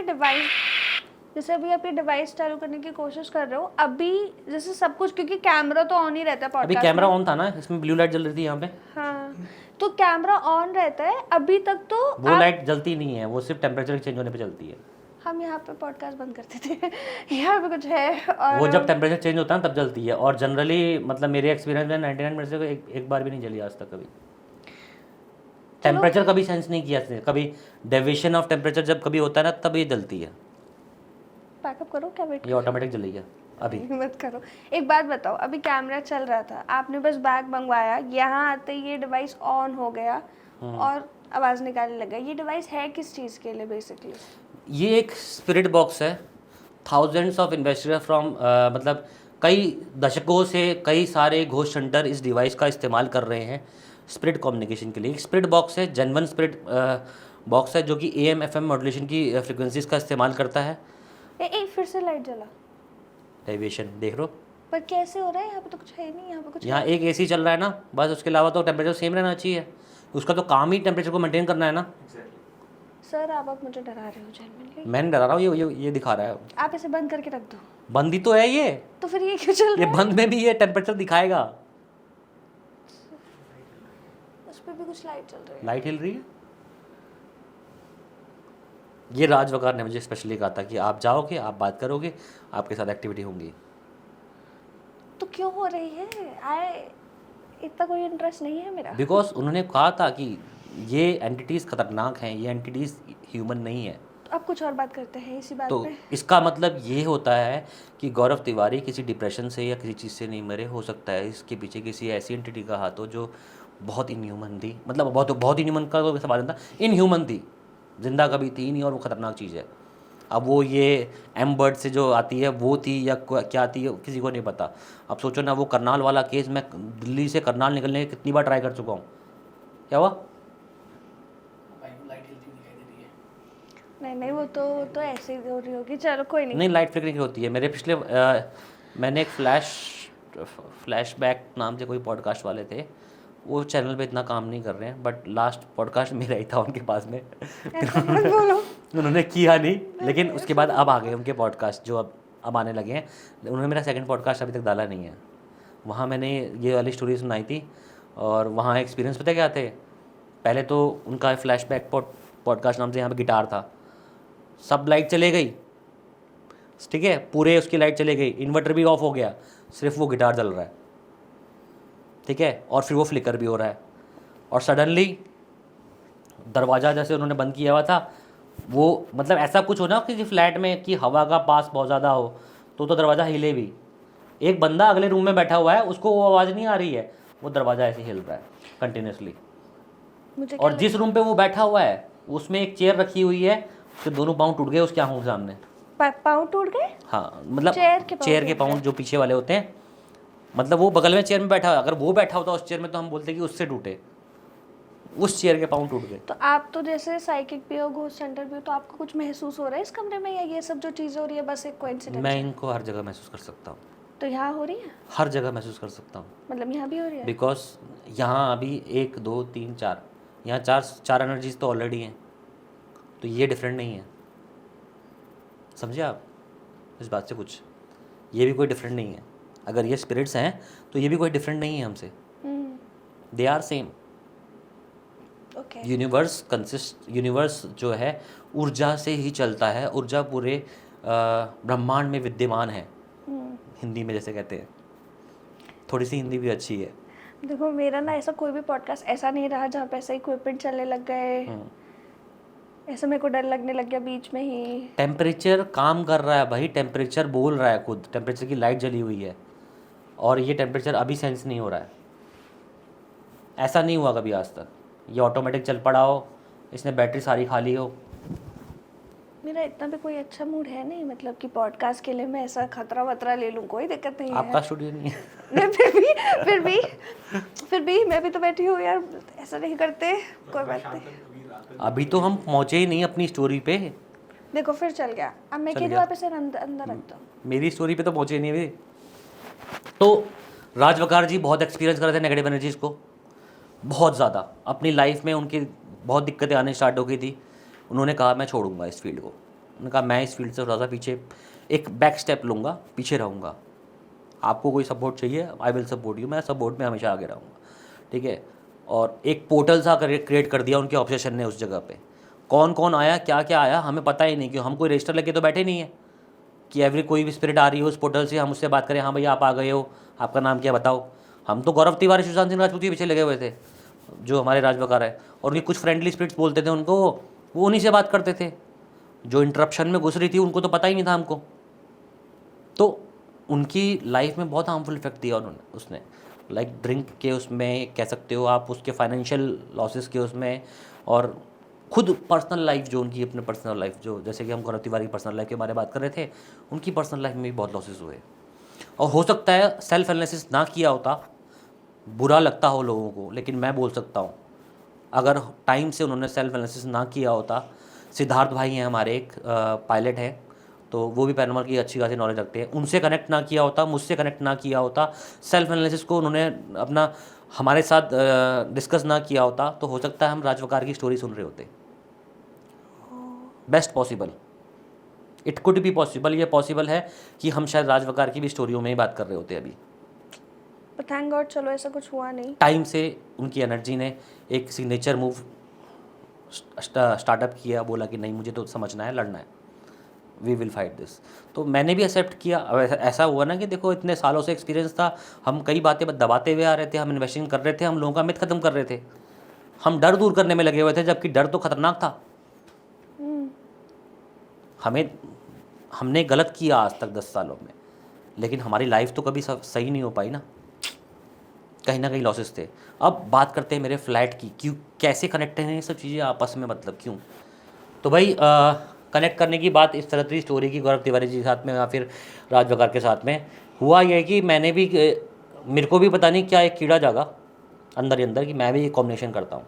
ये डिवाइस चालू करने की कोशिश कर रहे हो, अभी जैसे सब कुछ, क्योंकि कैमरा तो ऑन ही रहता है पॉडकास्ट अभी कैमरा ऑन था ना, इसमें ब्लू लाइट जल रही थी यहाँ पे। हाँ, तो कैमरा ऑन रहता है अभी तक, तो वो लाइट जलती नहीं है, वो सिर्फ टेम्परेचर चेंज होने पे जलती है। हम यहाँ पे पॉडकास्ट बंद करते थे यहाँ पे कुछ है, और वो जब टेम्परेचर चेंज होता है तब जलती है। और जनरली मतलब मेरे एक्सपीरियंस में 99% से एक बार भी नहीं जली आज तक कभी। टेम्परेचर कभी सेंस नहीं किया इसने, कभी डेविएशन ऑफ टेम्परेचर जब कभी होता है ना, तब ये जलती है। बैकअप करो क्या? वेट ये ऑटोमेटिक जली है अभी। मत करो। एक बात बताओ, अभी कैमरा चल रहा था, आपने बस बैग मंगवाया, यहाँ आते ये डिवाइस ऑन हो गया और आवाज़ निकालने लगा। ये डिवाइस है किस चीज़ के लिए बेसिकली? ये एक स्पिरिट बॉक्स है। थाउजेंड्स ऑफ इन्वेस्टिगेटर फ्रॉम मतलब कई दशकों से कई सारे घोस्ट हंटर इस डिवाइस का इस्तेमाल कर रहे हैं स्पिरिट कम्युनिकेशन के लिए। एक स्पिरिट बॉक्स है, जेन्युइन स्पिरिट बॉक्स है, जो कि AM FM मॉड्यूलेशन की फ्रिक्वेंसीज का इस्तेमाल करता है। फिर से लाइट जला, डेविएशन देख लो। पर कैसे हो रहा है? यहाँ पे तो कुछ है नहीं, यहाँ पे कुछ यहाँ एक AC चल रहा है ना बस, उसके अलावा तो टेम्परेचर सेम रहना चाहिए। उसका तो काम ही टेम्परेचर को मेंटेन करना है ना। सर आप मुझे डरा रहे हो जेन्युइनली। मैं नहीं डरा रहा हूँ, ये दिखा रहा है। आप इसे बंद करके रख दो। बंद ही तो है ये। तो फिर ये क्यों चल रहा है? ये बंद में भी ये टेम्परेचर दिखाएगा। उस पे भी कुछ लाइट चल रही है। लाइट हिल रही है। ये राजवकार ने मुझे स्पेशली कहा था कि आप जाओगे, आप बात करोगे, आपके साथ एक्टिविटी होंगी। तो क्यों हो रही है? इतना कोई इंटरेस्ट नहीं है मेरा। बिकॉज उन्होंने कहा था कि ये एंटिटीज़ खतरनाक हैं, ये एंटिटीज़ ह्यूमन नहीं है। तो अब कुछ और बात करते हैं इसी बात तो पे। इसका मतलब ये होता है कि गौरव तिवारी किसी डिप्रेशन से या किसी चीज़ से नहीं मरे। हो सकता है इसके पीछे किसी ऐसी एंटिटी का हाथ हो जो बहुत इनह्यूमन थी, मतलब बहुत इनह्यूमन का तो सवाल था, इनह्यूमन थी, जिंदा कभी थी नहीं और वो खतरनाक चीज़ है। अब वो ये एम बर्ड से जो आती है वो थी या क्या आती है किसी को नहीं पता। अब सोचो ना, वो करनाल वाला केस, मैं दिल्ली से करनाल निकलने की कितनी बार ट्राई कर चुका हूँ। क्या हुआ? नहीं नहीं, वो तो ऐसे ही हो रही होगी, चलो कोई नहीं। नहीं, लाइट फ्लिकरिंग होती है। मेरे पिछले मैंने एक फ्लैशबैक नाम से कोई पॉडकास्ट वाले थे, वो चैनल पे इतना काम नहीं कर रहे हैं, बट लास्ट पॉडकास्ट मेरा ही था उनके पास में। ऐसा मत बोलो। उन्होंने किया नहीं, लेकिन उसके बाद अब आ गए उनके पॉडकास्ट जो अब आने लगे हैं। उन्होंने मेरा सेकंड पॉडकास्ट अभी तक डाला नहीं है। वहाँ मैंने ये वाली स्टोरी सुनाई थी और वहाँ एक्सपीरियंस पता क्या थे। पहले तो उनका फ्लैशबैक पॉडकास्ट नाम से यहाँ पे गिटार था, सब लाइट चले गई, ठीक है, पूरे उसकी लाइट चले गई, इन्वर्टर भी ऑफ हो गया, सिर्फ वो गिटार जल रहा है, ठीक है, और फिर वो फ्लिकर भी हो रहा है। और सडनली दरवाज़ा जैसे उन्होंने बंद किया हुआ था, वो मतलब ऐसा कुछ हो ना किसी फ्लैट में कि हवा का पास बहुत ज़्यादा हो तो दरवाज़ा हिले भी। एक बंदा अगले रूम में बैठा हुआ है, उसको वो आवाज़ नहीं आ रही है, वो दरवाज़ा ऐसे हिल रहा है कंटिन्यूसली। मुझे और जिस रूम पे वो बैठा हुआ है उसमें एक चेयर रखी हुई है, उसके दोनों पाँव टूट गए उसकी आंखों के सामने। पाँव टूट गए? हाँ, मतलब चेयर के पाँव जो पीछे वाले होते हैं, मतलब वो बगल में चेयर में बैठा हुआ, अगर वो बैठा होता उस चेयर में तो हम बोलते कि उससे टूटे, उस चेयर के पाँव टूट गए। तो आप तो जैसे साइकिक भी हो, घोस्ट सेंटर भी हो, तो आपको कुछ महसूस हो रहा है इस कमरे में, या ये सब जो चीज़ें हो रही है बस एक कोइंसिडेंस मैं है? इनको हर जगह महसूस कर सकता हूँ। तो यहाँ हो रही है? हर जगह महसूस कर सकता हूँ, मतलब यहाँ भी हो रही है? बिकॉज यहाँ अभी 1 2 3 4, यहाँ चार एनर्जीज तो ऑलरेडी हैं, तो ये डिफरेंट नहीं है। समझे आप इस बात से? कुछ ये भी कोई डिफरेंट नहीं है। अगर ये स्पिरिट्स हैं तो ये भी कोई डिफरेंट नहीं है हमसे, they are same. Okay. Universe जो है ऊर्जा से ही चलता है, ऊर्जा पूरे ब्रह्मांड में विद्यमान है, हिंदी में जैसे कहते हैं। थोड़ी सी हिंदी भी अच्छी है। देखो मेरा ना ऐसा कोई भी पॉडकास्ट ऐसा नहीं रहा जहाँ पे ऐसा इक्विपमेंट चलने लग गए, ऐसा मेरे को डर लगने लग गया बीच में ही। टेम्परेचर काम कर रहा है भाई, टेम्परेचर बोल रहा है खुद, टेम्परेचर की लाइट जली हुई है और ये टेम्परेचर अभी सेंस नहीं हो रहा है। ऐसा नहीं हुआ कभी आज तक, ये ऑटोमेटिक चल पड़ा हो, इसने बैटरी सारी खा ली हो। मेरा इतना भी कोई अच्छा मूड है नहीं, मतलब कि पॉडकास्ट के लिए मैं ऐसा खतरा वतरा ले लूँ, कोई दिक्कत नहीं है। आपका स्टूडियो नहीं है? नहीं, फिर भी मैं भी तो बैठी हूँ यार, ऐसा नहीं करते, कोई बात नहीं। अभी तो हम पहुँचे ही नहीं अपनी स्टोरी पे। देखो फिर चल गया, अब मैं चल कह रही गया। हूँ आप इसे अंदर रखता हूँ। मेरी स्टोरी पे तो पहुँचे ही नहीं अभी। तो राजवकार जी बहुत एक्सपीरियंस कर रहे थे नेगेटिव एनर्जीज़ को, बहुत ज़्यादा। अपनी लाइफ में उनकी बहुत दिक्कतें आने स्टार्ट हो गई थी। उन्होंने कहा मैं छोड़ूंगा इस फील्ड को। उन्होंने कहा मैं इस फील्ड से थोड़ा सा पीछे एक बैक स्टेप लूँगा, पीछे रहूँगा। आपको कोई सपोर्ट चाहिए, आई विल सपोर्ट यू, मैं सपोर्ट में हमेशा आगे रहूँगा, ठीक है। और एक पोर्टल सा क्रिएट कर दिया उनके ऑब्सेशन ने उस जगह पे। कौन कौन आया, क्या क्या आया, हमें पता ही नहीं, क्यों हम कोई रजिस्टर लेके तो बैठे नहीं है कि कोई भी स्पिरिट आ रही हो उस पोर्टल से हम उससे बात करें, हाँ भैया आप आ गए हो, आपका नाम क्या बताओ। हम तो गौरव तिवारी, सुशांत सिंह राजपूत के पीछे लगे हुए थे, जो हमारे राजवकार है। और उनके कुछ फ्रेंडली स्पिरिट्स बोलते थे उनको, वो उन्हीं से बात करते थे। जो इंटरप्शन में घुस रही थी उनको तो पता ही नहीं था हमको। तो उनकी लाइफ में बहुत हार्मफुल इफेक्ट दिया उन्होंने, उसने लाइक ड्रिंक के उसमें कह सकते हो आप, उसके फाइनेंशियल लॉसेस के उसमें, और खुद पर्सनल लाइफ जो उनकी, अपने पर्सनल लाइफ जो, जैसे कि हम गौरव तिवारी की पर्सनल लाइफ के बारे में बात कर रहे थे, उनकी पर्सनल लाइफ में भी बहुत लॉसेस हुए। और हो सकता है सेल्फ एनालिसिस ना किया होता, बुरा लगता हो लोगों को, लेकिन मैं बोल सकता हूँ अगर टाइम से उन्होंने सेल्फ एनालिसिस ना किया होता। सिद्धार्थ भाई हैं हमारे, एक पायलट हैं, तो वो भी पैरानॉर्मल की अच्छी खासी नॉलेज रखते हैं। उनसे कनेक्ट ना किया होता, मुझसे कनेक्ट ना किया होता, सेल्फ एनालिसिस को उन्होंने अपना हमारे साथ डिस्कस ना किया होता, तो हो सकता है हम राजवकार की स्टोरी सुन रहे होते। Best possible, it could be possible, ये पॉसिबल है कि हम शायद राजवकार की भी स्टोरियों में ही बात कर रहे होते अभी। थैंक गॉड चलो ऐसा कुछ हुआ नहीं। टाइम से उनकी एनर्जी ने एक सिग्नेचर मूव स्टार्टअप किया, बोला कि नहीं मुझे तो समझना है, लड़ना है, वी विल फाइट दिस। तो मैंने भी एक्सेप्ट किया। अब ऐसा हुआ ना कि देखो इतने सालों से एक्सपीरियंस था, हम कई बातें दबाते हुए आ रहे थे, हम इन्वेस्टिंग कर रहे थे, हम लोगों का मिथ खत्म कर रहे थे, हम डर दूर करने में लगे हुए थे, जबकि डर तो खतरनाक था। हमने गलत किया आज तक 10 सालों में, लेकिन हमारी लाइफ तो कभी सही नहीं हो पाई ना, कहीं ना कहीं लॉसेस थे। अब बात करते हैं मेरे फ्लैट की, क्यों कैसे कनेक्ट हैं ये सब चीज़ें आपस में, मतलब क्यों। तो भाई कनेक्ट करने की बात इस तरह की स्टोरी की गौरव तिवारी जी के साथ में या फिर राज बकार के साथ में हुआ ये कि मैंने भी मेरे को भी पता नहीं क्या एक कीड़ा जागा अंदर ही अंदर कि मैं भी ये कॉम्बिनेशन करता हूँ।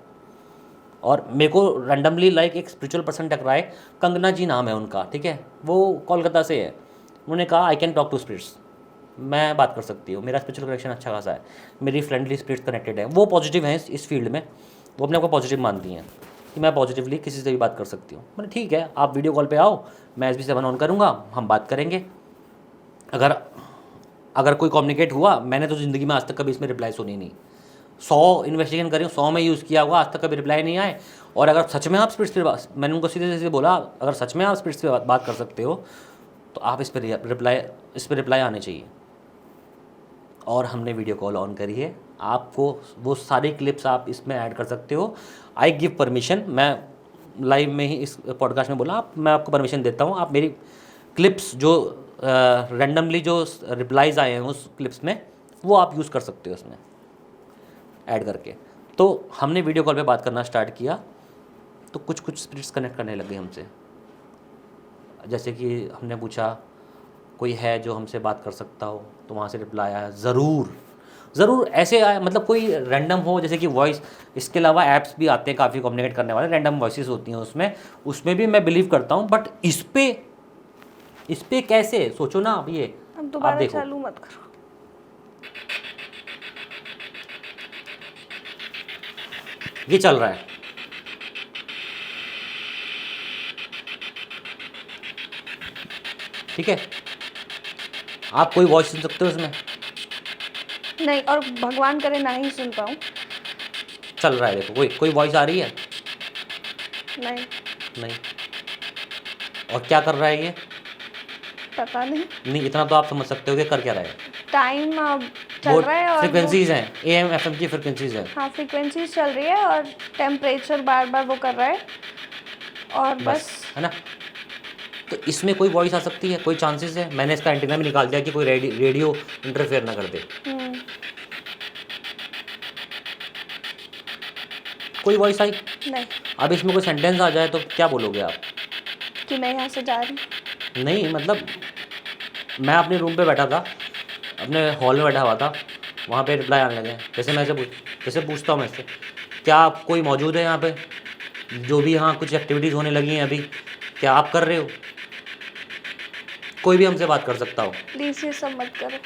और मेरे को रैंडमली लाइक एक स्पिरिचुअल पर्सन टकराए, कंगना जी नाम है उनका, ठीक है, वो कोलकाता से है। उन्होंने कहा I can talk to spirits, मैं बात कर सकती हूँ, मेरा स्पिरिचुअल कनेक्शन अच्छा खासा है, मेरी फ्रेंडली स्पिरिट्स कनेक्टेड है, वो पॉजिटिव हैं इस फील्ड में, वो अपने आप को पॉजिटिव मानती हैं कि मैं पॉजिटिवली किसी से भी बात कर सकती हूँ। मैंने ठीक है, आप वीडियो कॉल पे आओ, मैं SB7 ऑन करूँगा, हम बात करेंगे। अगर कोई कम्युनिकेट हुआ, मैंने तो ज़िंदगी में आज तक कभी इसमें रिप्लाई सुनी नहीं, 100 इन्वेस्टिगेशन करी, 100 में यूज़ किया हुआ, आज तक कभी रिप्लाई नहीं आए। और अगर सच में आप स्पिरिट्स पे मैंने उनको सीधे सीधे बोला, अगर सच में आप स्पिरिट्स पे बात कर सकते हो तो आप इस पर रिप्लाई आने चाहिए। और हमने वीडियो कॉल ऑन करी है, आपको वो सारी क्लिप्स आप इसमें ऐड कर सकते हो। आई गिव परमिशन, मैं लाइव में ही इस पॉडकास्ट में बोला, मैं आपको परमिशन देता हूँ, आप मेरी क्लिप्स जो रैंडमली जो रिप्लाईज आए हैं उस क्लिप्स में, वो आप यूज़ कर सकते हो उसमें ऐड करके। तो हमने वीडियो कॉल पे बात करना स्टार्ट किया तो कुछ स्पिरिट्स कनेक्ट करने लगे हमसे। जैसे कि हमने पूछा कोई है जो हमसे बात कर सकता हो, तो वहाँ से रिप्लाई आया ज़रूर ऐसे आया, मतलब कोई रैंडम हो, जैसे कि वॉइस। इसके अलावा ऐप्स भी आते हैं काफ़ी कम्युनिकेट करने वाले, रैंडम वॉइसेस होती हैं उसमें भी मैं बिलीव करता हूँ। बट इस पे कैसे, सोचो ना अब ये, अब आप दोबारा देखो चालू मत करो। ये चल रहा है, ठीक है, आप कोई वॉइस सुन सकते हो इसमें? नहीं, और भगवान करे ना ही सुन पाऊँ। चल रहा है, देखो कोई वॉइस आ रही है? नहीं, और क्या कर रहा है ये? पता नहीं। नहीं, इतना तो आप समझ सकते हो कि कर क्या रहा है। टाइम चल रहा है और फ्रिक्वेंसीज हैं, AM FM की फ्रिक्वेंसीज हैं। हाँ, फ्रीक्वेंसीज चल रही है और टेम्परेचर बार बार वो कर रहा है और बस है ना। तो इसमें कोई वॉइस आ सकती है, कोई चांसेस है। मैंने इसका एंटीना भी निकाल दिया कि कोई रेडियो इंटरफेयर ना कर दे। कोई वॉइस आई नहीं, अब इसमें कोई सेंटेंस आ जाए तो क्या बोलोगे आप? कि मैं यहाँ से जा रही हूँ। नहीं, मतलब मैं अपने रूम पे बैठा था, अपने हॉल में बैठा हुआ था, वहाँ पे रिप्लाई आने लगे। जैसे पूछता हूँ मैं इससे, क्या कोई मौजूद है यहाँ पे, जो भी यहाँ कुछ एक्टिविटीज़ होने लगी हैं अभी, क्या आप कर रहे हो? कोई भी हमसे बात कर सकता हो। प्लीज़ ये सब मत करो।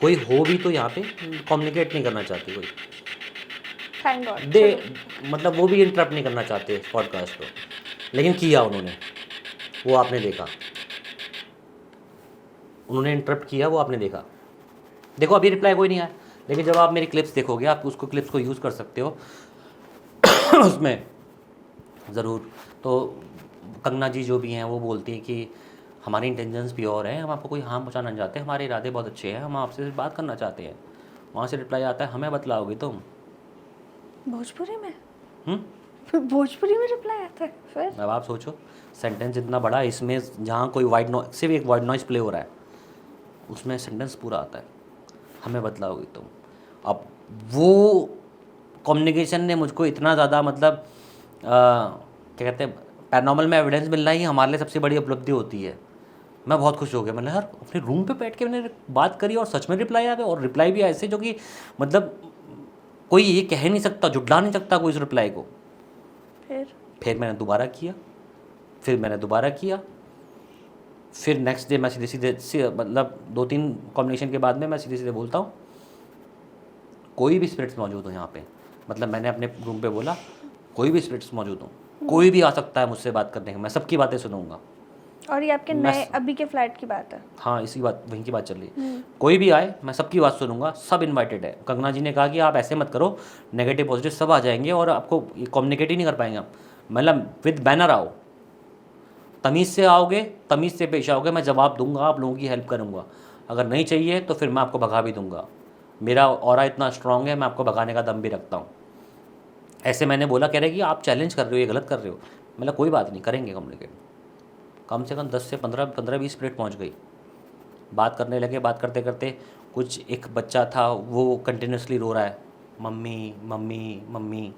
कोई हो भी तो यहाँ पे कम्युनिकेट नहीं करना चाहती कोई, थैंक गॉड। मतलब वो भी इंटरप्ट नहीं करना चाहते इस पॉडकास्ट को, लेकिन किया उन्होंने, वो आपने देखा, उन्होंने इंटरप्ट किया, वो आपने देखा। देखो अभी रिप्लाई कोई नहीं आया, लेकिन जब आप मेरी क्लिप्स देखोगे, आप उसको क्लिप्स को यूज़ कर सकते हो उसमें ज़रूर। तो कंगना जी जो भी हैं वो बोलती हैं कि हमारे इंटेंशंस प्योर हैं, हम आपको कोई हार्म पहुंचाना नहीं चाहते, हमारे इरादे बहुत अच्छे हैं, हम आपसे बात करना चाहते हैं। वहाँ से रिप्लाई आता है, हमें बतलाओगे तुम? भोजपुरी में भोजपुरी में रिप्लाई आता है फिर? अब आप सोचो, सेंटेंस इतना बड़ा, इसमें जहाँ कोई वाइट नॉइस, सिर्फ एक वाइट नॉइस प्ले हो रहा है, उसमें सेंटेंस पूरा आता है, हमें बतलाओगे तुम। अब वो कम्युनिकेशन ने मुझको इतना ज़्यादा, मतलब क्या कहते हैं, पैरानॉर्मल में एविडेंस मिलना ही हमारे लिए सबसे बड़ी उपलब्धि होती है। मैं बहुत खुश हो गया, मैंने यार अपने रूम पे बैठ के मैंने बात करी और सच में रिप्लाई आ गया, और रिप्लाई भी ऐसे जो कि मतलब कोई ये कह नहीं सकता, जुटला नहीं सकता कोई इस रिप्लाई को। फिर मैंने दोबारा किया, फिर नेक्स्ट डे मैं सीधे मतलब 2-3 कॉम्बिनेशन के बाद में मैं सीधे बोलता हूँ कोई भी स्पिरिट्स मौजूद हो यहाँ पे, मतलब मैंने अपने रूम पे बोला कोई भी स्पिरिट्स मौजूद हो, कोई भी आ सकता है मुझसे बात करने का, मैं सबकी बातें सुनूंगा। और ये आपके नए अभी के फ्लैट की बात है? हाँ, वहीं की बात चल रही है। कोई भी आए, मैं सबकी बात सुनूंगा, सब इनवाइटेड है। कंगना जी ने कहा कि आप ऐसे मत करो, नेगेटिव पॉजिटिव सब आ जाएंगे और आपको कम्युनिकेट ही नहीं कर पाएंगे आप, मतलब विद बैनर आओ, तमीज़ से आओगे, तमीज़ से पेश आओगे, मैं जवाब दूंगा, आप लोगों की हेल्प करूंगा। अगर नहीं चाहिए तो फिर मैं आपको भगा भी दूंगा। मेरा ऑरा इतना स्ट्रांग है, मैं आपको भगाने का दम भी रखता हूँ। ऐसे मैंने बोला, कह रहे कि आप चैलेंज कर रहे हो, ये गलत कर रहे हो। मतलब कोई बात नहीं, करेंगे कम्युनिकेट। कम से कम 10 से 15-20 मिनट पहुँच गई। बात करने लगे, बात करते करते कुछ एक बच्चा था, वो कंटिन्यूसली रो रहा है, मम्मी मम्मी मम्मी।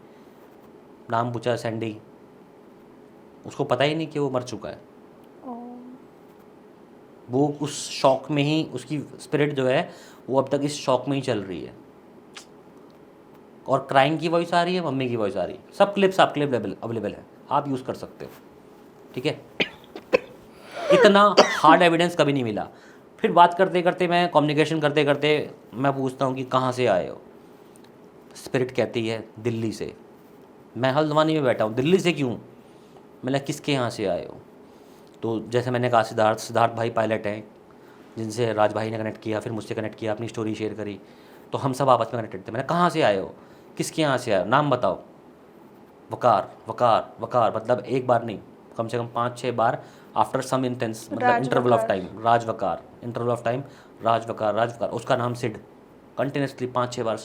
नाम पूछा सैंडी, उसको पता ही नहीं कि वो मर चुका है। वो उस शॉक में ही, उसकी स्पिरिट जो है वो अब तक इस शॉक में ही चल रही है। और क्राइंग की वॉइस आ रही है, मम्मी की वॉइस आ रही है। सब क्लिप्स आपके लिए अवेलेबल है, आप यूज़ कर सकते हो, ठीक है। इतना हार्ड एविडेंस कभी नहीं मिला। फिर बात करते करते, मैं कम्युनिकेशन करते करते मैं पूछता हूँ कि कहाँ से आए हो। स्पिरिट कहती है दिल्ली से। मैं हल्द्वानी में बैठा हूँ, दिल्ली से क्यों? मैंने किसके यहाँ से आए हो? तो जैसे मैंने कहा, सिद्धार्थ भाई पायलट हैं, जिनसे राज भाई ने कनेक्ट किया, फिर मुझसे कनेक्ट किया, अपनी स्टोरी शेयर करी, तो हम सब आपस में कनेक्टेड थे। मैंने कहाँ से आए हो, किसके यहाँ से आए हो, नाम बताओ। वकार वकार वकार, मतलब एक बार नहीं, कम से कम 5-6 बार आफ्टर सम इंटेंस, मतलब interval of time, Raj Waqar, interval of time, Raj Waqar, Raj Waqar. उसका नाम सिड, कंटिन्यूसली 5-6 बार।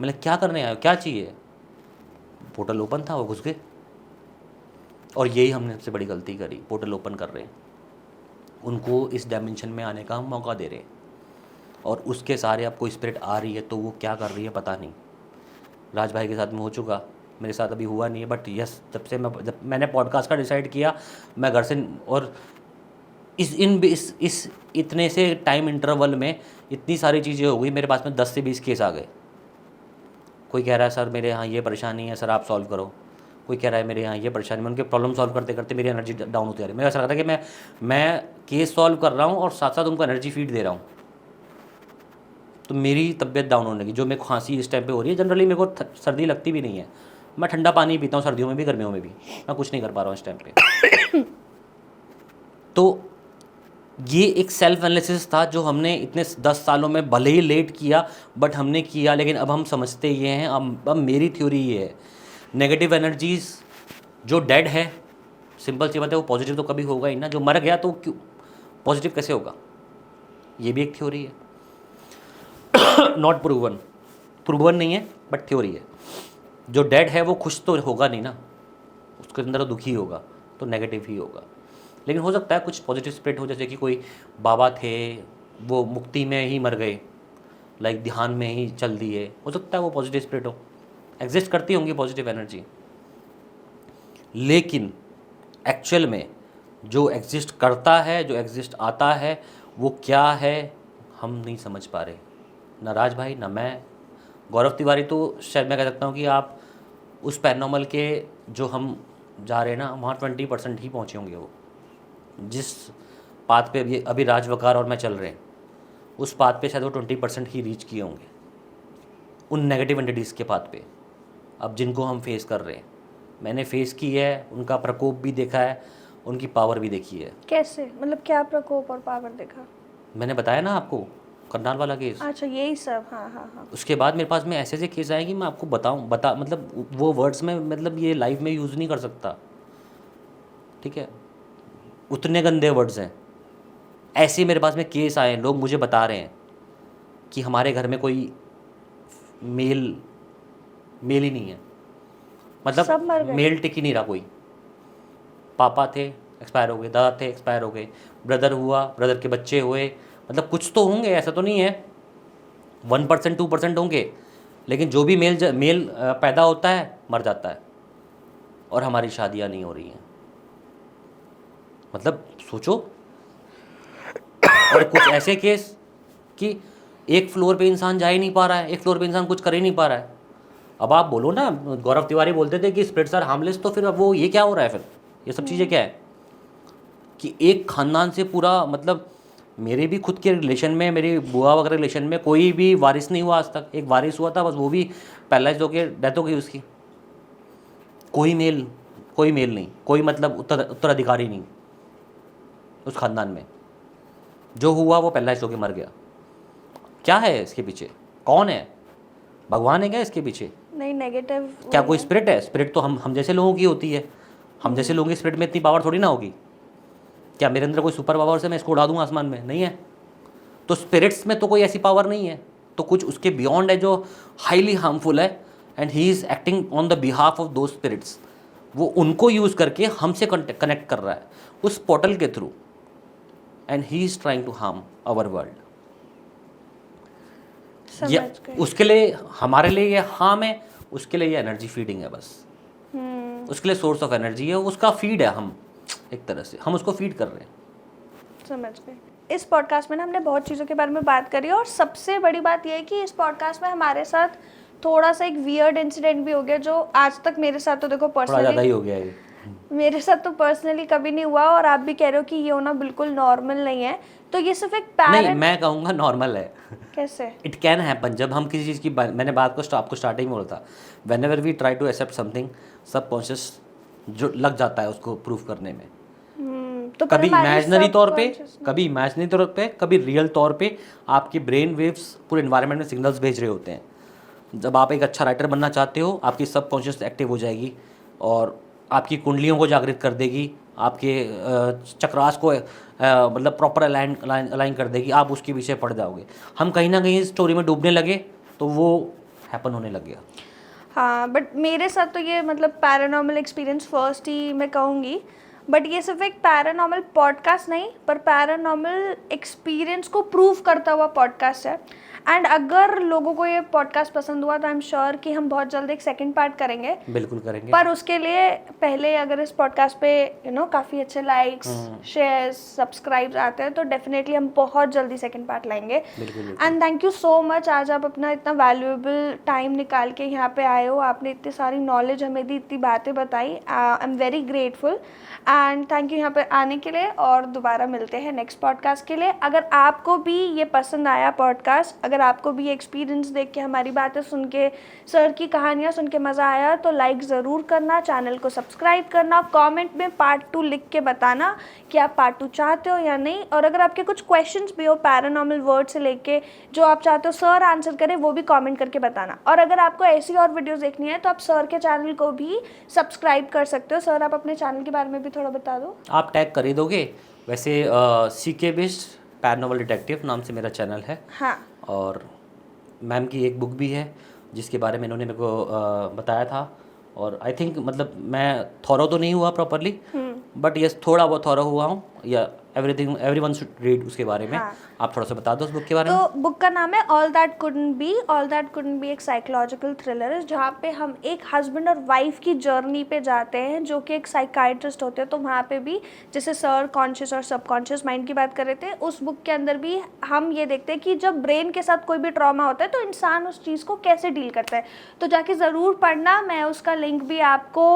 मैंने क्या करने आए हो, क्या चाहिए? पोर्टल ओपन था, वो घुस गए। और यही हमने सबसे बड़ी गलती करी, पोर्टल ओपन कर रहे हैं, उनको इस डायमेंशन में आने का हम मौका दे रहे हैं। और उसके सारे, अब कोई स्पिरिट आ रही है तो वो क्या कर रही है पता नहीं। राज भाई के साथ में हो चुका, मेरे साथ अभी हुआ नहीं है, बट यस, जब मैंने पॉडकास्ट का डिसाइड किया, मैं घर से, और इस इतने से टाइम इंटरवल में इतनी सारी चीज़ें हो गई, मेरे पास में 10 से 20 केस आ गए। कोई कह रहा है सर मेरे यहाँ ये परेशानी है, सर आप सॉल्व करो। कोई कह रहा है मेरे यहाँ ये परेशानी, मैं उनके प्रॉब्लम सॉल्व करते करते मेरी एनर्जी डाउन होती जा रही है। मेरा ऐसा लगता है कि मैं केस सॉल्व कर रहा हूँ और साथ साथ उनको एनर्जी फीड दे रहा हूँ। तो मेरी तबीयत डाउन होने लगी। जो मेरे को खांसी इस टाइम पे हो रही है, जनरली मेरे को सर्दी लगती भी नहीं है, मैं ठंडा पानी पीता हूँ, सर्दियों में भी गर्मियों में भी, मैं कुछ नहीं कर पा रहा हूँ इस टाइम पे। तो ये एक सेल्फ एनालिसिस था जो हमने इतने 10 सालों में भले ही लेट किया, बट हमने किया। लेकिन अब हम समझते ये हैं, अब मेरी थ्योरी ये है, नेगेटिव एनर्जीज जो डेड है, सिंपल सी बात है, वो पॉजिटिव तो कभी होगा ही ना। जो मर गया तो क्यों पॉजिटिव कैसे होगा? ये भी एक थ्योरी है, नॉट प्रूवन नहीं है, बट थ्योरी है। जो डेड है वो खुश तो होगा नहीं ना, उसके अंदर तो दुखी होगा, तो नेगेटिव ही होगा। लेकिन हो सकता है कुछ पॉजिटिव स्पिरिट हो, जैसे कि कोई बाबा थे, वो मुक्ति में ही मर गए, लाइक ध्यान में ही चल दिए, हो सकता है वो पॉजिटिव स्पिरिट हो, एग्जिस्ट करती होंगी पॉजिटिव एनर्जी। लेकिन एक्चुअल में जो एग्जिस्ट करता है, जो एग्जिस्ट आता है, वो क्या है हम नहीं समझ पा रहे। ना राज भाई, ना मैं, गौरव तिवारी तो शायद मैं कह सकता हूँ कि आप उस पैरानॉर्मल के जो हम जा रहे हैं ना, वहाँ 20% ही पहुँचे होंगे। वो जिस पाथ पे अभी राज वकार और मैं चल रहे हैं, उस पाथ पे शायद वो 20% ही रीच किए होंगे, उन नेगेटिव एंटिटीज़ के पाथ पे। अब जिनको हम फेस कर रहे हैं, मैंने फेस की है, उनका प्रकोप भी देखा है, उनकी पावर भी देखी है। कैसे, मतलब क्या प्रकोप और पावर देखा? मैंने बताया ना आपको, करनाल वाला केस। अच्छा, यही सब, हाँ हाँ हाँ। उसके बाद मेरे पास में ऐसे ऐसे केस आए कि मैं आपको मतलब वो वर्ड्स में, मतलब ये लाइव में यूज़ नहीं कर सकता, ठीक है, उतने गंदे वर्ड्स हैं। ऐसे मेरे पास में केस आए हैं, लोग मुझे बता रहे हैं कि हमारे घर में कोई मेल ही नहीं है, सब मर मतलब गए। मेल टिक ही नहीं रहा कोई। पापा थे, एक्सपायर हो गए, दादा थे, एक्सपायर हो गए, ब्रदर हुआ, ब्रदर के बच्चे हुए, मतलब कुछ तो होंगे, ऐसा तो नहीं है 1% 2% होंगे, लेकिन जो भी मेल पैदा होता है मर जाता है, और हमारी शादियां नहीं हो रही हैं। मतलब सोचो। और कुछ ऐसे केस कि एक फ्लोर पे इंसान जा ही नहीं पा रहा है, एक फ्लोर पे इंसान कुछ कर ही नहीं पा रहा है। अब आप बोलो ना, गौरव तिवारी बोलते थे कि स्पिरिट्स आर हार्मलेस, तो फिर अब वो ये क्या हो रहा है, फिर ये सब चीज़ें क्या है कि एक खानदान से पूरा, मतलब मेरे भी खुद के रिलेशन में, मेरी बुआ वगैरह रिलेशन में कोई भी वारिस नहीं हुआ आज तक। एक वारिस हुआ था बस, वो भी पैरालाइज होकर डेथ हो गई उसकी। कोई मेल नहीं, कोई मतलब उत्तराधिकारी नहीं उस खानदान में। जो हुआ वो पैरालाइज होकर मर गया। क्या है इसके पीछे, कौन है? भगवान है क्या इसके पीछे? नहीं, नेगेटिव क्या कोई स्पिरिट है? स्पिरिट तो हम जैसे लोगों की होती है, हम जैसे लोगों की स्पिरिट में इतनी पावर थोड़ी ना होगी। क्या मेरे अंदर कोई सुपर पावर से मैं इसको उड़ा दूँ आसमान में? नहीं है। तो स्पिरिट्स में तो कोई ऐसी पावर नहीं है, तो कुछ उसके बियॉन्ड है जो हाईली हार्मफुल है, and he is acting on the behalf of दो स्पिरिट्स। वो उनको यूज़ करके हमसे कनेक्ट कर रहा है उस पोर्टल के through, and he is trying to harm our world. ये समझ गए। उसके लिए, हमारे लिए ये हार्म है, उसके लिए ये एनर्जी फीडिंग है बस। उसके लिए सोर्स ऑफ एनर्जी है, उसका फीड है, हम एक तरह से हम उसको फीड कर रहे हैं। समझ गए। इस पॉडकास्ट में ना हमने बहुत चीज़ों के बारे में बात करी, और सबसे बड़ी बात यह है कि इस पॉडकास्ट में हमारे साथ थोड़ा सा एक वियर्ड इंसिडेंट भी हो गया, जो आज तक मेरे साथ तो देखो थोड़ा ज़्यादा पर्सनली ही हो गया ये। मेरे साथ तो पर्सनली कभी नहीं हुआ, और आप भी कह रहे हो कि ये होना बिल्कुल नॉर्मल नहीं है। तो ये सिर्फ एक नहीं, पैरेंट मैं कहूँगा नॉर्मल है। कैसे? It can happen. जब हम किसी चीज़ की मैंने बात को आपको स्टार्टिंग में बोला था, whenever we try to accept something, subconscious जो लग जाता है उसको प्रूव करने में। तो पर कभी हमारी इमेजिनरी तौर पे, subconscious- कभी इमेजिनरी तौर पे, कभी रियल तौर पे आपकी ब्रेन वेव्स पूरे इन्वायरमेंट में सिग्नल्स भेज रहे होते हैं। जब आप एक अच्छा राइटर बनना चाहते हो, आपकी सबकॉन्शियस एक्टिव हो जाएगी और आपकी कुंडलियों को जागृत कर देगी, आपके चक्रास को मतलब प्रॉपर अलाइन कर देगी, आप उसके पीछे पड़ जाओगे। हम कहीं ना कहीं स्टोरी में डूबने लगे तो वो हैपन होने लग गया। हाँ, बट मेरे साथ तो ये मतलब पैरानॉर्मल एक्सपीरियंस फर्स्ट ही मैं कहूँगी। बट ये सिर्फ एक पैरानॉर्मल पॉडकास्ट नहीं, पर पैरानॉर्मल एक्सपीरियंस को प्रूव करता हुआ पॉडकास्ट है। एंड अगर लोगों को ये पॉडकास्ट पसंद हुआ तो आई एम श्योर कि हम बहुत जल्द एक सेकंड पार्ट करेंगे। बिल्कुल करेंगे। पर उसके लिए पहले अगर इस पॉडकास्ट पे काफ़ी अच्छे लाइक्स, शेयर्स, सब्सक्राइब्स आते हैं तो डेफिनेटली हम बहुत जल्दी सेकंड पार्ट लाएंगे। बिल्कुल। And thank you so much, आज आप अपना इतना वैल्यूएबल टाइम निकाल के यहाँ पे आए हो, आपने इतनी सारी नॉलेज हमें दी, इतनी बातें बताई। I am very grateful and thank you यहाँ पे आने के लिए, और दोबारा मिलते हैं नेक्स्ट पॉडकास्ट के लिए। अगर आपको भी ये पसंद आया पॉडकास्ट, अगर आपको भी एक्सपीरियंस देख के, हमारी बातें सुन के, सर की कहानियाँ सुन के मज़ा आया तो लाइक ज़रूर करना, चैनल को सब्सक्राइब करना, कमेंट में पार्ट 2 लिख के बताना कि आप पार्ट 2 चाहते हो या नहीं। और अगर आपके कुछ क्वेश्चंस भी हो पैरानॉर्मल वर्ड से लेके जो आप चाहते हो सर आंसर करें, वो भी कमेंट करके बताना। और अगर आपको ऐसी और वीडियोज़ देखनी है तो आप सर के चैनल को भी सब्सक्राइब कर सकते हो। सर, आप अपने चैनल के बारे में भी थोड़ा बता दो। आप टैग कर ही दोगे। वैसे CK बेस्ड पैरानॉर्मल डिटेक्टिव नाम से मेरा चैनल है। हाँ, और मैम की एक बुक भी है जिसके बारे में इन्होंने मेरे को बताया था। और आई थिंक मतलब मैं थॉरो तो नहीं हुआ प्रॉपरली, बट यस थोड़ा बहुत थॉरो हुआ हूँ, या एवरीवन शुड रीड उसके बारे में। हाँ। आप थोड़ा सा बता दो उस बुक के बारे में। तो बुक का नाम है all that couldn't B. All that couldn't B एक साइकोलॉजिकल थ्रिलर है जहाँ पे हम एक हस्बैंड और वाइफ की जर्नी पे जाते हैं, जो कि एक साइकाइट्रिस्ट होते हैं। तो वहाँ पे भी जैसे सर कॉन्शियस और सबकॉन्शियस माइंड की बात कर रहे थे, उस बुक के अंदर भी हम ये देखते हैं कि जब ब्रेन के साथ कोई भी ट्रॉमा होता है तो इंसान उस चीज़ को कैसे डील करता है। तो जाके ज़रूर पढ़ना, मैं उसका लिंक भी आपको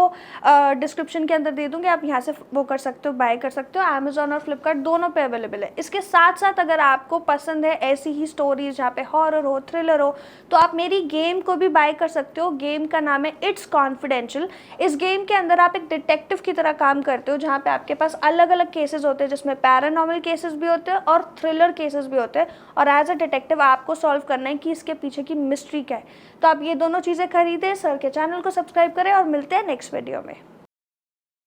डिस्क्रिप्शन के अंदर दे दूँगी, आप यहाँ से वो कर सकते हो, बाय कर सकते हो। अमेजोन और फ्लिपकार्ट दोनों पे अवेलेबल है। इसके साथ साथ अगर आपको पसंद है ऐसी ही स्टोरीज जहाँ पे हॉरर हो, थ्रिलर हो, तो आप मेरी गेम को भी बाय कर सकते हो। गेम का नाम है इट्स कॉन्फिडेंशियल। इस गेम के अंदर आप एक डिटेक्टिव की तरह काम करते हो, जहाँ पे आपके पास अलग अलग केसेस होते हैं, जिसमें पैरानॉर्मल केसेस भी होते हैं और थ्रिलर केसेस भी होते हैं। और एज अ डिटेक्टिव आपको सॉल्व करना है कि इसके पीछे की मिस्ट्री क्या है। तो आप ये दोनों चीज़ें खरीदें, सर के चैनल को सब्सक्राइब करें, और मिलते हैं नेक्स्ट वीडियो में।